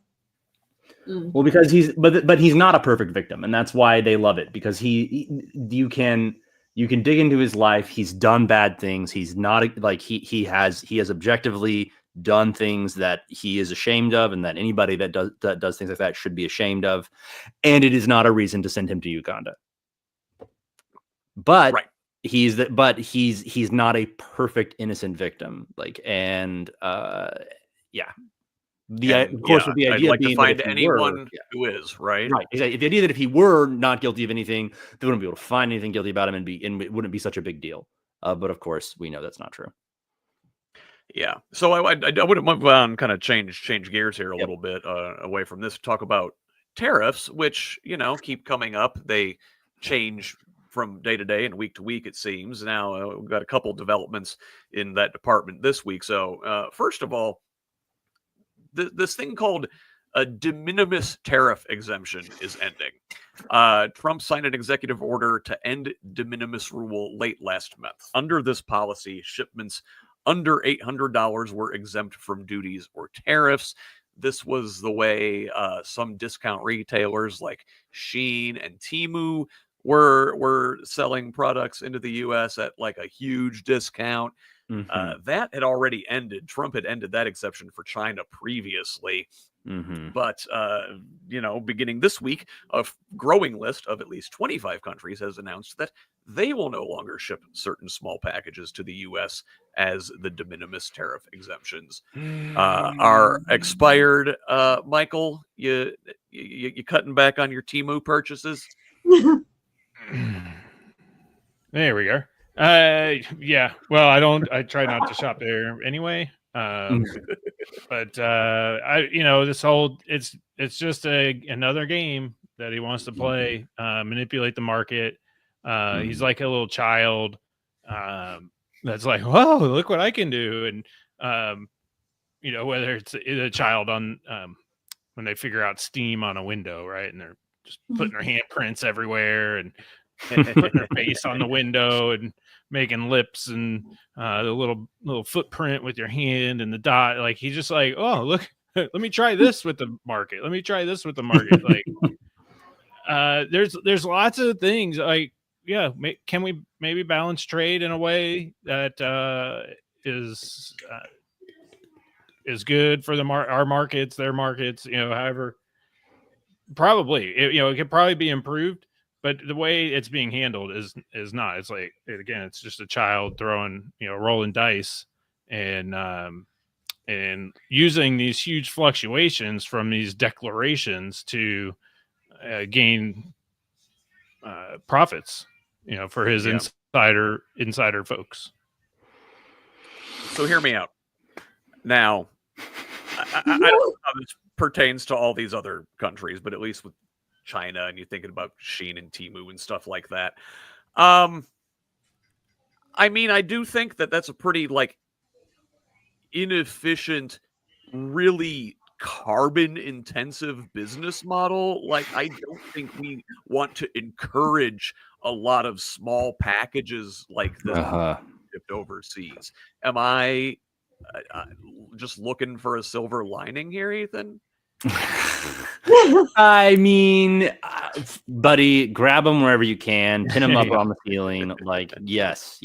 Well, because but he's not a perfect victim, and that's why they love it, because you can dig into his life. He's done bad things. He's not like he has objectively done things that he is ashamed of, and that anybody that does things like that should be ashamed of. And it is not a reason to send him to Uganda. But right. he's not a perfect innocent victim. Yeah. Of course, with the idea I'd like being to find that anyone who is, right? Right. Exactly. The idea that if he were not guilty of anything, they wouldn't be able to find anything guilty about him, and it wouldn't be such a big deal. But of course, we know that's not true. Yeah. So I would move on, kind of change gears here a little bit away from this. Talk about tariffs, which keep coming up. They change from day to day and week to week, it seems. Now we've got a couple developments in that department this week. So first of all, this thing called a de minimis tariff exemption is ending. Trump signed an executive order to end de minimis rule late last month. Under this policy, shipments under $800 were exempt from duties or tariffs. This was the way some discount retailers like Shein and Temu were selling products into the U.S. at like a huge discount. That had already ended. Trump had ended that exception for China previously. But, beginning this week, a growing list of at least 25 countries has announced that they will no longer ship certain small packages to the U.S. as the de minimis tariff exemptions are expired. Michael, you cutting back on your Temu purchases? There we go. Yeah. Well, I try not to shop there anyway. But this whole it's just another game that he wants to play, manipulate the market. He's like a little child that's like, whoa, look what I can do. And whether it's a child on when they figure out Steam on a window, right? And they're just putting their handprints everywhere and putting their face on the window and making lips and the little footprint with your hand and the dot. Like he's just like, oh, look, let me try this with the market. Let me try this with the market. Like there's lots of things. Like, yeah, can we maybe balance trade in a way that is good for our markets, their markets, however, probably, it could probably be improved, but the way it's being handled is not. It's like, again, it's just a child throwing, rolling dice and using these huge fluctuations from these declarations to gain profits, for his insider folks. So hear me out. Now, I don't know how this pertains to all these other countries, but at least with China and you're thinking about Shein and Temu and stuff like that. I mean, I do think that that's a pretty inefficient, really carbon intensive business model. Like, I don't think we want to encourage a lot of small packages like this shipped overseas. Am I just looking for a silver lining here, Ethan? I mean, buddy, grab them wherever you can, pin them up on the ceiling. Like, yes.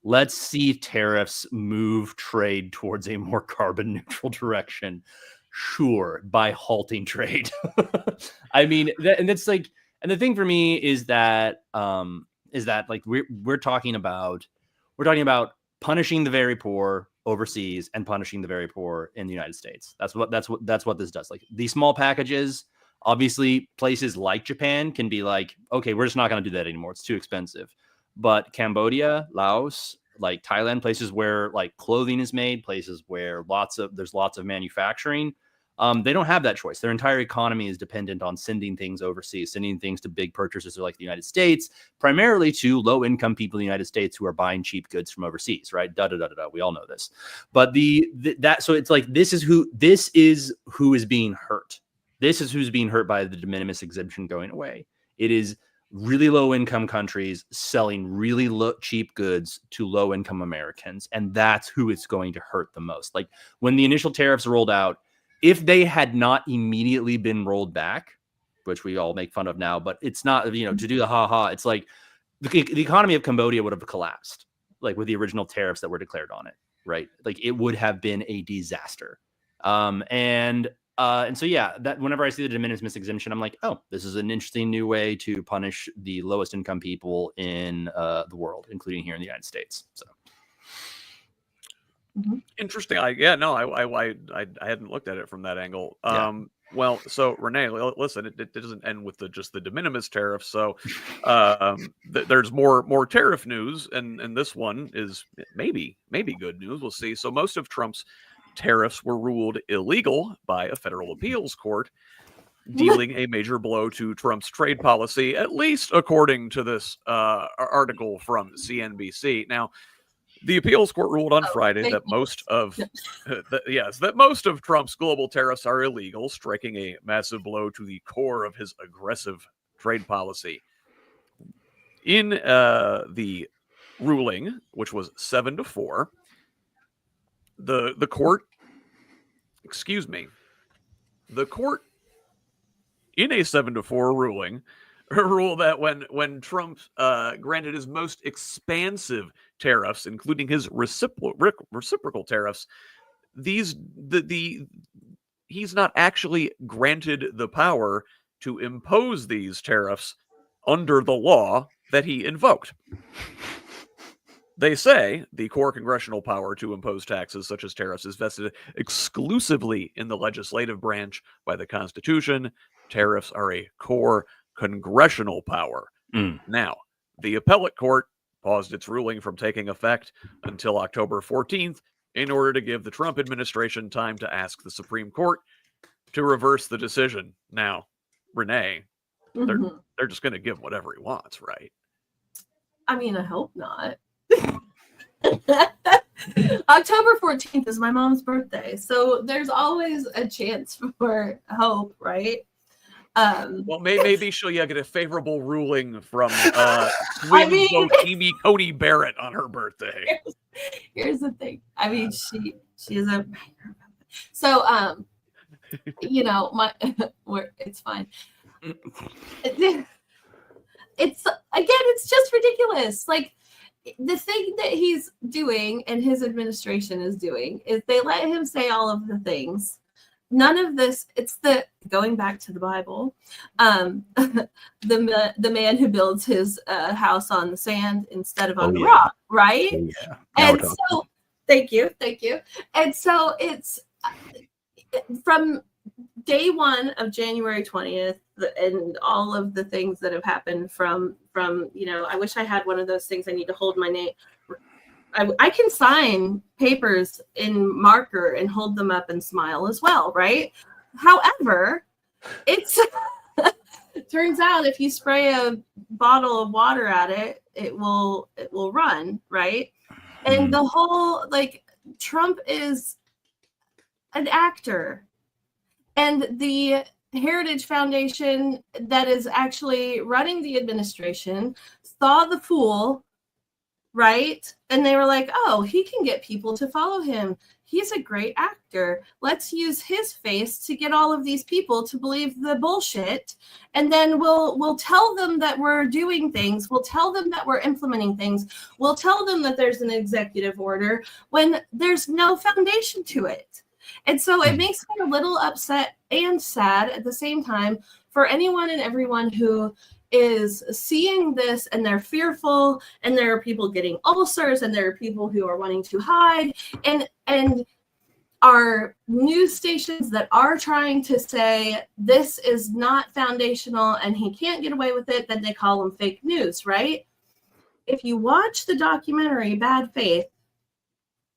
Let's see tariffs move trade towards a more carbon neutral direction. Sure, by halting trade. I mean, and the thing for me is that like we're talking about punishing the very poor, overseas and punishing the very poor in the United States. That's what this does. Like these small packages, obviously places like Japan can be like, okay, we're just not going to do that anymore. It's too expensive. But Cambodia, Laos, like Thailand, places where like clothing is made, places where there's lots of manufacturing, they don't have that choice. Their entire economy is dependent on sending things overseas, sending things to big purchasers like the United States, primarily to low-income people in the United States who are buying cheap goods from overseas, right? We all know this. But so it's like this is who is being hurt. This is who's being hurt by the de minimis exemption going away. It is really low-income countries selling really cheap goods to low-income Americans, and that's who it's going to hurt the most. Like when the initial tariffs rolled out, if they had not immediately been rolled back, which we all make fun of now, but it's not, to do the ha-ha, it's like the economy of Cambodia would have collapsed, like with the original tariffs that were declared on it, right? Like it would have been a disaster. And so, yeah, that whenever I see the de minimis exemption, I'm like, oh, this is an interesting new way to punish the lowest income people in the world, including here in the United States. So. Interesting. I hadn't looked at it from that angle. Well, so Renee, listen, it doesn't end with just the de minimis tariffs. So there's more tariff news, and this one is maybe good news. We'll see. So most of Trump's tariffs were ruled illegal by a federal appeals court, dealing a major blow to Trump's trade policy, at least according to this article from CNBC. Now, the appeals court ruled on Friday that most of Trump's global tariffs are illegal, striking a massive blow to the core of his aggressive trade policy. In the ruling, which was 7-4, the court in a 7-4 ruling ruled that when Trump granted his most expansive tariffs, including his reciprocal tariffs, he's not actually granted the power to impose these tariffs under the law that he invoked. They say the core congressional power to impose taxes such as tariffs is vested exclusively in the legislative branch by the Constitution. Tariffs are a core congressional power. Now, the appellate court paused its ruling from taking effect until October 14th in order to give the Trump administration time to ask the Supreme Court to reverse the decision. Now, Renee, they're just going to give whatever he wants, right? I mean, I hope not. October 14th is my mom's birthday, so there's always a chance for hope, right? Well, maybe she'll get a favorable ruling from Amy Coney Barrett on her birthday. Here's the thing. I mean, she is a so it's fine. It's just ridiculous. Like the thing that he's doing and his administration is doing is they let him say all of the things. None of this, it's going back to the Bible, the man who builds his house on the sand instead of on the rock, right? Yeah. And so, thank you. And so it's from day one of January 20th and all of the things that have happened from I wish I had one of those things I need to hold my name. I can sign papers in marker and hold them up and smile as well, right? However, it's turns out if you spray a bottle of water at it, it will run, right? And the whole Trump is an actor, and the Heritage Foundation that is actually running the administration saw the fool. Right? And they were like, oh, he can get people to follow him. He's a great actor. Let's use his face to get all of these people to believe the bullshit. And then we'll tell them that we're doing things. We'll tell them that we're implementing things. We'll tell them that there's an executive order when there's no foundation to it. And so it makes me a little upset and sad at the same time for anyone and everyone who is seeing this and they're fearful, and there are people getting ulcers, and there are people who are wanting to hide, and are news stations that are trying to say this is not foundational and he can't get away with it, then they call them fake news, right? If you watch the documentary Bad Faith,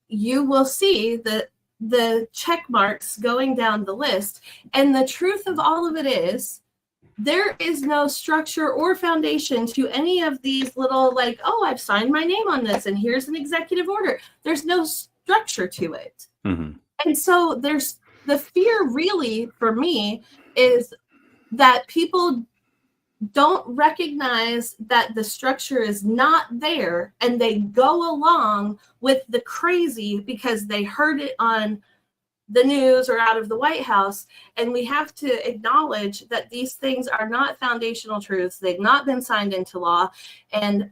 you will see the check marks going down the list. And the truth of all of it is, there is no structure or foundation to any of these little, like, oh, I've signed my name on this and here's an executive order. There's no structure to it. Mm-hmm. And so there's the fear, really, for me, is that people don't recognize that the structure is not there, and they go along with the crazy because they heard it on the news or out of the White House. And we have to acknowledge that these things are not foundational truths. They've not been signed into law. And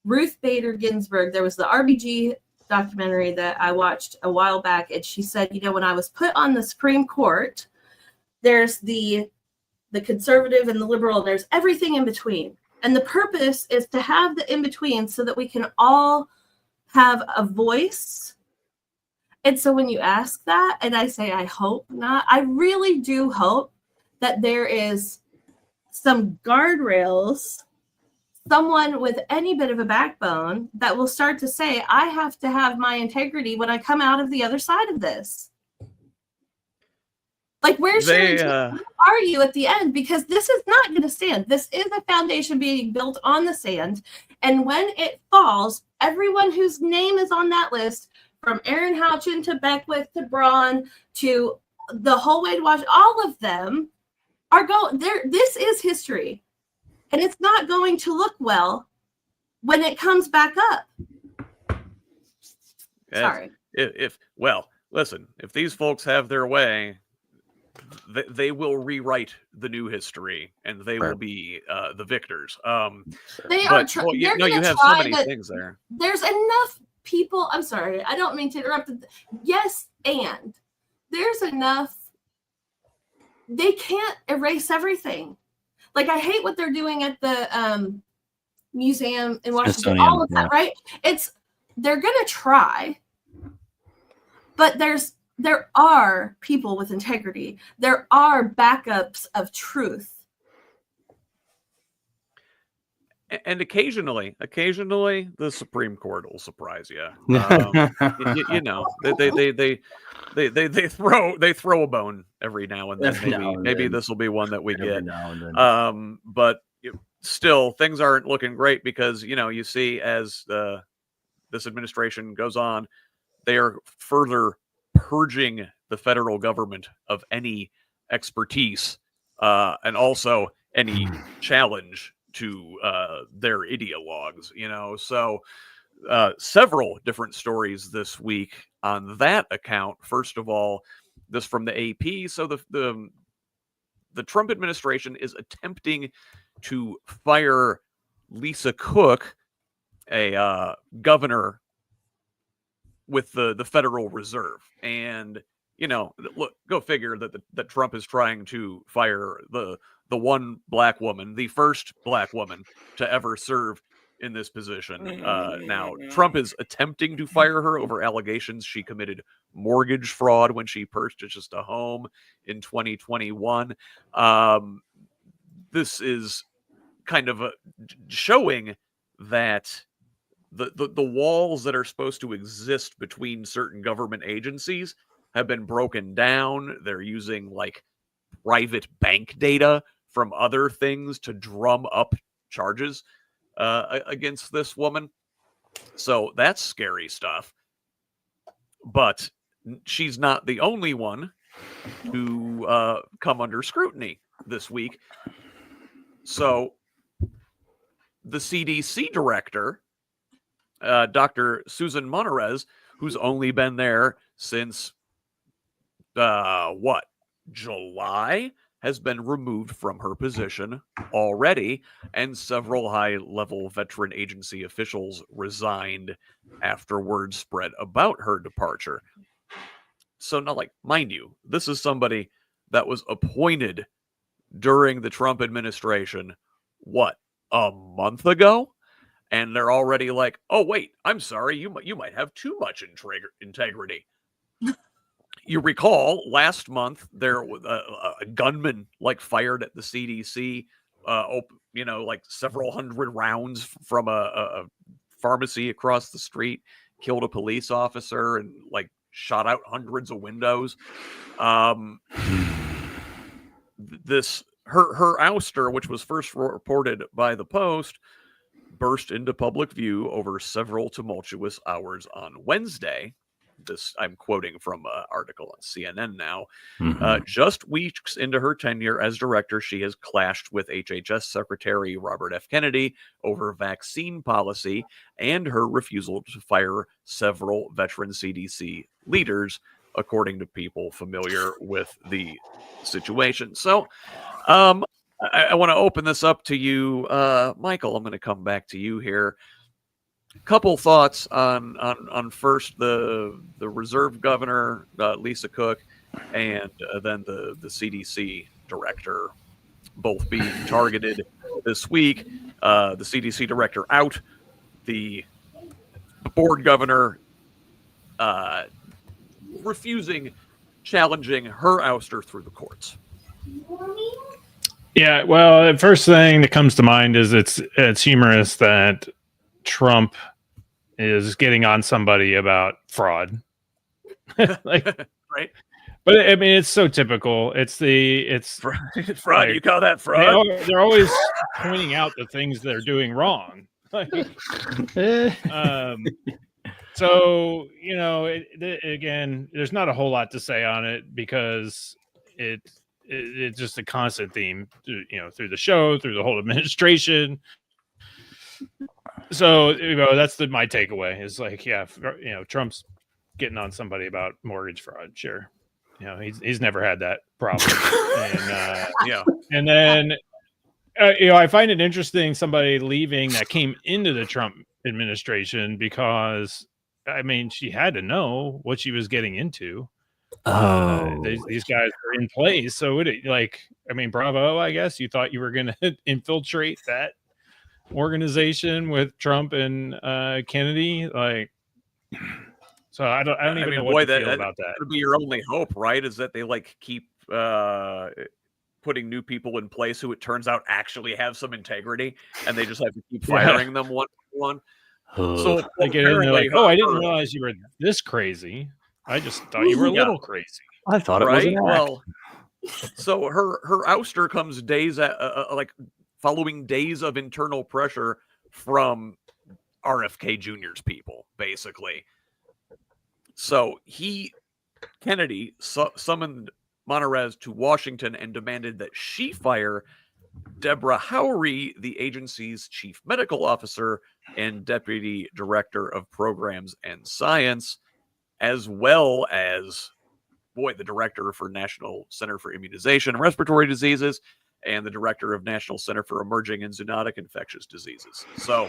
Ruth Bader Ginsburg, there was the RBG documentary that I watched a while back, and she said, you know, when I was put on the Supreme Court, there's the conservative and the liberal, and there's everything in between. And the purpose is to have the in between so that we can all have a voice. And so when you ask that, and I say, I hope not, I really do hope that there is some guardrails, someone with any bit of a backbone that will start to say, I have to have my integrity when I come out of the other side of this. Like, where are you at the end? Because this is not going to stand. This is a foundation being built on the sand. And when it falls, everyone whose name is on that list, from Aaron Houchin to Beckwith to Braun to the whole way to watch, all of them are going there. This is history. And it's not going to look well when it comes back up. Sorry. Listen, if these folks have their way, they will rewrite the new history, and they will be the victors. They are. You have so many things there. There's enough people. I'm sorry, I don't mean to interrupt. Yes, and there's enough. They can't erase everything. Like, I hate what they're doing at the museum in Washington. All of that, right? They're gonna try, but there are people with integrity. There are backups of truth. And occasionally, the Supreme Court will surprise you. You know, they throw a bone every now and then. Maybe this will be one that we get. But still, things aren't looking great because, you know, you see as this administration goes on, they are further purging the federal government of any expertise and also any challenge to their ideologues, you know. So several different stories this week on that account. First of all, this from the AP. So the Trump administration is attempting to fire Lisa Cook, a governor with the Federal Reserve. And, you know, look, go figure that Trump is trying to fire the one black woman, the first black woman to ever serve in this position. Now, Trump is attempting to fire her over allegations she committed mortgage fraud when she purchased a home in 2021. This is kind of showing that the walls that are supposed to exist between certain government agencies have been broken down. They're using like private bank data from other things to drum up charges against this woman. So that's scary stuff. But she's not the only one to come under scrutiny this week. So the CDC director, Dr. Susan Monterez, who's only been there since July, has been removed from her position already, and several high-level veteran agency officials resigned after word spread about her departure. So now, like, mind you, this is somebody that was appointed during the Trump administration what, a month ago? And they're already like, oh, wait, I'm sorry, you might have too much integrity. You recall last month there was a gunman like fired at the CDC, like several hundred rounds from a pharmacy across the street, killed a police officer and like shot out hundreds of windows. Her ouster, which was first reported by the Post, burst into public view over several tumultuous hours on Wednesday. This I'm quoting from an article on CNN now. Just weeks into her tenure as director, she has clashed with HHS Secretary Robert F. Kennedy over vaccine policy and her refusal to fire several veteran CDC leaders, according to people familiar with the situation. So I want to open this up to you, Michael. I'm going to come back to you here. Couple thoughts on first the reserve governor, Lisa Cook, and then the CDC director, both being targeted this week. The CDC director out, the board governor challenging her ouster through the courts. Yeah, well, the first thing that comes to mind is it's humorous that Trump is getting on somebody about fraud. Like, right? But I mean, it's so typical. It's fraud. Like, you call that fraud? They're always pointing out the things they're doing wrong. Like, so again, there's not a whole lot to say on it because it's just a constant theme, through the show, through the whole administration. So that's my takeaway is like, yeah, Trump's getting on somebody about mortgage fraud. Sure, he's never had that problem. And then I find it interesting somebody leaving that came into the Trump administration because I mean she had to know what she was getting into. These guys are in place, so bravo. I guess you thought you were going to infiltrate that organization with Trump and Kennedy, so I don't even know what to feel about that. That would be your only hope, right? Is that they keep putting new people in place who it turns out actually have some integrity, and they just have to keep firing them one by one. So they get in there like, oh, I didn't realize you were this crazy. I just thought you were a little crazy. I thought it was an act. Well, so her ouster comes days following days of internal pressure from RFK Jr.'s people, basically. So Kennedy summoned Monterez to Washington and demanded that she fire Deborah Howery, the agency's chief medical officer and deputy director of programs and science, as well as the director for National Center for Immunization and Respiratory Diseases and the director of National Center for Emerging and Zoonotic Infectious Diseases. So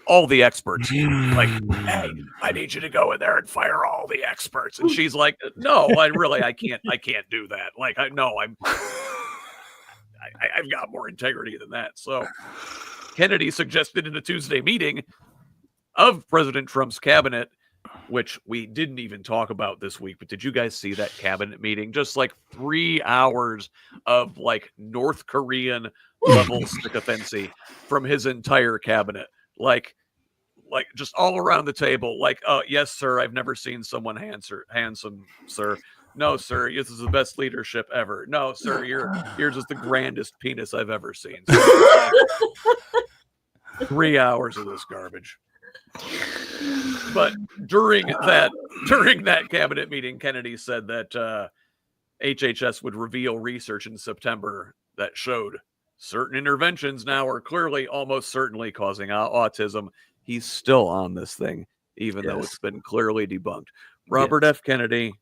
all the experts, like, hey, I need you to go in there and fire all the experts. And she's like, no, I can't do that. Like, I've got more integrity than that. So Kennedy suggested in a Tuesday meeting of President Trump's cabinet, which we didn't even talk about this week, but did you guys see that cabinet meeting? Just 3 hours of North Korean level sycophancy from his entire cabinet. Like just all around the table. Yes, sir, I've never seen someone handsome, sir. No, sir, this is the best leadership ever. No, sir, yours is the grandest penis I've ever seen. 3 hours of this garbage. But during that cabinet meeting, Kennedy said that HHS would reveal research in September that showed certain interventions now are clearly, almost certainly causing autism. He's still on this thing, even though it's been clearly debunked. Robert F. Kennedy,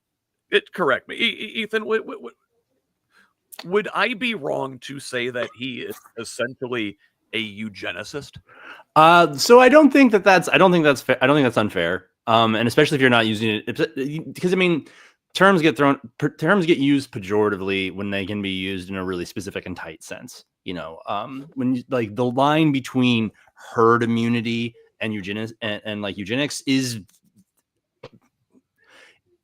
correct me, Ethan. Would I be wrong to say that he is essentially a eugenicist? So I don't think that's fair. I don't think that's unfair. And especially if you're not using it, because terms get used pejoratively when they can be used in a really specific and tight sense. When like the line between herd immunity and eugenics and like eugenics is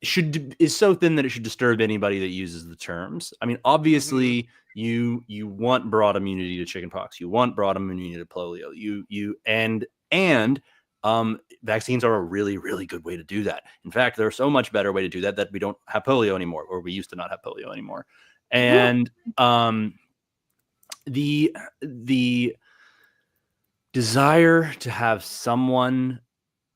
so thin that it should disturb anybody that uses the terms. I mean, obviously you want broad immunity to chickenpox, you want broad immunity to polio, and vaccines are a really, really good way to do that. In fact, they're so much better way to do that we don't have polio anymore, or we used to not have polio anymore. And the desire to have someone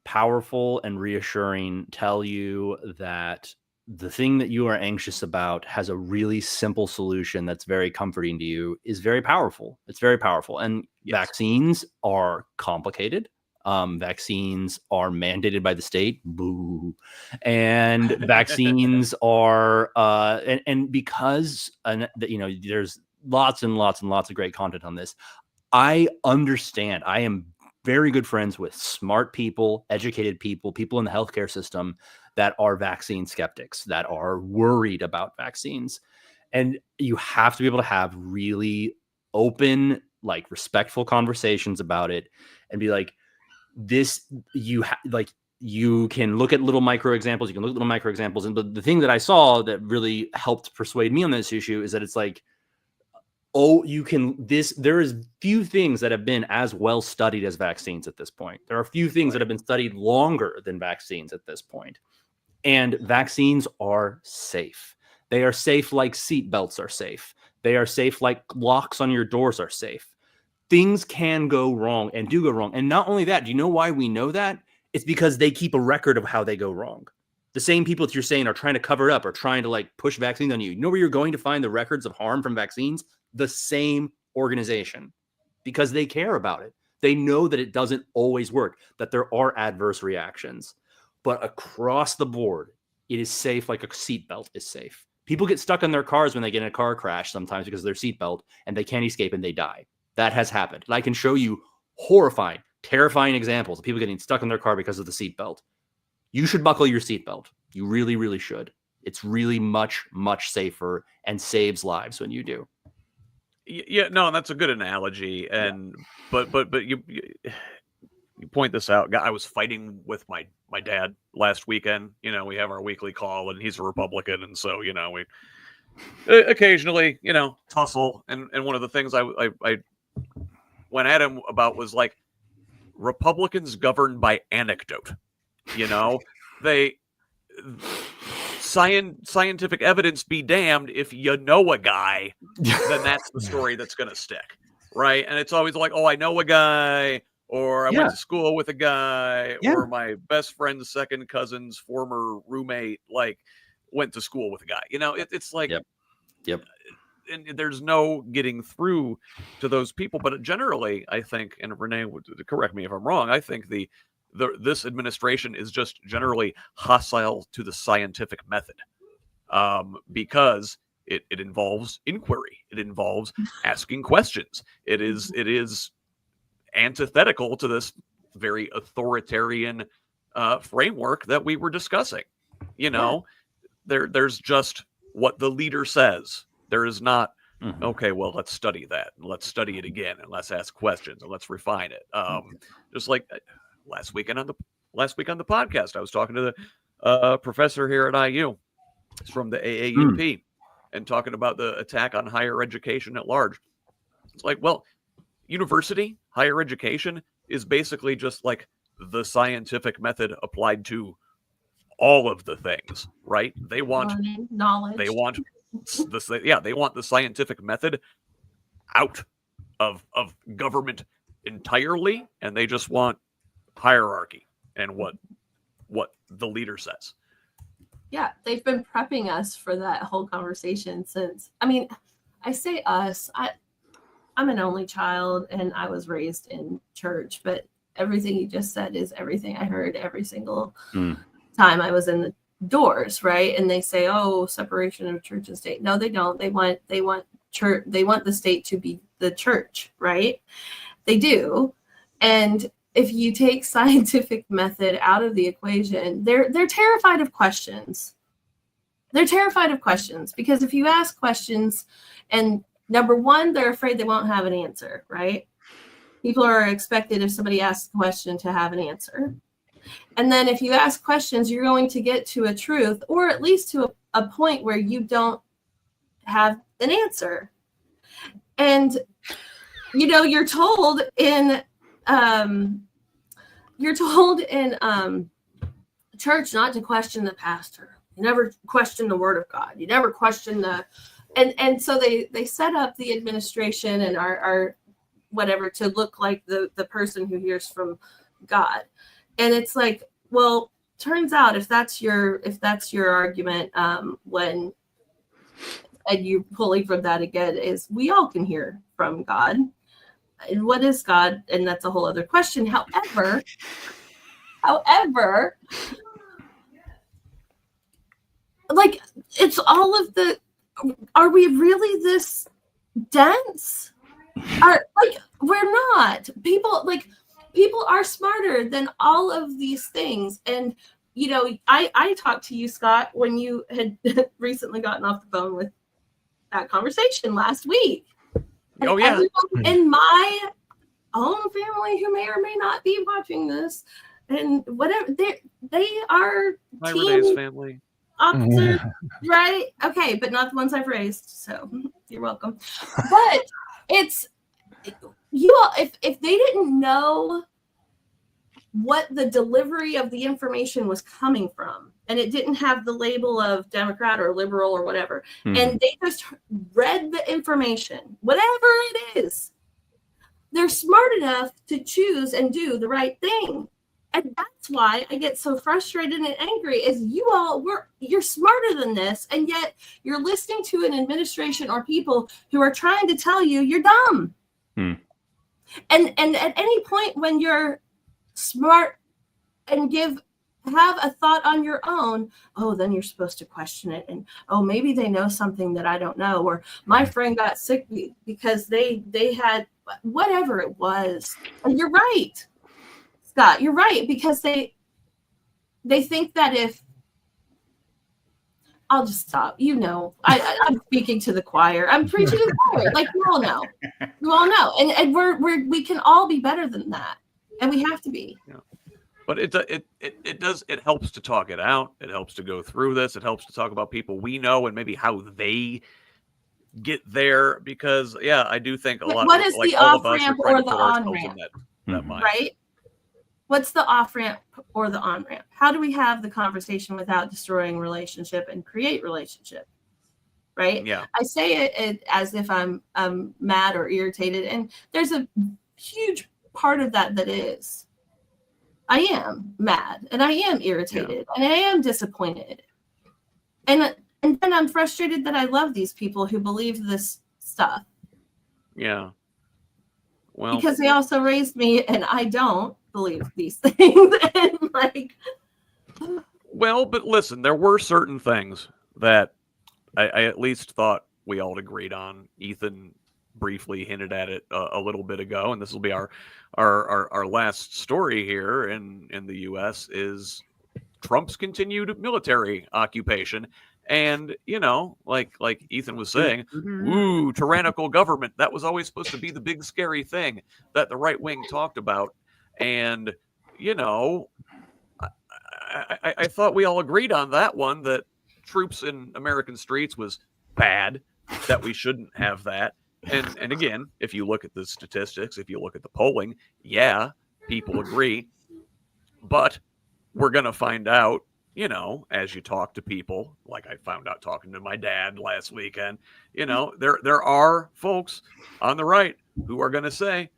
powerful and reassuring tell you that the thing that you are anxious about has a really simple solution that's very comforting to you is very powerful. It's very powerful. And vaccines are complicated. Vaccines are mandated by the state. Boo. And vaccines are and because there's lots and lots and lots of great content on this. I understand. I am very good friends with smart people, educated people, people in the healthcare system that are vaccine skeptics, that are worried about vaccines. And you have to be able to have really open, like respectful conversations about it and be like, you can look at little micro examples. You can look at little micro examples. And the thing that I saw that really helped persuade me on this issue is that it's like, there is few things that have been as well studied as vaccines at this point. There are few things that have been studied longer than vaccines at this point. And vaccines are safe. They are safe like seat belts are safe. They are safe like locks on your doors are safe. Things can go wrong and do go wrong. And not only that, do you know why we know that? It's because they keep a record of how they go wrong. The same people that you're saying are trying to cover it up or trying to like push vaccines on you. You know where you're going to find the records of harm from vaccines? The same organization, because they care about it. They know that it doesn't always work, that there are adverse reactions, but across the board, it is safe like a seatbelt is safe. People get stuck in their cars when they get in a car crash sometimes because of their seatbelt and they can't escape and they die. That has happened. And I can show you horrifying, terrifying examples of people getting stuck in their car because of the seatbelt. You should buckle your seatbelt. You really, really should. It's really much, much safer and saves lives when you do. Yeah, no, that's a good analogy, and but you point this out. I was fighting with my dad last weekend. We have our weekly call, and he's a Republican, and so we occasionally tussle. And one of the things I went at him about was like, Republicans govern by anecdote. They scientific evidence be damned. If you know a guy, then that's the story that's going to stick, right? And it's always like, oh, I know a guy, or I went to school with a guy, or my best friend's second cousin's former roommate like went to school with a guy. It's like, yep. And there's no getting through to those people. But generally, I think, and Renee would correct me if I'm wrong, I think this administration is just generally hostile to the scientific method, because it involves inquiry. It involves asking questions. It is antithetical to this very authoritarian framework that we were discussing. There's just what the leader says. There is not, okay, well, let's study that. And let's study it again. And let's ask questions. And let's refine it. Just like last week on the podcast, I was talking to the professor here at IU. It's from the AAUP, and talking about the attack on higher education at large. It's like, well, university, higher education is basically just like the scientific method applied to all of the things, right? They want knowledge. They want they want the scientific method out of government entirely, and they just want hierarchy and what the leader says. Yeah, they've been prepping us for that whole conversation since. I mean, I say us. I'm an only child, and I was raised in church, but everything you just said is everything I heard every single time I was in the doors, right? And they say, oh, separation of church and state. No, they don't. They want church. They want the state to be the church, right? They do. And if you take scientific method out of the equation, they're terrified of questions. They're terrified of questions, because if you ask questions and Number one, they're afraid they won't have an answer, right? People are expected, if somebody asks a question, to have an answer. And then if you ask questions, you're going to get to a truth, or at least to a point where you don't have an answer. And, you're told in church not to question the pastor. You never question the word of God. You never question and so they set up the administration and our whatever to look like the person who hears from God. And it's like, well, turns out if that's your argument, when and you pulling from that again is we all can hear from God. And what is God? And that's a whole other question. However, like, it's all of are we really this dense? We're not. People are smarter than all of these things. And, I talked to you, Scott, when you had recently gotten off the phone with that conversation last week. Oh, yeah. In my own family who may or may not be watching this, and whatever, they are my Renee's family. Officers, right? Okay, but not the ones I've raised. So you're welcome. But it's you all. If they didn't know what the delivery of the information was coming from, and it didn't have the label of Democrat or liberal or whatever, and they just read the information, whatever it is, they're smart enough to choose and do the right thing. And that's why I get so frustrated and angry is you're smarter than this, and yet you're listening to an administration or people who are trying to tell you you're dumb. And at any point when you're smart and have a thought on your own, then you're supposed to question it. And, maybe they know something that I don't know. Or my friend got sick because they had whatever it was. And you're right, Scott, you're right. Because they think that if I'll just stop. I'm speaking to the choir. I'm preaching to the choir. Like you all know. And we can all be better than that. And we have to be. Yeah. But it helps to talk it out. It helps to go through this. It helps to talk about people we know and maybe how they get there. Because I do think a lot. What is like the all off of us ramp are trying or to the put on ourselves ramp? in that mind. Right? What's the off ramp or the on ramp? How do we have the conversation without destroying relationship and create relationship? Right? Yeah. I say it as if I'm mad or irritated, and there's a huge part of that is. I am mad and I am irritated and I am disappointed. And then I'm frustrated that I love these people who believe this stuff. Yeah. Well, because they also raised me and I don't believe these things. And well, but listen, there were certain things that I at least thought we all agreed on. Ethan briefly hinted at it a little bit ago, and this will be our last story here in the U.S. is Trump's continued military occupation, and like Ethan was saying, ooh, tyrannical government. That was always supposed to be the big scary thing that the right wing talked about, and I thought we all agreed on that one, that troops in American streets was bad, that we shouldn't have that. And again, if you look at the statistics, if you look at the polling, people agree. But we're going to find out, as you talk to people, like I found out talking to my dad last weekend, there are folks on the right who are going to say,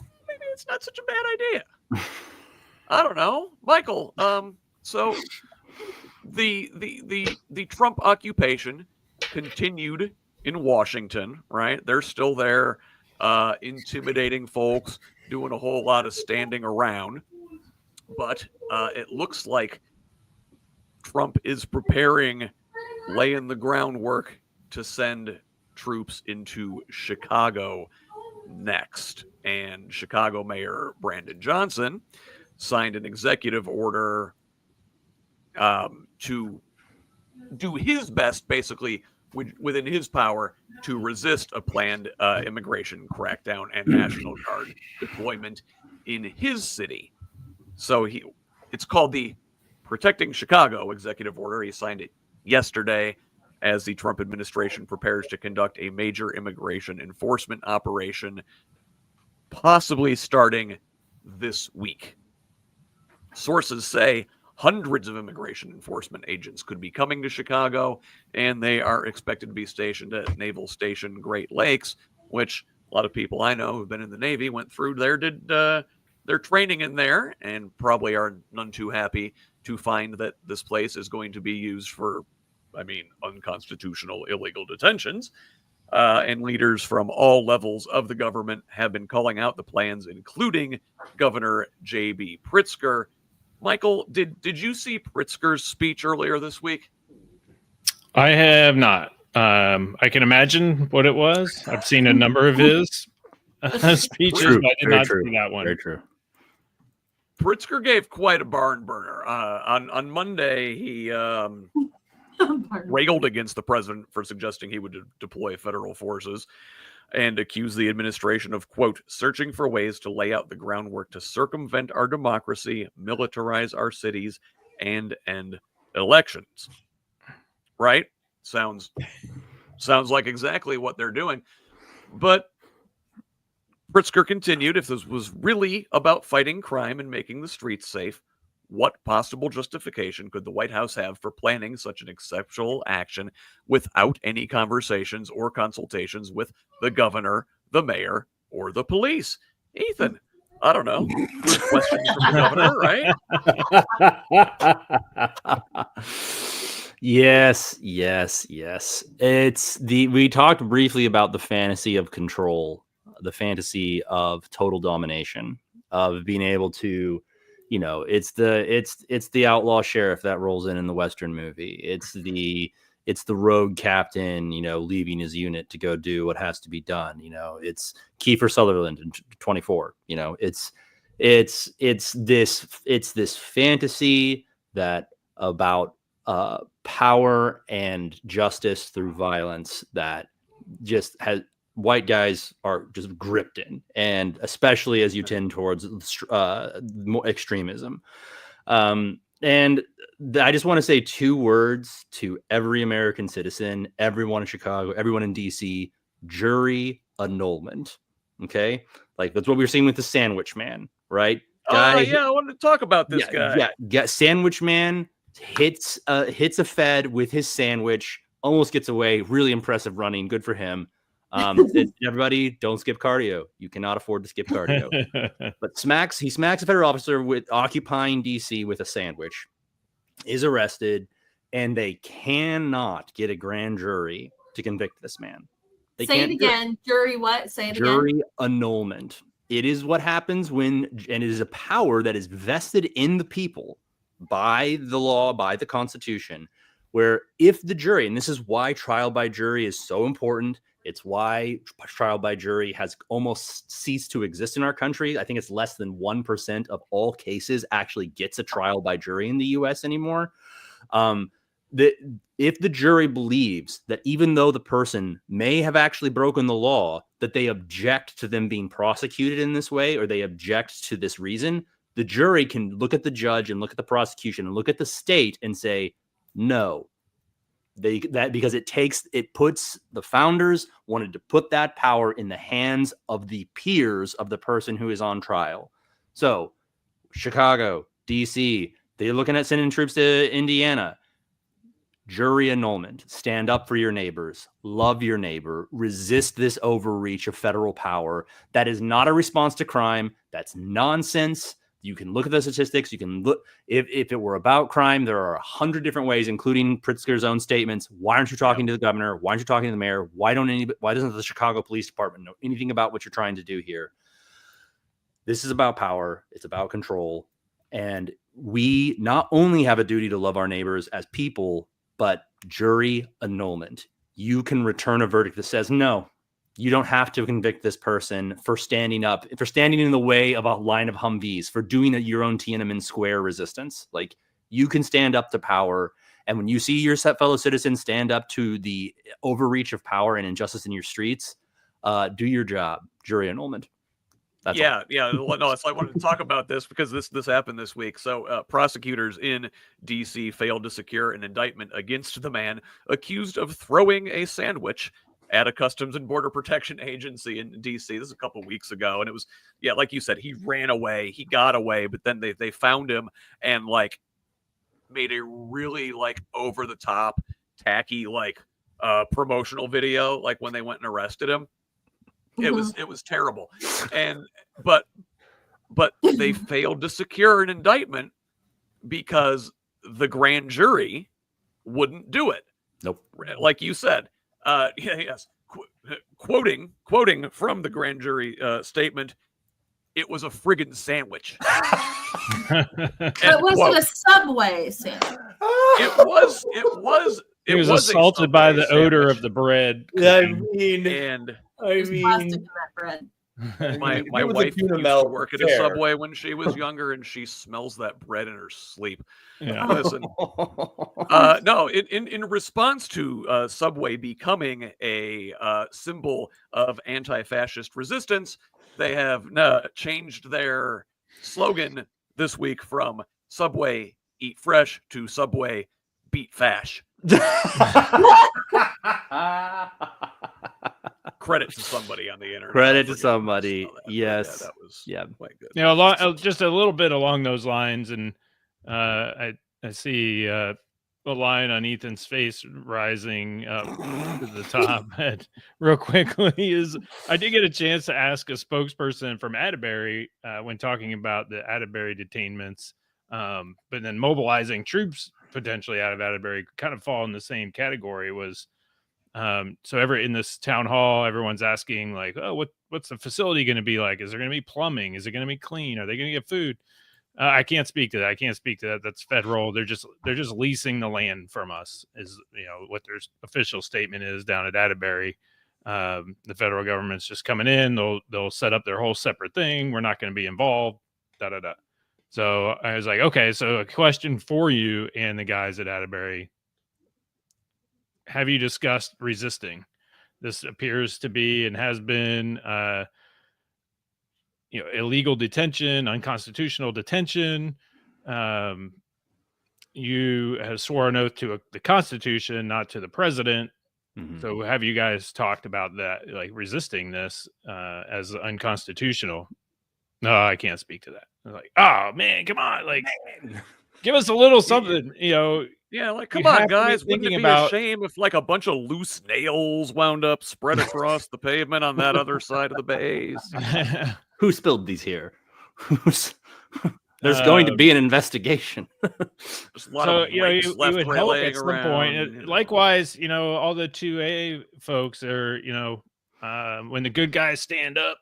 maybe it's not such a bad idea. I don't know. Michael, so the Trump occupation continued in Washington, right? They're still there, intimidating folks, doing a whole lot of standing around. But it looks like Trump is preparing, laying the groundwork to send troops into Chicago next. And Chicago Mayor Brandon Johnson signed an executive order to do his best, basically, within his power to resist a planned immigration crackdown and National Guard deployment in his city. So it's called the Protecting Chicago executive order. He signed it yesterday as the Trump administration prepares to conduct a major immigration enforcement operation, possibly starting this week. Sources say hundreds of immigration enforcement agents could be coming to Chicago, and they are expected to be stationed at Naval Station Great Lakes, which a lot of people I know who've been in the Navy went through there, did their training in there, and probably are none too happy to find that this place is going to be used for, unconstitutional, illegal detentions. And leaders from all levels of the government have been calling out the plans, including Governor J.B. Pritzker. Michael, did you see Pritzker's speech earlier this week? I have not. I can imagine what it was. I've seen a number of his speeches, but I did not see that one. Very true. Pritzker gave quite a barn burner. On Monday, he railed against the president for suggesting he would deploy federal forces and accused the administration of, quote, searching for ways to lay out the groundwork to circumvent our democracy, militarize our cities, and end elections. Right? Sounds like exactly what they're doing. But Pritzker continued, if this was really about fighting crime and making the streets safe, what possible justification could the White House have for planning such an exceptional action without any conversations or consultations with the governor, the mayor, or the police? Ethan, I don't know. Good questions from the governor, right? Yes. We talked briefly about the fantasy of control, the fantasy of total domination, of being able to, it's the outlaw sheriff that rolls in the Western movie. It's the rogue captain, leaving his unit to go do what has to be done. It's Kiefer Sutherland in 24. It's this fantasy that about power and justice through violence that just has white guys are just gripped in, and especially as you tend towards more extremism. And I just want to say 2 words to every American citizen, everyone in Chicago, everyone in DC: jury annulment. Okay, like that's what we were seeing with the Sandwich Man, right? I wanted to talk about this guy. Yeah, Sandwich Man hits a Fed with his sandwich, almost gets away. Really impressive running, good for him. Everybody, don't skip cardio. You cannot afford to skip cardio. But he smacks a federal officer with occupying DC with a sandwich, is arrested, and they cannot get a grand jury to convict this man. Say it again. Jury what? Say it again. Jury annulment. It is what happens and it is a power that is vested in the people by the law, by the Constitution, where if the jury, and this is why trial by jury is so important. It's why trial by jury has almost ceased to exist in our country. I think it's less than 1% of all cases actually gets a trial by jury in the U.S. anymore. If the jury believes that even though the person may have actually broken the law, that they object to them being prosecuted in this way, or they object to this reason, the jury can look at the judge and look at the prosecution and look at the state and say, no. Because it puts the founders wanted to put that power in the hands of the peers of the person who is on trial. So Chicago, DC, they're looking at sending troops to Indiana. Jury annulment. Stand up for your neighbors. Love your neighbor. Resist this overreach of federal power. That is not a response to crime. That's nonsense. You can look at the statistics. You can look if it were about crime, there are 100 different ways, including Pritzker's own statements. Why aren't you talking to the governor? Why aren't you talking to the mayor? Why doesn't the Chicago Police Department know anything about what you're trying to do here? This is about power. It's about control. And we not only have a duty to love our neighbors as people, but jury annulment. You can return a verdict that says, no, you don't have to convict this person for standing in the way of a line of Humvees, for doing your own Tiananmen Square resistance. Like, you can stand up to power And when you see your fellow citizens stand up to the overreach of power and injustice in your streets, do your job. Jury annulment. That's all. Yeah. No, so I wanted to talk about this because this happened this week. So prosecutors in D.C. failed to secure an indictment against the man accused of throwing a sandwich at a Customs and Border Protection agency in D.C. This is a couple of weeks ago, and it was, like you said, he ran away, he got away, but then they found him and like made a really like over the top, tacky like promotional video, like when they went and arrested him. It was terrible, but they failed to secure an indictment because the grand jury wouldn't do it. Nope. Like you said, yes. Quoting from the grand jury statement, it was a friggin' sandwich. It wasn't a Subway sandwich. It was. He was assaulted by the odor of the bread. I mean, There's plastic in that bread. My wife used to work at a Subway when she was younger, and she smells that bread in her sleep. Yeah. Listen, no, in response to Subway becoming a symbol of anti-fascist resistance, they have changed their slogan this week from Subway Eat Fresh to Subway Beat Fash. Credit to somebody on the internet. Credit to somebody. Yes. That was quite good. Just a little bit along those lines, and I see a line on Ethan's face rising up to the top. And real quickly, is I did get a chance to ask a spokesperson from Atterbury when talking about the Atterbury detainments, but then mobilizing troops potentially out of Atterbury kind of fall in the same category. Was so in this town hall, everyone's asking like, oh, what's the facility going to be like? Is there going to be plumbing? Is it going to be clean? Are they going to get food? I can't speak to that. That's federal. They're just leasing the land from us, is what their official statement is down at Atterbury. The federal government's just coming in. They'll set up their whole separate thing. We're not going to be involved. So I was like, okay, so a question for you and the guys at Atterbury. Have you discussed resisting? This appears to be and has been illegal detention, unconstitutional detention. You have swore an oath to the Constitution, not to the president. Mm-hmm. So have you guys talked about that, like resisting this as unconstitutional? No, I can't speak to that. I was like, oh man, come on, like give us a little something, Yeah, like come on, guys. Wouldn't it be a shame if like a bunch of loose nails wound up spread across the pavement on that other side of the bays? Who spilled these here? There's going to be an investigation. There's a lot of you would help at some point. Likewise, all the 2A folks are, when the good guys stand up,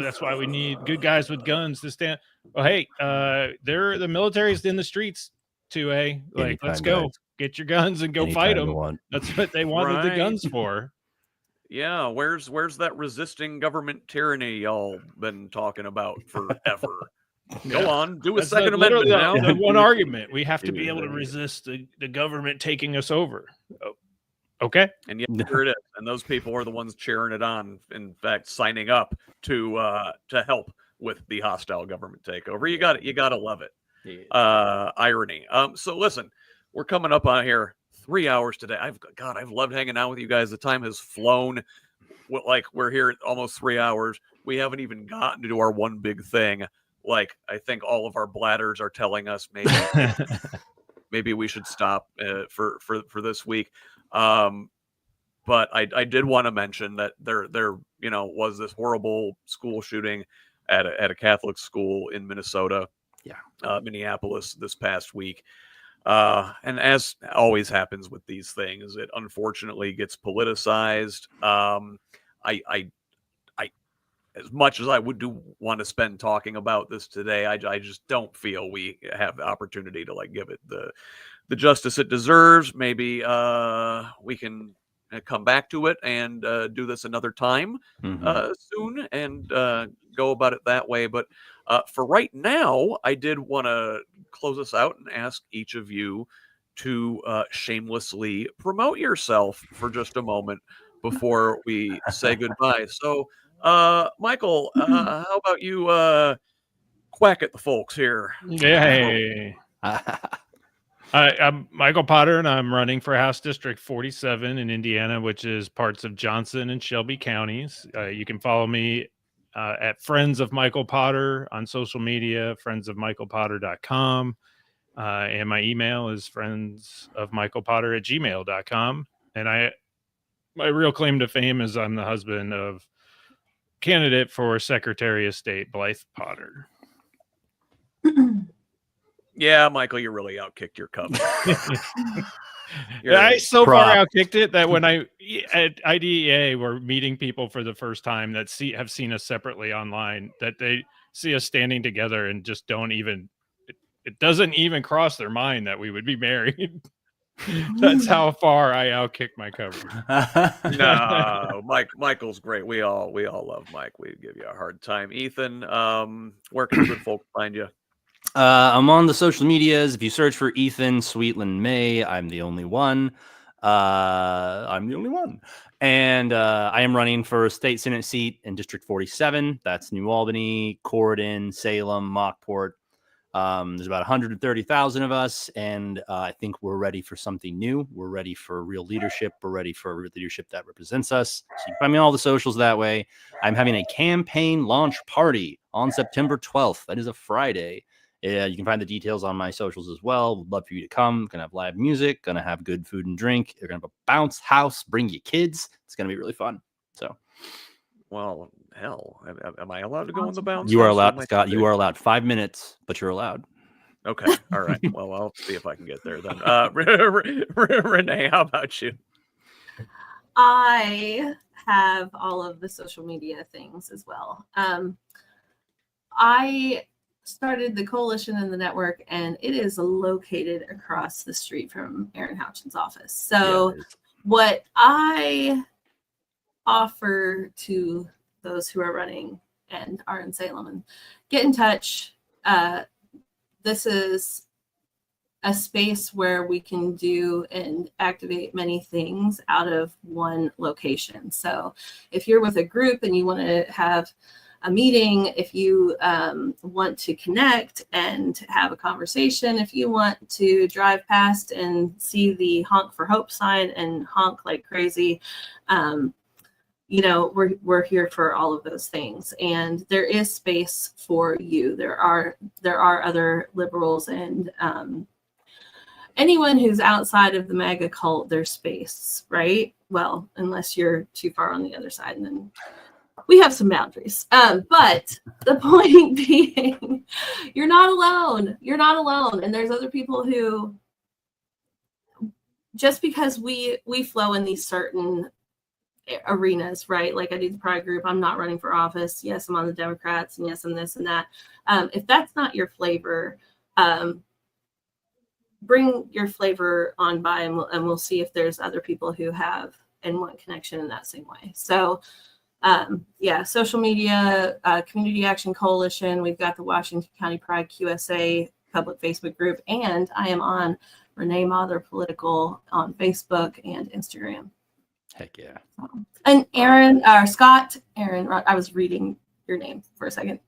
that's why we need good guys with guns to stand. Well, hey, the military's in the streets. 2A, like anytime, let's go, guys. Get your guns and go fight them. That's what they wanted the guns for. Yeah, where's that resisting government tyranny y'all been talking about forever? Go on, do a Second Amendment now. The one argument we have to be able to resist the government taking us over. Oh, okay, and yeah, here it is. And those people are the ones cheering it on. In fact, signing up to help with the hostile government takeover. You got to love it. Irony. So listen, we're coming up on here 3 hours today. I've loved hanging out with you guys. The time has flown. We're here almost 3 hours. We haven't even gotten to do our one big thing. Like I think all of our bladders are telling us maybe we should stop for this week. But I did want to mention that there was this horrible school shooting at a Catholic school in Minnesota. Minneapolis this past week. And as always happens with these things, it unfortunately gets politicized. I as much as I would want to spend talking about this today, I just don't feel we have the opportunity to give it the justice it deserves. Maybe we can come back to it and do this another time soon and go about it that way. But for right now, I did want to close us out and ask each of you to shamelessly promote yourself for just a moment before we say goodbye. So, Michael, how about you quack at the folks here? Yay. I'm Michael Potter, and I'm running for House District 47 in Indiana, which is parts of Johnson and Shelby counties. You can follow me at Friends of Michael Potter on social media, friendsofmichaelpotter.com. And my email is friendsofmichaelpotter@gmail.com. And my real claim to fame is I'm the husband of candidate for Secretary of State Blythe Potter. Yeah, Michael, you really outkicked your cup. I so far outkicked it that when I at IDEA we're meeting people for the first time that have seen us separately online, that they see us standing together and just don't even it doesn't even cross their mind that we would be married. That's how far I outkicked my coverage. No, Michael's great. We all love Mike. We give you a hard time. Ethan, where can good folk find you? I'm on the social medias. If you search for Ethan Sweetland-May, I'm the only one. And I am running for a state Senate seat in District 47. That's New Albany, Corydon, Salem, Mockport. There's about 130,000 of us, and I think we're ready for something new. We're ready for real leadership. We're ready for leadership that represents us. So you can find me on all the socials that way. I'm having a campaign launch party on September 12th. That is a Friday. You can find the details on my socials as well. Would love for you to come. Gonna have live music. Gonna have good food and drink. They're gonna have a bounce house. Bring your kids. It's gonna be really fun. So, well, hell, am I allowed to go in the bounce? You are allowed, Scott. You are allowed 5 minutes, but you're allowed. Okay, all right. Well, I'll see if I can get there then. Renee, how about you? I have all of the social media things as well. I started the coalition and the network, and it is located across the street from Aaron Houchin's office. So what I offer to those who are running and are in Salem, and get in touch. This is a space where we can do and activate many things out of one location. So if you're with a group and you want to have a meeting, if you want to connect and have a conversation, if you want to drive past and see the Honk for Hope sign and honk like crazy, we're here for all of those things. And there is space for you. There are other liberals and anyone who's outside of the MAGA cult, there's space, right? Well, unless you're too far on the other side, and then we have some boundaries. But the point being, you're not alone. You're not alone. And there's other people who, just because we flow in these certain arenas, right? Like I do the Pride group. I'm not running for office. Yes, I'm on the Democrats, and yes, I'm this and that. If that's not your flavor, bring your flavor on by, and we'll see if there's other people who have and want connection in that same way. So social media, Community Action Coalition. We've got the Washington County Pride QSA public Facebook group, and I am on Renee Mather Political on Facebook and Instagram. Heck yeah. And Scott, I was reading your name for a second.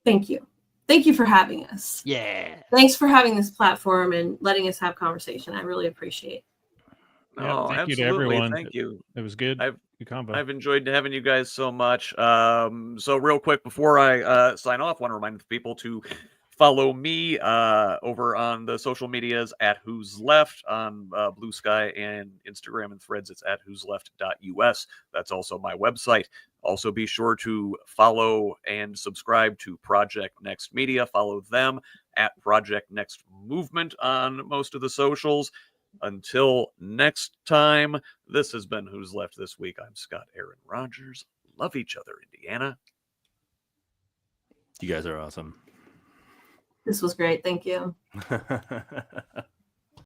Thank you. Thank you for having us. Yeah. Thanks for having this platform and letting us have conversation. I really appreciate it. No, thank you to absolutely. everyone. Thank you. It was good. Good combo. I've enjoyed having you guys so much. So real quick before I sign off, I want to remind people to follow me over on the social medias at HoosLeft on Blue Sky and Instagram and Threads. It's at whosleft.us. That's also my website. Also, be sure to follow and subscribe to Project Next Media. Follow them at Project Next Movement on most of the socials. Until next time, this has been Who's Left This Week. I'm Scott Aaron Rogers. Love each other, Indiana. You guys are awesome. This was great. Thank you.